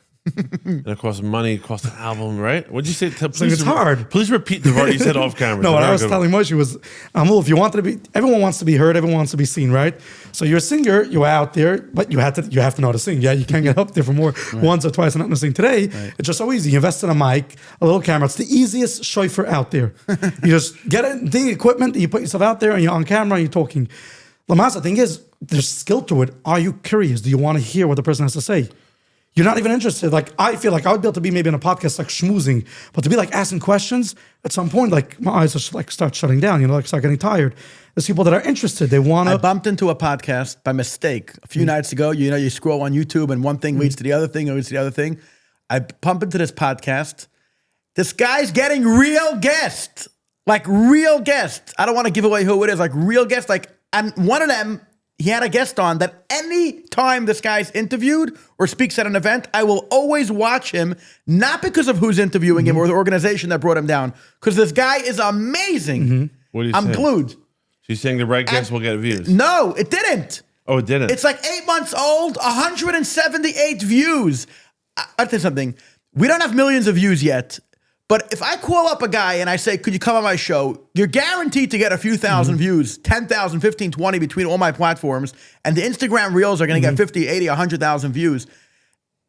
Speaker 1: And it costs money, it costs an album, right? What'd you say?
Speaker 2: It's hard.
Speaker 1: Please repeat the part you said off camera.
Speaker 2: No, what I was telling Moshe was, if you wanted to be, everyone wants to be heard, everyone wants to be seen, right? So you're a singer, you're out there, but you have to know how to sing. Yeah, you can't get up there for more once or twice and not to sing. Today, it's just so easy. You invest in a mic, a little camera. It's the easiest shofar out there. You just get it, the equipment, you put yourself out there, and you're on camera, and you're talking. Lamas, the thing is, there's skill to it. Are you curious? Do you want to hear what the person has to say? You're not even interested. Like, I feel like I would be able to be maybe in a podcast like schmoozing, but to be like asking questions, at some point, like my eyes just like start shutting down, like start getting tired. There's people that are interested. They want to.
Speaker 3: I bumped into a podcast by mistake a few nights ago. You scroll on YouTube and one thing leads to the other thing, leads to the other thing. I bump into this podcast. This guy's getting real guests. Like real guests. I don't want to give away who it is. Like real guests. And one of them, he had a guest on that any time this guy's interviewed or speaks at an event, I will always watch him, not because of who's interviewing him or the organization that brought him down, because this guy is amazing.
Speaker 1: What do you
Speaker 3: I'm
Speaker 1: say?
Speaker 3: glued.
Speaker 1: She's saying the right guest will get views.
Speaker 3: No, it didn't.
Speaker 1: Oh, it didn't?
Speaker 3: It's like 8 months old, 178 views. I'll tell you something. We don't have millions of views yet. But if I call up a guy and I say, could you come on my show? You're guaranteed to get a few thousand views, 10,000, 15, 20 between all my platforms. And the Instagram Reels are going to get 50, 80, 100,000 views.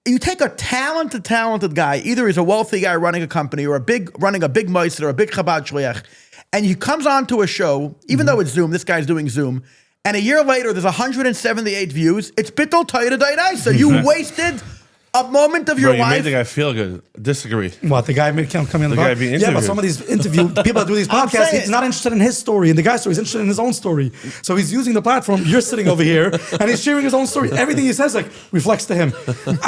Speaker 3: You take a talented guy, either he's a wealthy guy running a company or running a big meister or a big Chabad shliach, and he comes on to a show, even though it's Zoom, this guy's doing Zoom, and a year later there's 178 views, it's bittul Torah d'oraisa. So you wasted a moment of your
Speaker 1: you
Speaker 3: life.
Speaker 1: made the guy feel good. Disagree.
Speaker 2: What, the guy coming on the
Speaker 1: guy being
Speaker 2: Yeah, but
Speaker 1: interviewed.
Speaker 2: some of these people that do these
Speaker 3: I'm
Speaker 2: podcasts,
Speaker 3: saying-
Speaker 2: he's not interested in his story and the guy's story. He's interested in his own story. So he's using the platform. You're sitting over here and he's sharing his own story. Everything he says reflects to him.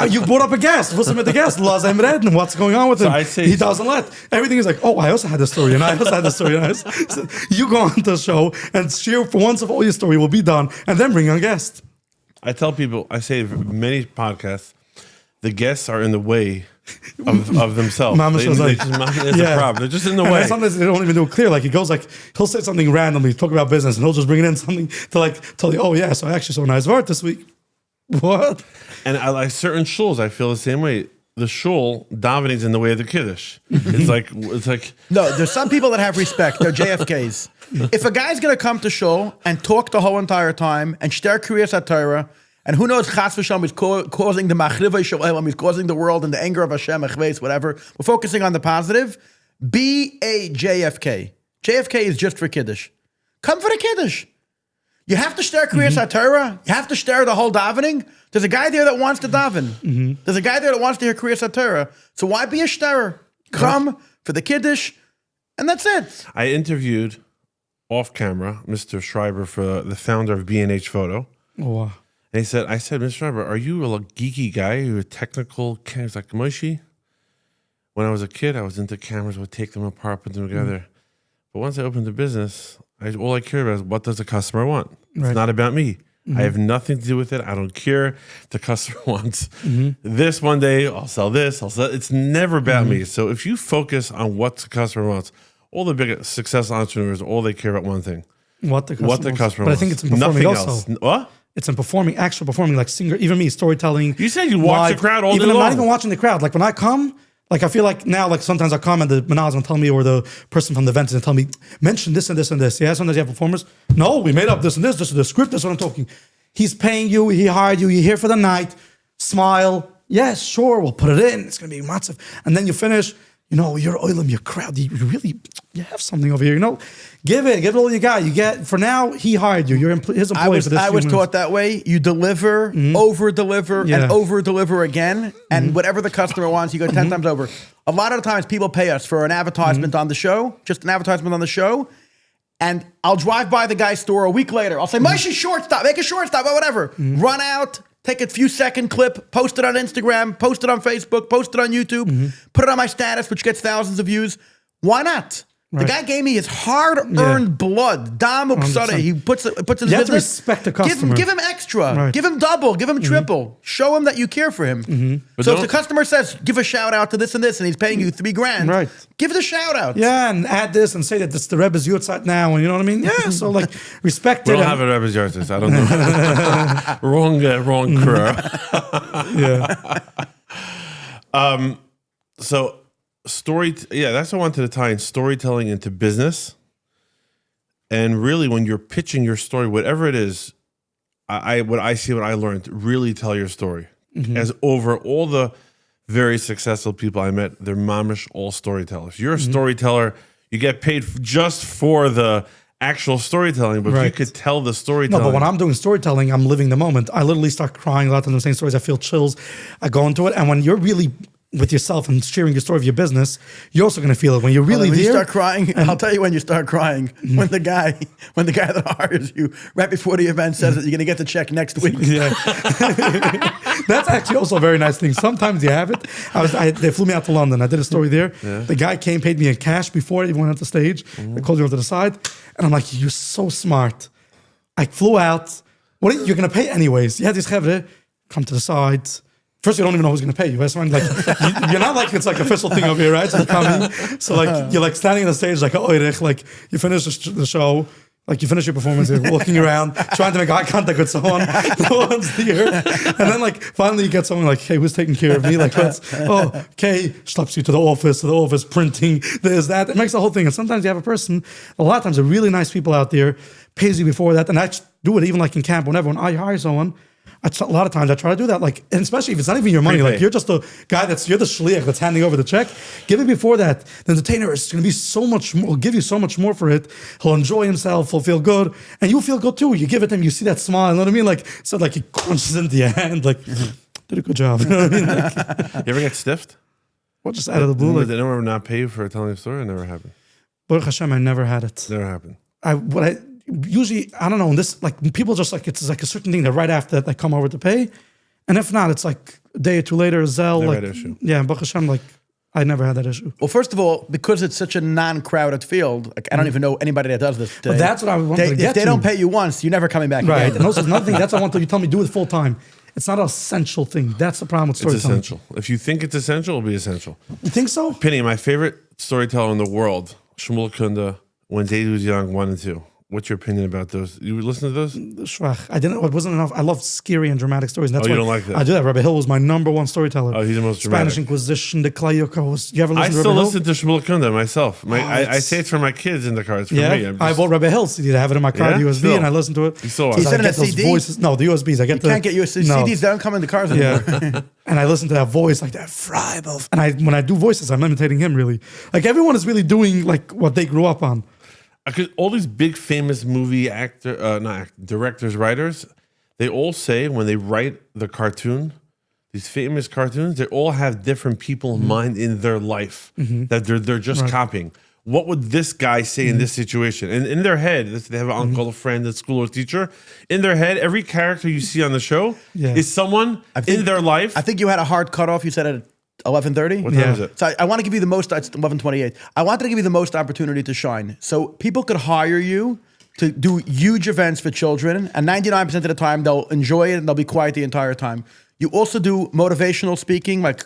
Speaker 2: You brought up a guest. What's with the guest? Lazem Red, and what's going on with him?
Speaker 1: I say-
Speaker 2: He doesn't let. Everything is like, oh, I also had this story and I also had this story. So you go on the show and share for once of all your story will be done and then bring on a guest.
Speaker 1: I tell people, I say many podcasts, the guests are in the way of themselves.
Speaker 2: Mama
Speaker 1: It's
Speaker 2: says like-
Speaker 1: a problem. They're just in the
Speaker 2: And
Speaker 1: way.
Speaker 2: then sometimes they don't even do it clear. Like he goes like he'll say something randomly, talk about business, and he'll just bring in something to like tell you, oh yeah, so I actually saw a nice vart this week. What?
Speaker 1: And I like certain shuls, I feel the same way. The shul davening's in the way of the kiddush. It's like
Speaker 3: No, there's some people that have respect. They're JFKs. If a guy's going to come to shul and talk the whole entire time and shter kriyas HaTorah, and who knows, Chas v'Shalom is causing the machrivay shalom, he's causing the world and the anger of Hashem, achveis, whatever. We're focusing on the positive. Be a JFK. JFK is just for Kiddush. Come for the Kiddush. You have to shter kriyas HaTorah. You have to shter the whole davening. There's a guy there that wants to daven. There's a guy there that wants to hear kriyas HaTorah. So why be a shterer? Come for the Kiddush, and that's it.
Speaker 1: I interviewed off camera Mr. Schreiber, for the founder of B&H Photo.
Speaker 2: Oh, wow.
Speaker 1: And he said, Mr. Schreiber, are you a geeky guy? Are you a technical? He's like, Moshe, when I was a kid, I was into cameras, would take them apart, put them together. But once I opened the business, all I care about is what does the customer want? It's not about me. I have nothing to do with it. I don't care if the customer wants this one day. I'll sell this. It's never about me. So if you focus on what the customer wants, all the big successful entrepreneurs, all they care about one thing.
Speaker 2: What the customer wants. But
Speaker 1: wants.
Speaker 2: I think it's in performing
Speaker 1: Nothing
Speaker 2: also.
Speaker 1: else. What?
Speaker 2: It's in actual performing, like singer, even me, storytelling.
Speaker 1: You said you watch the crowd all day
Speaker 2: I'm
Speaker 1: long.
Speaker 2: not even watching the crowd. Like when I come, like I feel like now, like sometimes I come and the manaz will tell me, or the person from the event will tell me, mention this and this and this. Yeah, sometimes you have performers. No, we made up this and this. This is the script. This is what I'm talking. He's paying you. He hired you. You're here for the night. Smile. Yes, sure. We'll put it in. It's going to be massive. And then you finish. You're oilim, your crowd. You have something over here. Give it all you got. You get, for now, he hired you. You're his employee for this.
Speaker 3: I was taught that way. You deliver, over-deliver, and over-deliver again. And whatever the customer wants, you go 10 times over. A lot of the times people pay us for an advertisement on the show, just an advertisement on the show. And I'll drive by the guy's store a week later. I'll say, Moshe, shortstop, make a shortstop, or whatever. Run out. Take a few second clip, post it on Instagram, post it on Facebook, post it on YouTube, put it on my status, which gets thousands of views. Why not? The guy gave me his hard-earned blood. Dam upsade. He puts it in his business.
Speaker 2: You have to respect the customer.
Speaker 3: Give him extra.
Speaker 2: Right.
Speaker 3: Give him double. Give him triple. Show him that you care for him. So if the customer says, give a shout out to this and this, and he's paying you $3,000,
Speaker 2: Right.
Speaker 3: give the shout out.
Speaker 2: Yeah, and add this and say that this is the Rebbe's Yurtzeit now, and you know what I mean? Yeah, so like respect
Speaker 1: We
Speaker 2: it.
Speaker 1: don't have a Rebbe's Yartis. I don't know. wrong crew.
Speaker 2: Yeah.
Speaker 1: So that's what I wanted to tie in storytelling into business. And really, when you're pitching your story, whatever it is, what I learned, really tell your story. As over all the very successful people I met, they're mamish all storytellers. You're a storyteller. You get paid just for the actual storytelling, but if you could tell the storytelling.
Speaker 2: No, but when I'm doing storytelling, I'm living the moment. I literally start crying a lot of times I'm saying stories. I feel chills. I go into it. And when you're really with yourself and sharing your story of your business, you're also going to feel it. When you're really
Speaker 3: when
Speaker 2: there.
Speaker 3: You start crying, I'll tell you when you start crying. When the guy that hires you right before the event says that you're going to get the check next week.
Speaker 2: Yeah. That's actually also a very nice thing. Sometimes you have it. They flew me out to London. I did a story there. Yeah. The guy came, paid me in cash before I even went on the stage. They called me over to the side. And I'm like, you're so smart. I flew out. You're going to pay anyways. Yeah, this chevre, come to the side. First, you don't even know who's going to pay you. That's when, like, you're not like it's like official thing over here, right? So you come in, so like you're like standing on the stage like like you finish the show, like you finish your performance, you're walking around trying to make eye contact with someone, no one's here, and then like finally you get someone like, hey, who's taking care of me? Like, Kay slaps you to the office, printing this, that. It makes the whole thing. And sometimes you have a person. A lot of times, there are really nice people out there pays you before that, and I do it even like in camp. Whenever when I hire someone. A lot of times I try to do that, like, and especially if it's not even your money, like you're just a guy you're the shliach that's handing over the check. Give it before that. The entertainer is going to be so much more, will give you so much more for it. He'll enjoy himself, he'll feel good, and you'll feel good too. You give it to him, you see that smile, you know what I mean? Like, so like he crunches into your hand, like, did a good job. You know what I mean? Like,
Speaker 1: you ever get stiffed?
Speaker 2: Well, just out of the blue.
Speaker 1: Did anyone ever not pay you for telling a story? It never happened.
Speaker 2: Baruch Hashem, I never had it.
Speaker 1: Never happened.
Speaker 2: Usually, I don't know, in this, like, people just like, it's like a certain thing that right after that, they come over to pay. And if not, it's like a day or two later, Zell.
Speaker 1: Never
Speaker 2: like,
Speaker 1: had issue.
Speaker 2: Yeah, Baruch Hashem, like, I never had that issue.
Speaker 3: Well, first of all, because it's such a non-crowded field, like, I don't even know anybody that does this today.
Speaker 2: But that's what I wanted to get
Speaker 3: If they
Speaker 2: to.
Speaker 3: don't pay you once, you're never coming back
Speaker 2: right.
Speaker 3: again.
Speaker 2: And also another thing, that's what I want to, you tell me do it full time. It's not an essential thing. That's the problem with storytelling.
Speaker 1: It's essential. If you think it's essential, it'll be essential.
Speaker 2: You think so?
Speaker 1: Piny, my favorite storyteller in the world, Shmuel Kunda, when David was young, 1 and 2. What's your opinion about those? You listen to those?
Speaker 2: Schwach. It wasn't enough. I love scary and dramatic stories. And that's
Speaker 1: you
Speaker 2: why
Speaker 1: don't like that?
Speaker 2: I do that. Rabbi Hill was my number one storyteller.
Speaker 1: Oh, he's the most dramatic.
Speaker 2: Spanish Inquisition, the Klayoko. You ever listen to
Speaker 1: I still
Speaker 2: Rabbi
Speaker 1: listen to Shmuel Kunda myself. I say it's for my kids in the car. It's for me.
Speaker 2: I bought Rabbi Hill's CD. I have it in my car,
Speaker 1: Yeah?
Speaker 2: USB,
Speaker 1: Still.
Speaker 2: and I listen to it.
Speaker 1: You still watch
Speaker 3: He
Speaker 1: it?
Speaker 3: said
Speaker 2: I
Speaker 3: it
Speaker 2: get
Speaker 3: a
Speaker 2: those
Speaker 3: CD?
Speaker 2: voices. No, the USBs. I get
Speaker 3: You can't get your CDs. They don't come in the cars anymore.
Speaker 2: Yeah. And I listen to that voice like that Freiburg. And when I do voices, I'm imitating him really. Like everyone is really doing like what they grew up on.
Speaker 1: All these big famous movie directors, writers, they all say when they write the cartoon, these famous cartoons, they all have different people in mind in their life that they're just copying. What would this guy say in this situation? And in their head, they have an uncle, a friend, a school, or teacher. In their head, every character you see on the show is someone in their life.
Speaker 3: I think you had a hard cutoff. You said at 11:30.
Speaker 1: What time is it?
Speaker 3: So I want to give you the most. It's 11:28. I wanted to give you the most opportunity to shine. So people could hire you to do huge events for children, and 99% of the time they'll enjoy it and they'll be quiet the entire time. You also do motivational speaking, like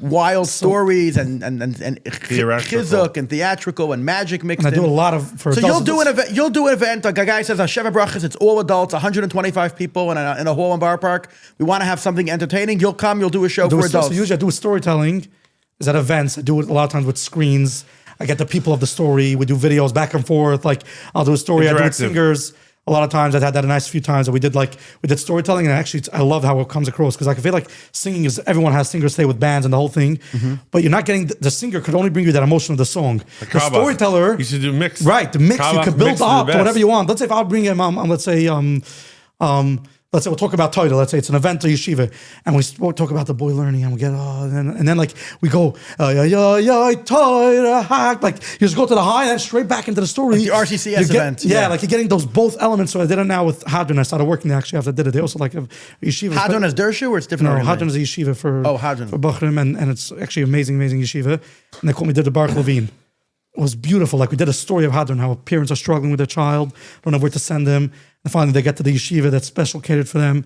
Speaker 3: wild stories and chizuk and theatrical and magic mixed
Speaker 2: And I do
Speaker 3: in.
Speaker 2: a lot of for
Speaker 3: So
Speaker 2: adults.
Speaker 3: you'll do an event. Like a guy says, Sheva Brachas. It's all adults, 125 people in a hall in Bar Park. We want to have something entertaining. You'll come. You'll do a show for adults.
Speaker 2: So usually I do storytelling. Is at events. I do it a lot of times with screens. I get the people of the story. We do videos back and forth. Like I'll do a story. I do it with singers. A lot of times I've had that a nice few times that we did storytelling, and actually I love how it comes across because I feel like singing is everyone has singers stay with bands and the whole thing, but you're not getting the singer could only bring you that emotion of the song. The storyteller,
Speaker 1: you should do mix,
Speaker 2: right? The mix you could build up to whatever you want. Let's say if I'll bring him, let's say we'll talk about title. Let's say it's an event to yeshiva, and we'll talk about the boy learning, and we get and then like we go like you just go to the high and then straight back into the story.
Speaker 3: Like the RCCS event.
Speaker 2: Yeah, like you're getting those both elements. So I did it now with Hadron. I started working there actually after I did it. They also like a yeshiva.
Speaker 3: Hadron is Dershu or it's different?
Speaker 2: No, Hadron is a yeshiva for
Speaker 3: Hadron.
Speaker 2: for Bachrim, and it's actually amazing yeshiva. And they called me did the Baruch Levine. It was beautiful. Like we did a story of Hadron, how parents are struggling with their child, don't know where to send them. And finally they get to the yeshiva that's special catered for them.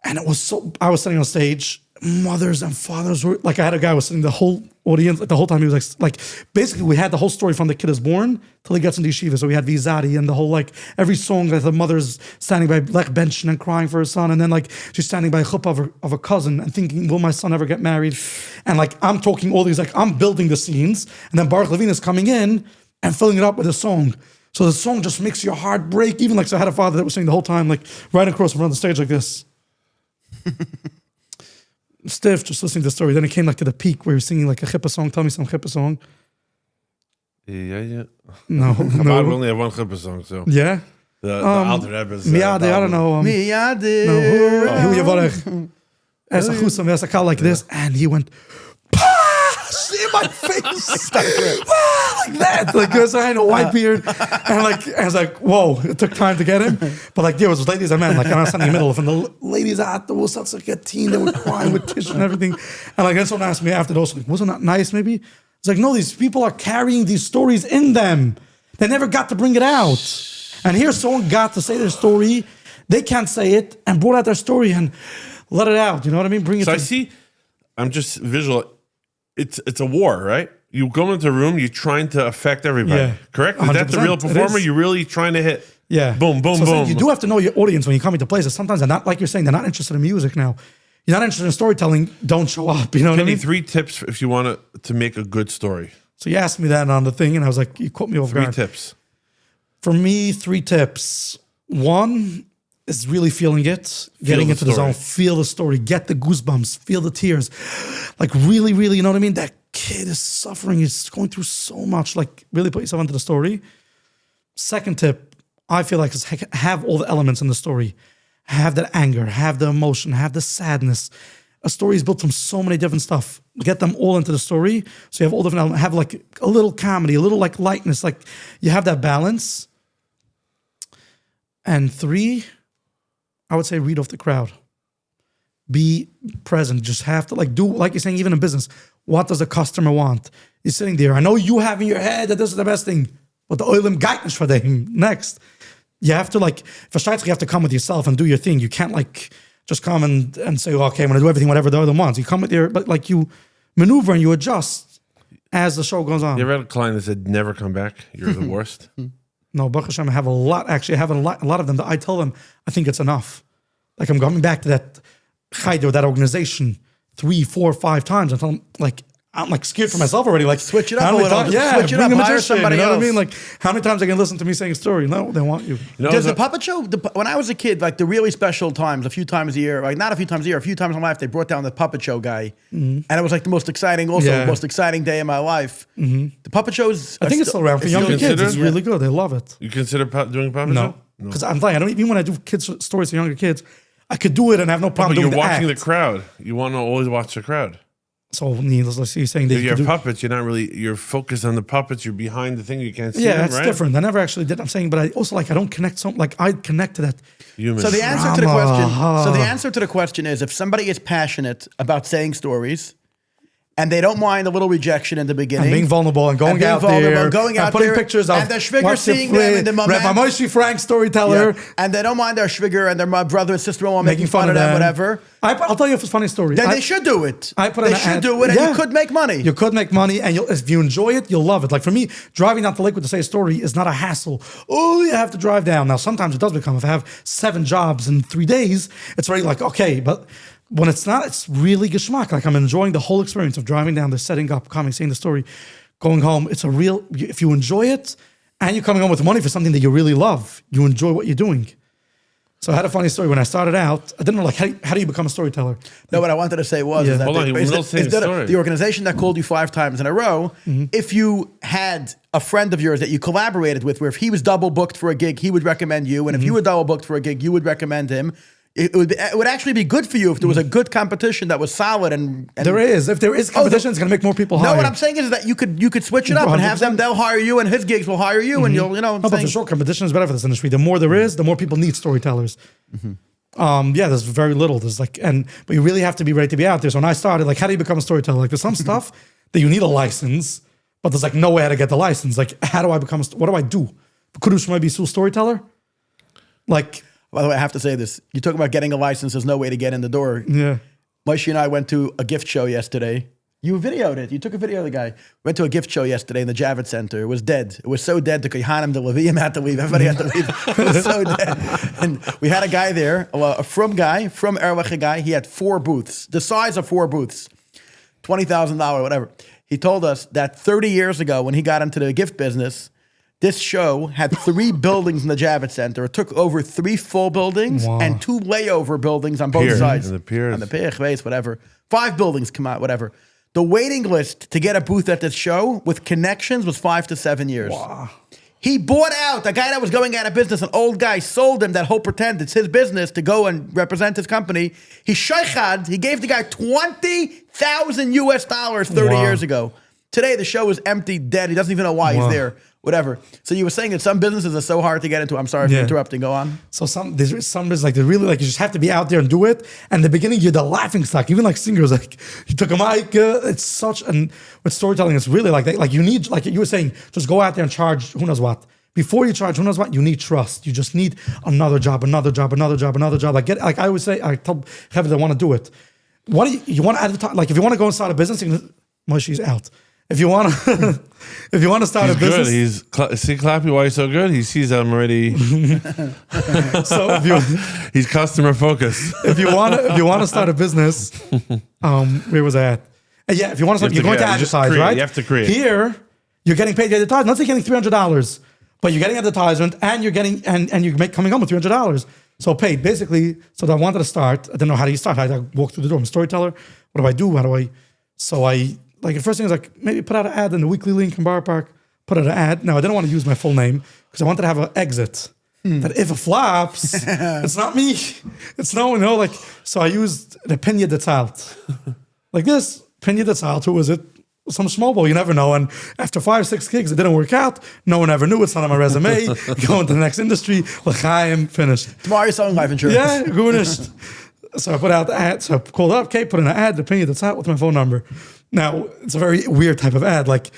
Speaker 2: And it was I was sitting on stage, mothers and fathers were, like I had a guy who was sitting the whole audience. Like, the whole time he was like basically we had the whole story from the kid is born till he gets into yeshiva. So we had Vizadi and the whole like every song that the mother's standing by like benching and crying for her son, and then like she's standing by a chuppah of a cousin and thinking, will my son ever get married? And like I'm talking all these, like I'm building the scenes, and then Baruch Levine is coming in and filling it up with a song. So the song just makes your heart break. Even like, so I had a father that was singing the whole time, like right across from the stage like this. Stiff, just listening to the story. Then it came like to the peak where he was singing like a chippa song. Tell me some chippa song.
Speaker 1: Yeah.
Speaker 2: No.
Speaker 1: We only have one chippa song, so.
Speaker 2: Yeah?
Speaker 1: The Alter Rebbe's.
Speaker 2: Miyade, I don't know.
Speaker 3: Miyade.
Speaker 2: Hu Yavarech. As a chusam, as a call like this. And he went, see my face. Like that. Like, because I had a white beard. And like, I was like, whoa, it took time to get him. But like, there was ladies and men, like, I was standing in the middle of, and the ladies out there were such like a teen, they were crying with tissue and everything. And like, then someone asked me after those, like, wasn't that nice maybe? It's like, no, these people are carrying these stories in them. They never got to bring it out. And here someone got to say their story. They can't say it and brought out their story and let it out. You know what I mean? Bring it.
Speaker 1: So I see, I'm just visual. It's a war, right? You go into a room, you're trying to affect everybody.
Speaker 2: Yeah.
Speaker 1: Correct? Is that the
Speaker 2: 100%.
Speaker 1: real
Speaker 2: It
Speaker 1: performer?
Speaker 2: is.
Speaker 1: You're really trying to hit.
Speaker 2: Yeah.
Speaker 1: Boom, boom,
Speaker 2: So
Speaker 1: boom.
Speaker 2: you do have to know your audience when you come into places. Sometimes they're not, like you're saying, they're not interested in music now. You're not interested in storytelling, don't show up. You know what I
Speaker 1: Give me
Speaker 2: mean?
Speaker 1: 3 tips if you want to make a good story.
Speaker 2: So you asked me that on the thing, and I was like, you caught me off
Speaker 1: 3
Speaker 2: guard.
Speaker 1: tips.
Speaker 2: For me, 3 tips. 1 is really feeling it, getting
Speaker 1: the
Speaker 2: into the
Speaker 1: story.
Speaker 2: zone, feel the story, get the goosebumps, feel the tears. Like really, really, you know what I mean? That kid is suffering, he's going through so much. Like really put yourself into the story. Second tip, I feel like is have all the elements in the story. Have that anger, have the emotion, have the sadness. A story is built from so many different stuff. Get them all into the story. So you have all different elements. Have like a little comedy, a little like lightness. Like you have that balance. And 3, I would say read off the crowd. Be present. Just have to like do, like you're saying, even in business, what does the customer want? You're sitting there. I know you have in your head that this is the best thing, but the oilem geitnish for them next. You have to like, for starts, you have to come with yourself and do your thing. You can't like just come and say, okay, I'm going to do everything, whatever the other wants. You come with your, but like you maneuver and you adjust as the show goes on.
Speaker 1: You ever had a client that said, never come back? You're the worst.
Speaker 2: No, Baruch Hashem, I have a lot. Actually, I have a lot of them that I tell them, I think it's enough. Like I'm coming back to that chayder, that organization 3, 4, 5 times. I tell them, like, I'm like scared for myself already. Like
Speaker 3: Switch it up
Speaker 2: how
Speaker 3: a
Speaker 2: many
Speaker 3: little.
Speaker 2: times- Yeah,
Speaker 3: Switch it
Speaker 2: bring
Speaker 3: up.
Speaker 2: a
Speaker 3: Hire
Speaker 2: magician,
Speaker 3: somebody
Speaker 2: you know what I
Speaker 3: else.
Speaker 2: mean? Like how many times I can listen to me saying a story? No, they want you.
Speaker 1: You know,
Speaker 3: Does the
Speaker 1: the-
Speaker 3: puppet show, when I was a kid, like the really special times, a few times a year, like not a few times a year, a few times in my life, they brought down the puppet show guy. And it was like the most exciting,
Speaker 2: Yeah.
Speaker 3: most exciting day of my life. The puppet shows.
Speaker 2: I think it's still around for younger kids.
Speaker 1: considered?
Speaker 2: It's really good. They love it.
Speaker 1: You consider doing puppet
Speaker 2: No,
Speaker 1: show?
Speaker 2: because I'm telling you, I don't even when I do kids stories for younger kids, I could do it and have no
Speaker 1: But
Speaker 2: problem
Speaker 1: you're
Speaker 2: doing the
Speaker 1: watching
Speaker 2: act.
Speaker 1: the crowd. You want to always watch the crowd.
Speaker 2: So needless to say, you're saying that
Speaker 1: If
Speaker 2: you
Speaker 1: you
Speaker 2: could
Speaker 1: have
Speaker 2: do.
Speaker 1: puppets, you're not really, you're focused on the puppets. You're behind the thing. You can't see
Speaker 2: Yeah,
Speaker 1: them,
Speaker 2: it's
Speaker 1: right?
Speaker 2: different. I never actually did. I'm saying, but I also like I don't connect. Like I connect to that.
Speaker 1: Human.
Speaker 3: So the answer to the
Speaker 2: Drama.
Speaker 3: question. So the answer to the question is: if somebody is passionate about saying stories, and they don't mind a little rejection in the beginning,
Speaker 2: And being vulnerable and going
Speaker 3: And being
Speaker 2: out
Speaker 3: vulnerable
Speaker 2: there
Speaker 3: and going out
Speaker 2: putting
Speaker 3: there,
Speaker 2: pictures of
Speaker 3: and the Schwigger
Speaker 2: what's the
Speaker 3: seeing them in the moment.
Speaker 2: Rabbi Moshe Frank storyteller
Speaker 3: and they don't mind their schwigger and their brother and sister-in-law making fun of them, whatever.
Speaker 2: I'll tell you a funny story.
Speaker 3: Then they should do it.
Speaker 2: I put
Speaker 3: they
Speaker 2: in an
Speaker 3: should
Speaker 2: ad-
Speaker 3: do it, and
Speaker 2: Yeah.
Speaker 3: you could make money.
Speaker 2: You could make money, and if you enjoy it, you'll love it. Like for me, driving down to Lakewood to say a story is not a hassle. Oh, you have to drive down. Now, sometimes it does become, if I have 7 jobs in 3 days, it's already like, okay, but when it's not, it's really geschmack. Like I'm enjoying the whole experience of driving down, the setting up, coming, saying the story, going home. It's a real, if you enjoy it, and you're coming home with money for something that you really love, you enjoy what you're doing. So I had a funny story. When I started out, I didn't know, like, how do you become a storyteller?
Speaker 3: No, what I wanted to say was
Speaker 2: Yeah.
Speaker 3: is that,
Speaker 1: Hold on,
Speaker 3: they-
Speaker 1: we're
Speaker 3: is
Speaker 1: not
Speaker 3: that-
Speaker 1: saying
Speaker 3: is that
Speaker 1: story.
Speaker 3: the organization that called you 5 times in a row, if you had a friend of yours that you collaborated with, where if he was double booked for a gig, he would recommend you, and if you were double booked for a gig, you would recommend him. It would actually be good for you if there was a good competition that was solid and
Speaker 2: There is. If there is competition, it's going to make more people hire.
Speaker 3: No, what I'm saying is that you could switch it up and have them.
Speaker 2: 100%.
Speaker 3: They'll hire you, and his gigs will hire you, and you'll
Speaker 2: No, but for sure, competition is better for this industry. The more there is, the more people need storytellers. Yeah, there's very little. There's like, but you really have to be ready to be out there. So when I started, like, how do you become a storyteller? Like, there's some stuff that you need a license, but there's like no way how to get the license. Like, how do I become? What do I do? Kudush might be a storyteller. Like,
Speaker 3: By the way, I have to say this. You talk about getting a license. There's no way to get in the door.
Speaker 2: yeah,
Speaker 3: Moshe and I went to a gift show yesterday, You videoed it. You took a video of the guy. Went to a gift show yesterday in the Javits Center. It was dead. It was so dead. The Kohanim, the Levium had to leave. Everybody had to leave. It was so dead. And we had a guy there, a from Erlich guy. He had 4 booths, the size of 4 booths, $20,000, whatever. He told us that 30 years ago when he got into the gift business, this show had 3 buildings in the Javits Center. It took over 3 full buildings and 2 layover buildings on both sides.
Speaker 1: And the piers.
Speaker 3: On the pier, whatever. 5 buildings come out, whatever. The waiting list to get a booth at this show with connections was 5 to 7 years.
Speaker 2: Wow.
Speaker 3: He bought out a guy that was going out of business. An old guy sold him that whole pretend it's his business to go and represent his company. He shaykhad. He gave the guy $20,000 30 years ago. Today the show is empty, dead. He doesn't even know why he's there. Whatever. So you were saying that some businesses are so hard to get into. I'm sorry for interrupting. Go on.
Speaker 2: So there's some business like they're really like you just have to be out there and do it. And in the beginning you're the laughing stock. Even like singers, like you took a mic. It's such and with storytelling, it's really like that. Like you need, like you were saying, just go out there and charge who knows what. Before you charge who knows what, you need trust. You just need another job. Like I always say, I tell Heaven I want to do it. What do you want to advertise? Like if you want to go and start a business, Moshe's out. If you want to, start a business,
Speaker 1: Good. See Clappy, why he's so good? He sees I'm already.
Speaker 2: So
Speaker 1: he's customer focused.
Speaker 2: If you want to start a business, where was I at? Yeah, if you want to start, you're going to advertise, right?
Speaker 1: You have to create.
Speaker 2: Here, you're getting paid to advertise. Not saying getting $300, but you're getting advertisement and you're getting and you're coming home with $300. So paid basically. So I wanted to start. I didn't know how do you start. I walk through the door. I'm a storyteller. What do I do? How do I? So I. Like the first thing is like maybe put out an ad in the Weekly Link in Bar Park. Put out an ad. No, I didn't want to use my full name because I wanted to have an exit. That if it flops, it's not me. It's no one. Like so, I used the Piny that's out. Like this Piny that's out. Who was it? Some small boy. You never know. And after 5-6 gigs, it didn't work out. No one ever knew. It's not on my resume. Go into the next industry. L'chaim, finished.
Speaker 3: Tomorrow you're selling life insurance.
Speaker 2: Yeah, finished. So I put out the ad. So I called up. Okay, put in an ad. The Piny that's out with my phone number. Now, it's a very weird type of ad. Like,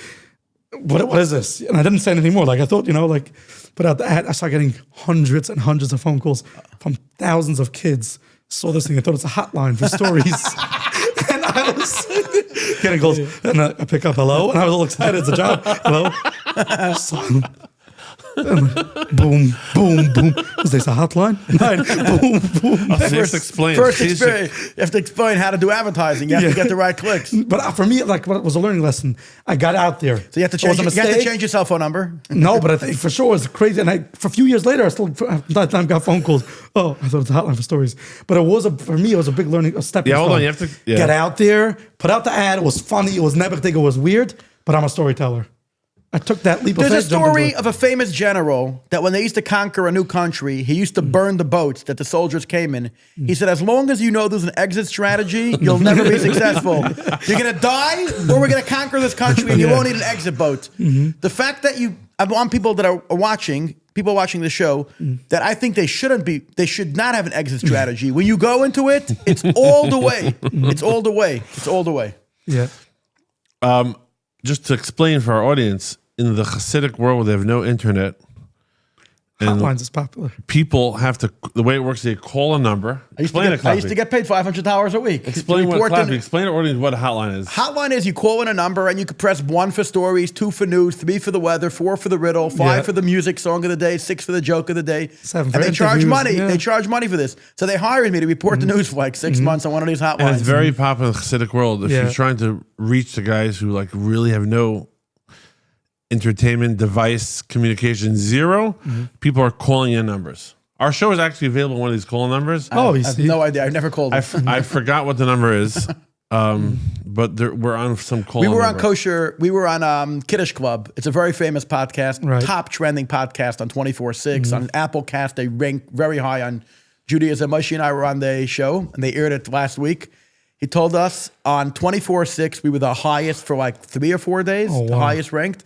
Speaker 2: what is this? And I didn't say anything more. Like, I thought, like, put out the ad. I started getting hundreds and hundreds of phone calls from thousands of kids. Saw this thing. I thought it's a hotline for stories. And I was getting calls. And I pick up, hello. And I was all excited. It's a job. Hello. So, boom, boom, boom. Was this a hotline? Boom, boom.
Speaker 1: First explain.
Speaker 3: You have to explain how to do advertising. You have to get the right clicks.
Speaker 2: But for me, like, what was a learning lesson? I got out there.
Speaker 3: So you have to change, your cell phone number.
Speaker 2: No, but I think for sure it was crazy. And for a few years later, I still that time got phone calls. Oh, I thought it was a hotline for stories. But for me, it was a big learning step.
Speaker 1: Yeah, hold on. You have to
Speaker 2: get out there, put out the ad. It was funny. It was never think it was weird. But I'm a storyteller. I took that leap of faith.
Speaker 3: There's a story of a famous general that when they used to conquer a new country, he used to burn the boats that the soldiers came in. He said, as long as you know there's an exit strategy, you'll never be successful. You're going to die or we're going to conquer this country and you won't need an exit boat. The fact that I want people that are watching the show, that I think they should not have an exit strategy. When you go into it, it's all the way. It's all the way. It's all the way.
Speaker 2: Yeah.
Speaker 1: Just to explain for our audience, in the Hasidic world, they have no internet.
Speaker 2: Hotlines is popular.
Speaker 1: People have to, the way it works, they call a number.
Speaker 3: I used to get paid $500 a week.
Speaker 1: Explain to our audience what a hotline is.
Speaker 3: Hotline is you call in a number and you can press 1 for stories, 2 for news, 3 for the weather, 4 for the riddle, 5 for the music song of the day, 6 for the joke of the day.
Speaker 2: 7 for
Speaker 3: and they charge money.
Speaker 2: Yeah.
Speaker 3: They charge money for this. So they hired me to report the news for like 6 months on one of these hotlines.
Speaker 1: And it's very popular in the Hasidic world. If you're trying to reach the guys who like really have no entertainment device communication, zero, people are calling in numbers. Our show is actually available on one of these call numbers.
Speaker 3: I have no idea. I've never called it.
Speaker 1: I forgot what the number is, but we're on some call.
Speaker 3: We were on Kosher. We were on Kiddush Club. It's a very famous podcast, top trending podcast on 24/6 on Applecast. They rank very high on Judaism. Moshe and I were on the show, and they aired it last week. He told us on 24/6 we were the highest for like 3 or 4 days, the highest ranked.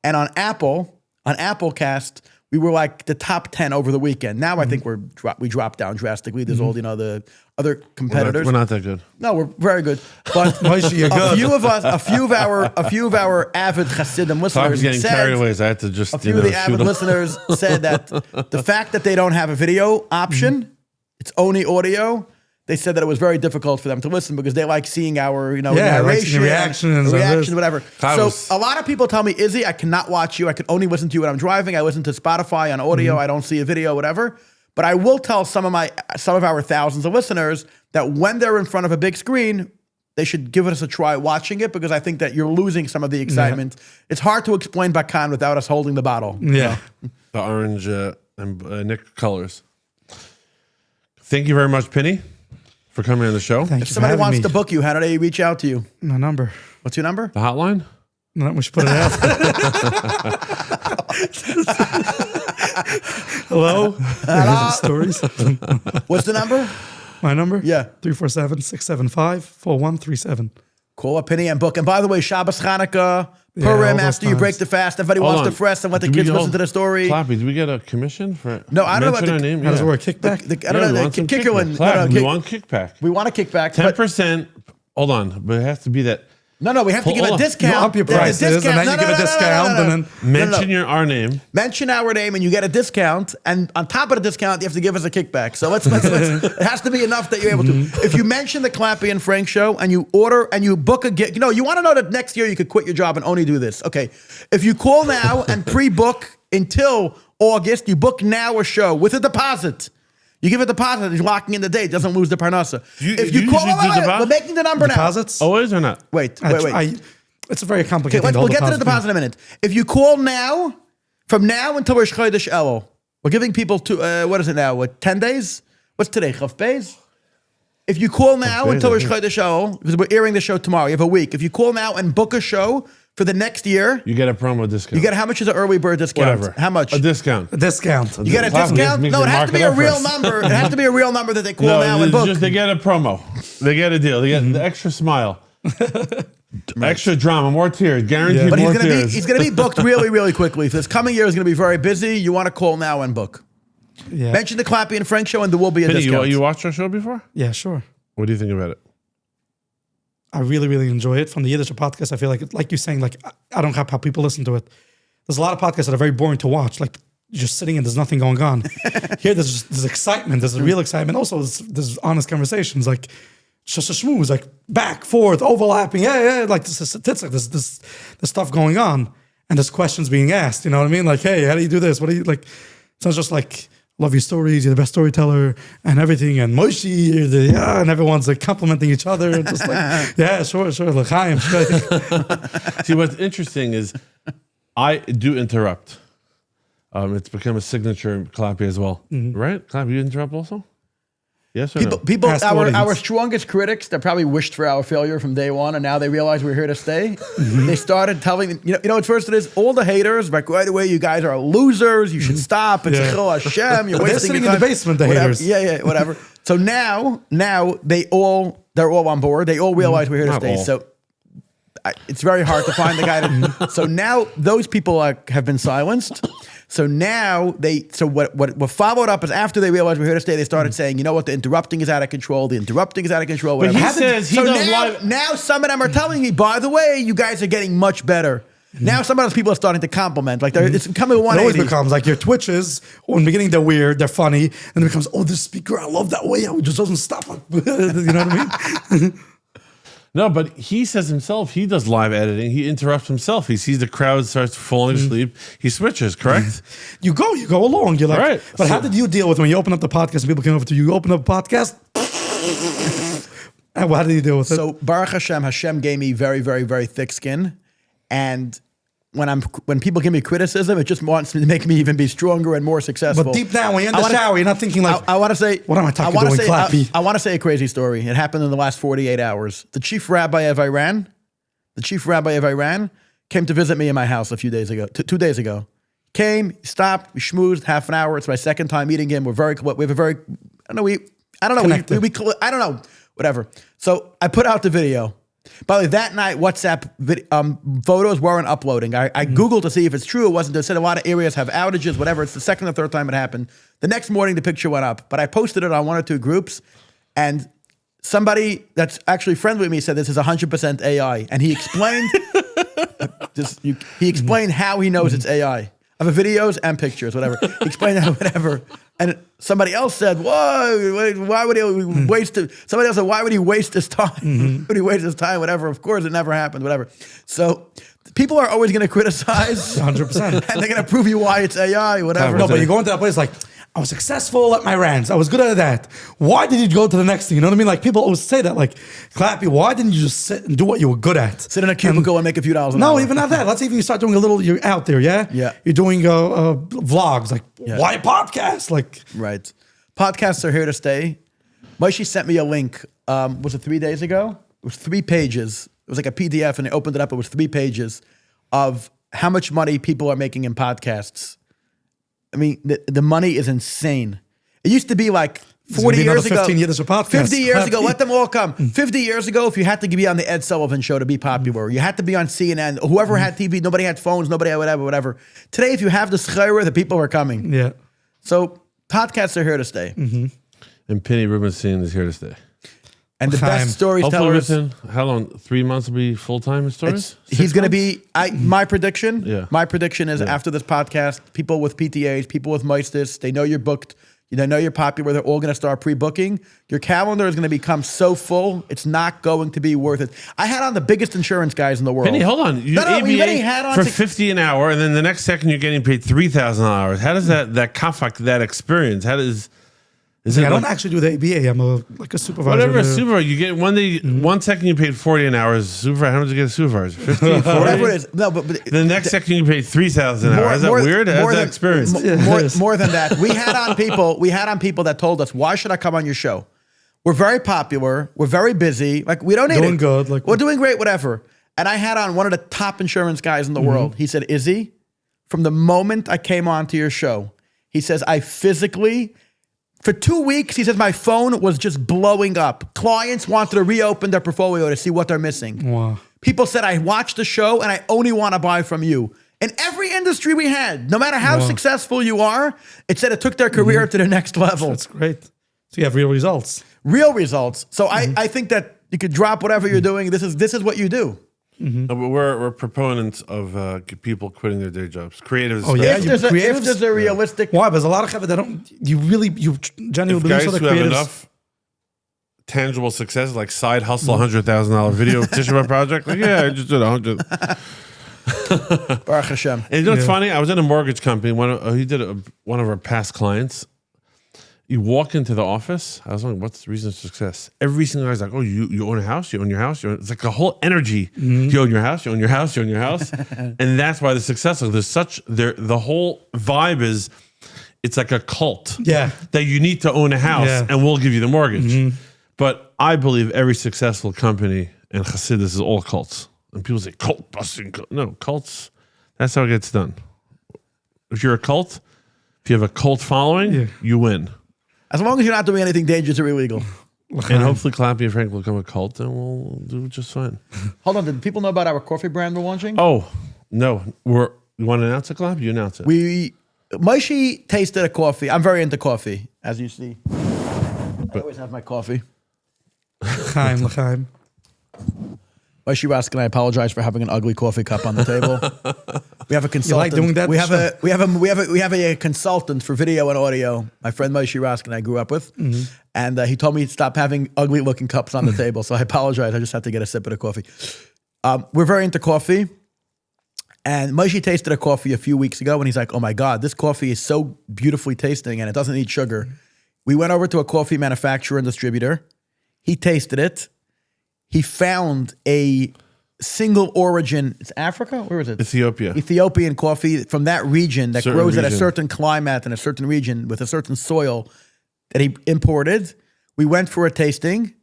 Speaker 3: And on Applecast, we were like the top 10 over the weekend. Now I think we dropped down drastically. There's all the other competitors.
Speaker 1: We're not that good.
Speaker 3: No, we're very good. But a few of our avid Hasidim listeners
Speaker 1: I was getting carried away. So I had to just
Speaker 3: a few of the avid listeners said that the fact that they don't have a video option, it's only audio. they said that it was very difficult for them to listen because they like seeing our,
Speaker 2: like seeing
Speaker 3: narration,
Speaker 2: reactions,
Speaker 3: whatever.
Speaker 1: So
Speaker 3: a lot of people tell me, Izzy, I cannot watch you. I can only listen to you when I'm driving. I listen to Spotify on audio. I don't see a video, whatever. But I will tell some of our thousands of listeners that when they're in front of a big screen, they should give us a try watching it because I think that you're losing some of the excitement. It's hard to explain Bacán without us holding the bottle.
Speaker 2: Yeah.
Speaker 1: the orange and Nick colors. Thank you very much, Piny, for coming on the show.
Speaker 2: Thank
Speaker 3: If
Speaker 2: you for
Speaker 3: somebody
Speaker 2: having
Speaker 3: wants
Speaker 2: me.
Speaker 3: to book you, how do they reach out to you?
Speaker 2: My number.
Speaker 3: What's your number?
Speaker 1: The hotline?
Speaker 2: No, we should put it out. Hello? Stories.
Speaker 3: What's the number?
Speaker 2: My number?
Speaker 3: Yeah.
Speaker 2: 347-675-4137.
Speaker 3: Call up Piny and book. And by the way, Shabbos, Hanukkah,
Speaker 2: Yeah, all
Speaker 3: Purim,
Speaker 2: those
Speaker 3: after you break
Speaker 2: times.
Speaker 3: the fast, everybody
Speaker 1: Hold
Speaker 3: wants
Speaker 1: on.
Speaker 3: to fresh and let the
Speaker 1: Do we
Speaker 3: kids
Speaker 1: all-
Speaker 3: listen to the story.
Speaker 1: Clappy, do we get a commission for
Speaker 3: No, I don't know
Speaker 1: mention
Speaker 3: about
Speaker 1: our name?
Speaker 2: How does it
Speaker 1: Yeah.
Speaker 2: work? Kickback?
Speaker 3: I don't know. The kicker one.
Speaker 1: We want kickback.
Speaker 3: We want a kickback. but-
Speaker 1: 10%. Hold on, but it has to be that.
Speaker 3: No, we have to give
Speaker 1: Hold
Speaker 3: a
Speaker 1: on.
Speaker 3: discount.
Speaker 2: You up your
Speaker 3: The
Speaker 2: prices, and then you give a discount, and then
Speaker 1: Mention our name.
Speaker 3: mention our name and you get a discount. And on top of the discount, you have to give us a kickback. So let's it has to be enough that you're able to. If you mention the Clappy and Frank show and you order and you book a gig, you want to know that next year you could quit your job and only do this. Okay. If you call now and pre-book until August, you book now a show with a deposit. You give a deposit, he's locking in the date, doesn't lose the parnassa. If you call,
Speaker 1: usually do deposit?
Speaker 3: we're making the number
Speaker 2: Deposits?
Speaker 1: Always or not?
Speaker 3: now. Wait.
Speaker 2: It's a very complicated
Speaker 3: Okay,
Speaker 2: thing.
Speaker 3: we'll get to the deposit in a minute. If you call now, from now until Rosh Chodesh Elul, we're giving people what is it now? 10 days? What's today? Chaf Beis? If you call now
Speaker 1: Beis,
Speaker 3: until
Speaker 1: I
Speaker 3: Rosh
Speaker 1: think.
Speaker 3: Chodesh Elul, because we're airing the show tomorrow, you have a week. If you call now and book a show for the next year,
Speaker 1: You get a promo discount.
Speaker 3: you get how much is an early bird discount?
Speaker 1: whatever.
Speaker 3: How much?
Speaker 1: A discount.
Speaker 2: A discount.
Speaker 3: You get a
Speaker 1: Clappy
Speaker 3: discount?
Speaker 1: makes
Speaker 3: No,
Speaker 1: it
Speaker 3: it has to be a
Speaker 1: market
Speaker 3: real
Speaker 1: offers.
Speaker 3: number. It has to be a real number that they call now and
Speaker 1: it's
Speaker 3: book.
Speaker 1: just they get a promo. They get a deal. They get the extra smile. Extra drama, more tears, guaranteed
Speaker 2: Yeah.
Speaker 3: But
Speaker 1: more
Speaker 3: he's
Speaker 1: tears.
Speaker 3: gonna be booked really, really quickly. This coming year is gonna be very busy. You want to call now and book.
Speaker 2: Yeah.
Speaker 3: Mention the Clappy and Frank show, and there will be a
Speaker 1: Piny,
Speaker 3: discount.
Speaker 1: you watched our show before?
Speaker 2: Yeah, sure.
Speaker 1: What do you think about it?
Speaker 2: I really, really enjoy it. From the Yiddish podcast, I feel like you're saying, I don't have how people listen to it. There's a lot of podcasts that are very boring to watch. Like, you're just sitting and there's nothing going on. Here, there's excitement. There's a real excitement. Also, there's honest conversations. Like, it's just a schmooze, like back, forth, overlapping. Yeah. Like, there's stuff going on. And there's questions being asked. You know what I mean? Like, hey, how do you do this? What do you, like, it's not just like, love your stories, you're the best storyteller and everything. And Moshe, and everyone's like complimenting each other. And just like, yeah, sure. L'chaim.
Speaker 1: See, what's interesting is I do interrupt. It's become a signature in Clappy as well. Right? Clappy, you interrupt also? Yes or no?
Speaker 3: People,
Speaker 2: Ask the
Speaker 3: our
Speaker 2: audience.
Speaker 3: strongest critics that probably wished for our failure from day one, and now they realize we're here to stay. They started telling, you know, at first it is all the haters, like right away, you guys are losers, you should stop. It's
Speaker 2: Yeah.
Speaker 3: Chil Hashem, you're
Speaker 2: They're
Speaker 3: wasting
Speaker 2: sitting
Speaker 3: your
Speaker 2: in the
Speaker 3: time.
Speaker 2: basement, the
Speaker 3: Whatever.
Speaker 2: haters.
Speaker 3: Yeah, whatever. So now they're all on board. They all realize we're here to
Speaker 1: Not
Speaker 3: stay.
Speaker 1: all.
Speaker 3: So it's very hard to find the guy. So now those people have been silenced. So now what followed up is after they realized we're here to stay, they started saying, you know what, the interrupting is out of control. The interrupting is out of control.
Speaker 1: But
Speaker 3: Whatever.
Speaker 1: he says he
Speaker 3: so
Speaker 1: does
Speaker 3: now,
Speaker 1: live-
Speaker 3: now some of them are telling me, by the way, you guys are getting much better. Now some of those people are starting to compliment. Like it's becoming
Speaker 2: It always
Speaker 3: 180.
Speaker 2: becomes like your Twitches. In the beginning, they're weird, they're funny, and it becomes, oh, this speaker, I love that way. It just doesn't stop. You know what I mean?
Speaker 1: No, but he says himself, he does live editing. He interrupts himself. He sees the crowd starts falling asleep. He switches, correct?
Speaker 2: You go along. You're like,
Speaker 1: Right.
Speaker 2: but how did you deal with when you open up the podcast and people come over to you? You open up a podcast, and how did you deal with it?
Speaker 3: So Baruch Hashem gave me very, very, very thick skin, and when people give me criticism, it just wants to make me even be stronger and more successful.
Speaker 2: But deep down, when you're in
Speaker 3: I
Speaker 2: the
Speaker 3: wanna-
Speaker 2: shower, you're not thinking like,
Speaker 3: I want to say,
Speaker 2: what am I talking
Speaker 3: wanna
Speaker 2: doing,
Speaker 3: say-
Speaker 2: Clappy?
Speaker 3: I want to say a crazy story. It happened in the last 48 hours. The chief rabbi of Iran came to visit me in my house a few days ago, 2 days ago. Came, stopped, we schmoozed half an hour. It's my second time meeting him. We have a very, I don't know, I don't know, whatever. So I put out the video. By the way, that night, WhatsApp photos weren't uploading. I Googled to see if it's true. It wasn't. They said a lot of areas have outages, whatever. It's the second or third time it happened. The next morning, the picture went up. But I posted it on one or two groups, and somebody that's actually friendly with me said this is 100% AI. And he explained, he explained how he knows it's AI. Of the videos and pictures, whatever. He explained how, whatever. And somebody else said, "Whoa, why would he waste it?" Somebody else said, "Why would he waste his time? Would he waste his time? Whatever." Of course, it never happened. Whatever. So people are always going to criticize,
Speaker 2: 100%,
Speaker 3: and they're going to prove you why it's AI, whatever.
Speaker 2: No, but you go into that place like, I was successful at my rants. I was good at that. Why did you go to the next thing? You know what I mean? Like people always say that. Like, Clappy, why didn't you just sit and do what you were good at?
Speaker 3: Sit in a cubicle and make a few dollars an
Speaker 2: No,
Speaker 3: hour.
Speaker 2: even not that. Let's say even you start doing a little. You're out there, yeah.
Speaker 3: Yeah.
Speaker 2: You're doing vlogs. Like, why podcast? Like,
Speaker 3: Right. Podcasts are here to stay. Moshe sent me a link. Was it 3 days ago? It was 3 pages. It was like a PDF, and they opened it up. It was 3 pages of how much money people are making in podcasts. I mean, the money is insane. It used to be like 40 years ago.
Speaker 2: 15 years of podcasts.
Speaker 3: 50 years ago, let them all come. 50 years ago, if you had to be on the Ed Sullivan Show to be popular, you had to be on CNN. Whoever had TV, nobody had phones, nobody had whatever. Today, if you have the schreier, the people are coming.
Speaker 2: yeah.
Speaker 3: So podcasts are here to stay.
Speaker 1: And Piny Rubinstein is here to stay.
Speaker 3: And the
Speaker 2: Chaim.
Speaker 3: best storytellers.
Speaker 1: Hopefully within, how long? 3 months will be full-time in stories?
Speaker 3: He's going to be, my prediction,
Speaker 1: Yeah.
Speaker 3: my prediction is after this podcast, people with PTAs, people with Meistis, they know you're booked, they know you're popular, they're all going to start pre-booking. Your calendar is going to become so full, it's not going to be worth it. I had on the biggest insurance guys in the world.
Speaker 1: Piny, hold on. You
Speaker 3: No, we already
Speaker 1: ABA
Speaker 3: had on
Speaker 1: for
Speaker 3: to-
Speaker 1: $50 an hour, and then the next second you're getting paid $3,000. How does that kafak, that experience, how does... Is it
Speaker 2: I don't
Speaker 1: like-
Speaker 2: actually do the ABA. I'm a supervisor.
Speaker 1: Whatever, a supervisor. You get one day, 1 second you paid $40 an hour as a supervisor. How much do you get a supervisor? 50, 40?
Speaker 3: Whatever it is. No, but
Speaker 1: The next second you pay $3,000 an hour. Is that weird? How's that experience?
Speaker 3: More than that. We had on people that told us, why should I come on your show? We're very popular. We're very busy. Like, we don't need
Speaker 2: Doing
Speaker 3: it.
Speaker 2: good, like-
Speaker 3: we're doing great, whatever. And I had on one of the top insurance guys in the world. He said, Izzy, from the moment I came on to your show, he says, I physically... For 2 weeks, he says, my phone was just blowing up. Clients wanted to reopen their portfolio to see what they're missing.
Speaker 2: Wow.
Speaker 3: People said, I watched the show and I only want to buy from you. In every industry we had, no matter how successful you are, it said it took their career to the next level.
Speaker 2: That's great. So you have real results.
Speaker 3: Real results. So I think that you could drop whatever you're doing. This is what you do.
Speaker 1: No, but we're proponents of people quitting their day jobs. Creatives.
Speaker 2: Oh, yeah?
Speaker 3: If
Speaker 2: You
Speaker 3: there's a realistic...
Speaker 2: Why? There's a lot of people that don't. You genuinely
Speaker 1: If
Speaker 2: believe
Speaker 1: guys
Speaker 2: so. The
Speaker 1: who have
Speaker 2: creatives.
Speaker 1: enough tangible success, like side hustle, $100,000 video tissue paper project. Like, yeah, I just did 100.
Speaker 3: Baruch Hashem.
Speaker 1: And you know what's funny? I was in a mortgage company. One of our past clients. You walk into the office. I was wondering, what's the reason of success? Every single guy's like, oh, you own a house? You own your house? It's like a whole energy. You own your house? You own your house? You own your house? And that's why they're successful. The whole vibe is, it's like a cult.
Speaker 2: Yeah.
Speaker 1: That you need to own a house and we'll give you the mortgage. But I believe every successful company and Chassidus is all cults. And people say, cult busting. No, cults, that's how it gets done. If you're a cult, if you have a cult following, you win.
Speaker 3: As long as you're not doing anything dangerous or illegal.
Speaker 1: And hopefully Clappy and Frank will become a cult and we'll do just fine.
Speaker 3: Hold on, did people know about our coffee brand we're launching?
Speaker 1: Oh, no. You want to announce it, Clappy? You announce it.
Speaker 3: Moshe tasted a coffee. I'm very into coffee, as you see. I always have my coffee.
Speaker 2: L'chaim, l'chaim.
Speaker 3: Moshe Raskin, I apologize for having an ugly coffee cup on the table. We have a consultant.
Speaker 2: doing that?
Speaker 3: We have a consultant for video and audio. My friend Moshe Raskin, I grew up with, and he told me to stop having ugly looking cups on the table. So I apologize. I just had to get a sip of the coffee. We're very into coffee, and Moshe tasted a coffee a few weeks ago, and he's like, "Oh my God, this coffee is so beautifully tasting, and it doesn't need sugar." We went over to a coffee manufacturer and distributor. He tasted it. He found a single origin. It's Africa? Where is it?
Speaker 1: Ethiopia.
Speaker 3: Ethiopian coffee from that region that
Speaker 1: Certain
Speaker 3: grows at a
Speaker 1: region.
Speaker 3: certain climate in a certain region with a certain soil that he imported. We went for a tasting.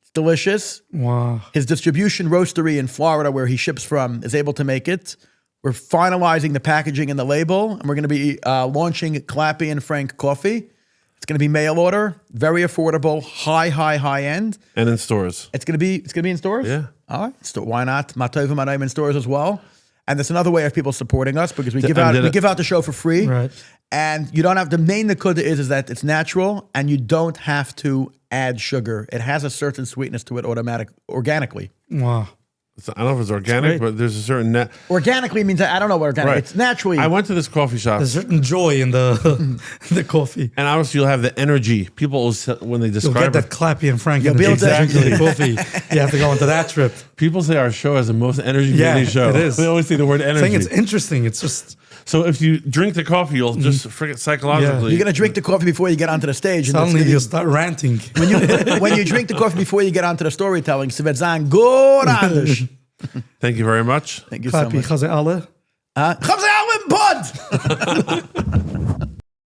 Speaker 3: It's delicious.
Speaker 2: Wow.
Speaker 3: His distribution roastery in Florida, where he ships from, is able to make it. We're finalizing the packaging and the label, and we're going to be launching Clappy and Frank coffee. It's going to be mail order, very affordable, high end.
Speaker 1: And in stores.
Speaker 3: It's going to be in stores?
Speaker 1: Yeah.
Speaker 3: All right. So why not? Matov and Manaim in stores as well. And that's another way of people supporting us because we give out the show for free.
Speaker 2: Right.
Speaker 3: And you don't have, the main nakuda is that it's natural and you don't have to add sugar. It has a certain sweetness to it organically.
Speaker 2: Wow.
Speaker 1: I don't know if it's organic, but there's a certain net.
Speaker 3: Organically means I don't know what organic.
Speaker 1: Right.
Speaker 3: It's naturally.
Speaker 1: I went to this coffee shop,
Speaker 2: There's a certain joy in the the coffee.
Speaker 1: and obviously you'll have the energy. People will say, when they
Speaker 2: You'll
Speaker 1: describe
Speaker 2: get that
Speaker 1: it,
Speaker 2: Clappy and Frank
Speaker 3: You'll be able to-
Speaker 2: drinking the coffee. You have to go into that trip.
Speaker 1: people say our show has the most energy
Speaker 2: Yeah,
Speaker 1: dating show.
Speaker 2: it is.
Speaker 1: They always say the word
Speaker 2: I think
Speaker 1: energy.
Speaker 2: it's interesting. It's just
Speaker 1: So if you drink the coffee, you'll just forget psychologically.
Speaker 3: You're gonna drink the coffee before you get onto the stage. And
Speaker 2: suddenly
Speaker 3: it's
Speaker 2: you'll
Speaker 3: gonna
Speaker 2: start ranting.
Speaker 3: be- when you drink the coffee before you get onto the storytelling, so it's on good Anders.
Speaker 1: Thank you very much.
Speaker 3: Thank you so
Speaker 2: Clappy,
Speaker 3: much.
Speaker 2: Chaze Aloe.
Speaker 3: Gaan ze jou in bad?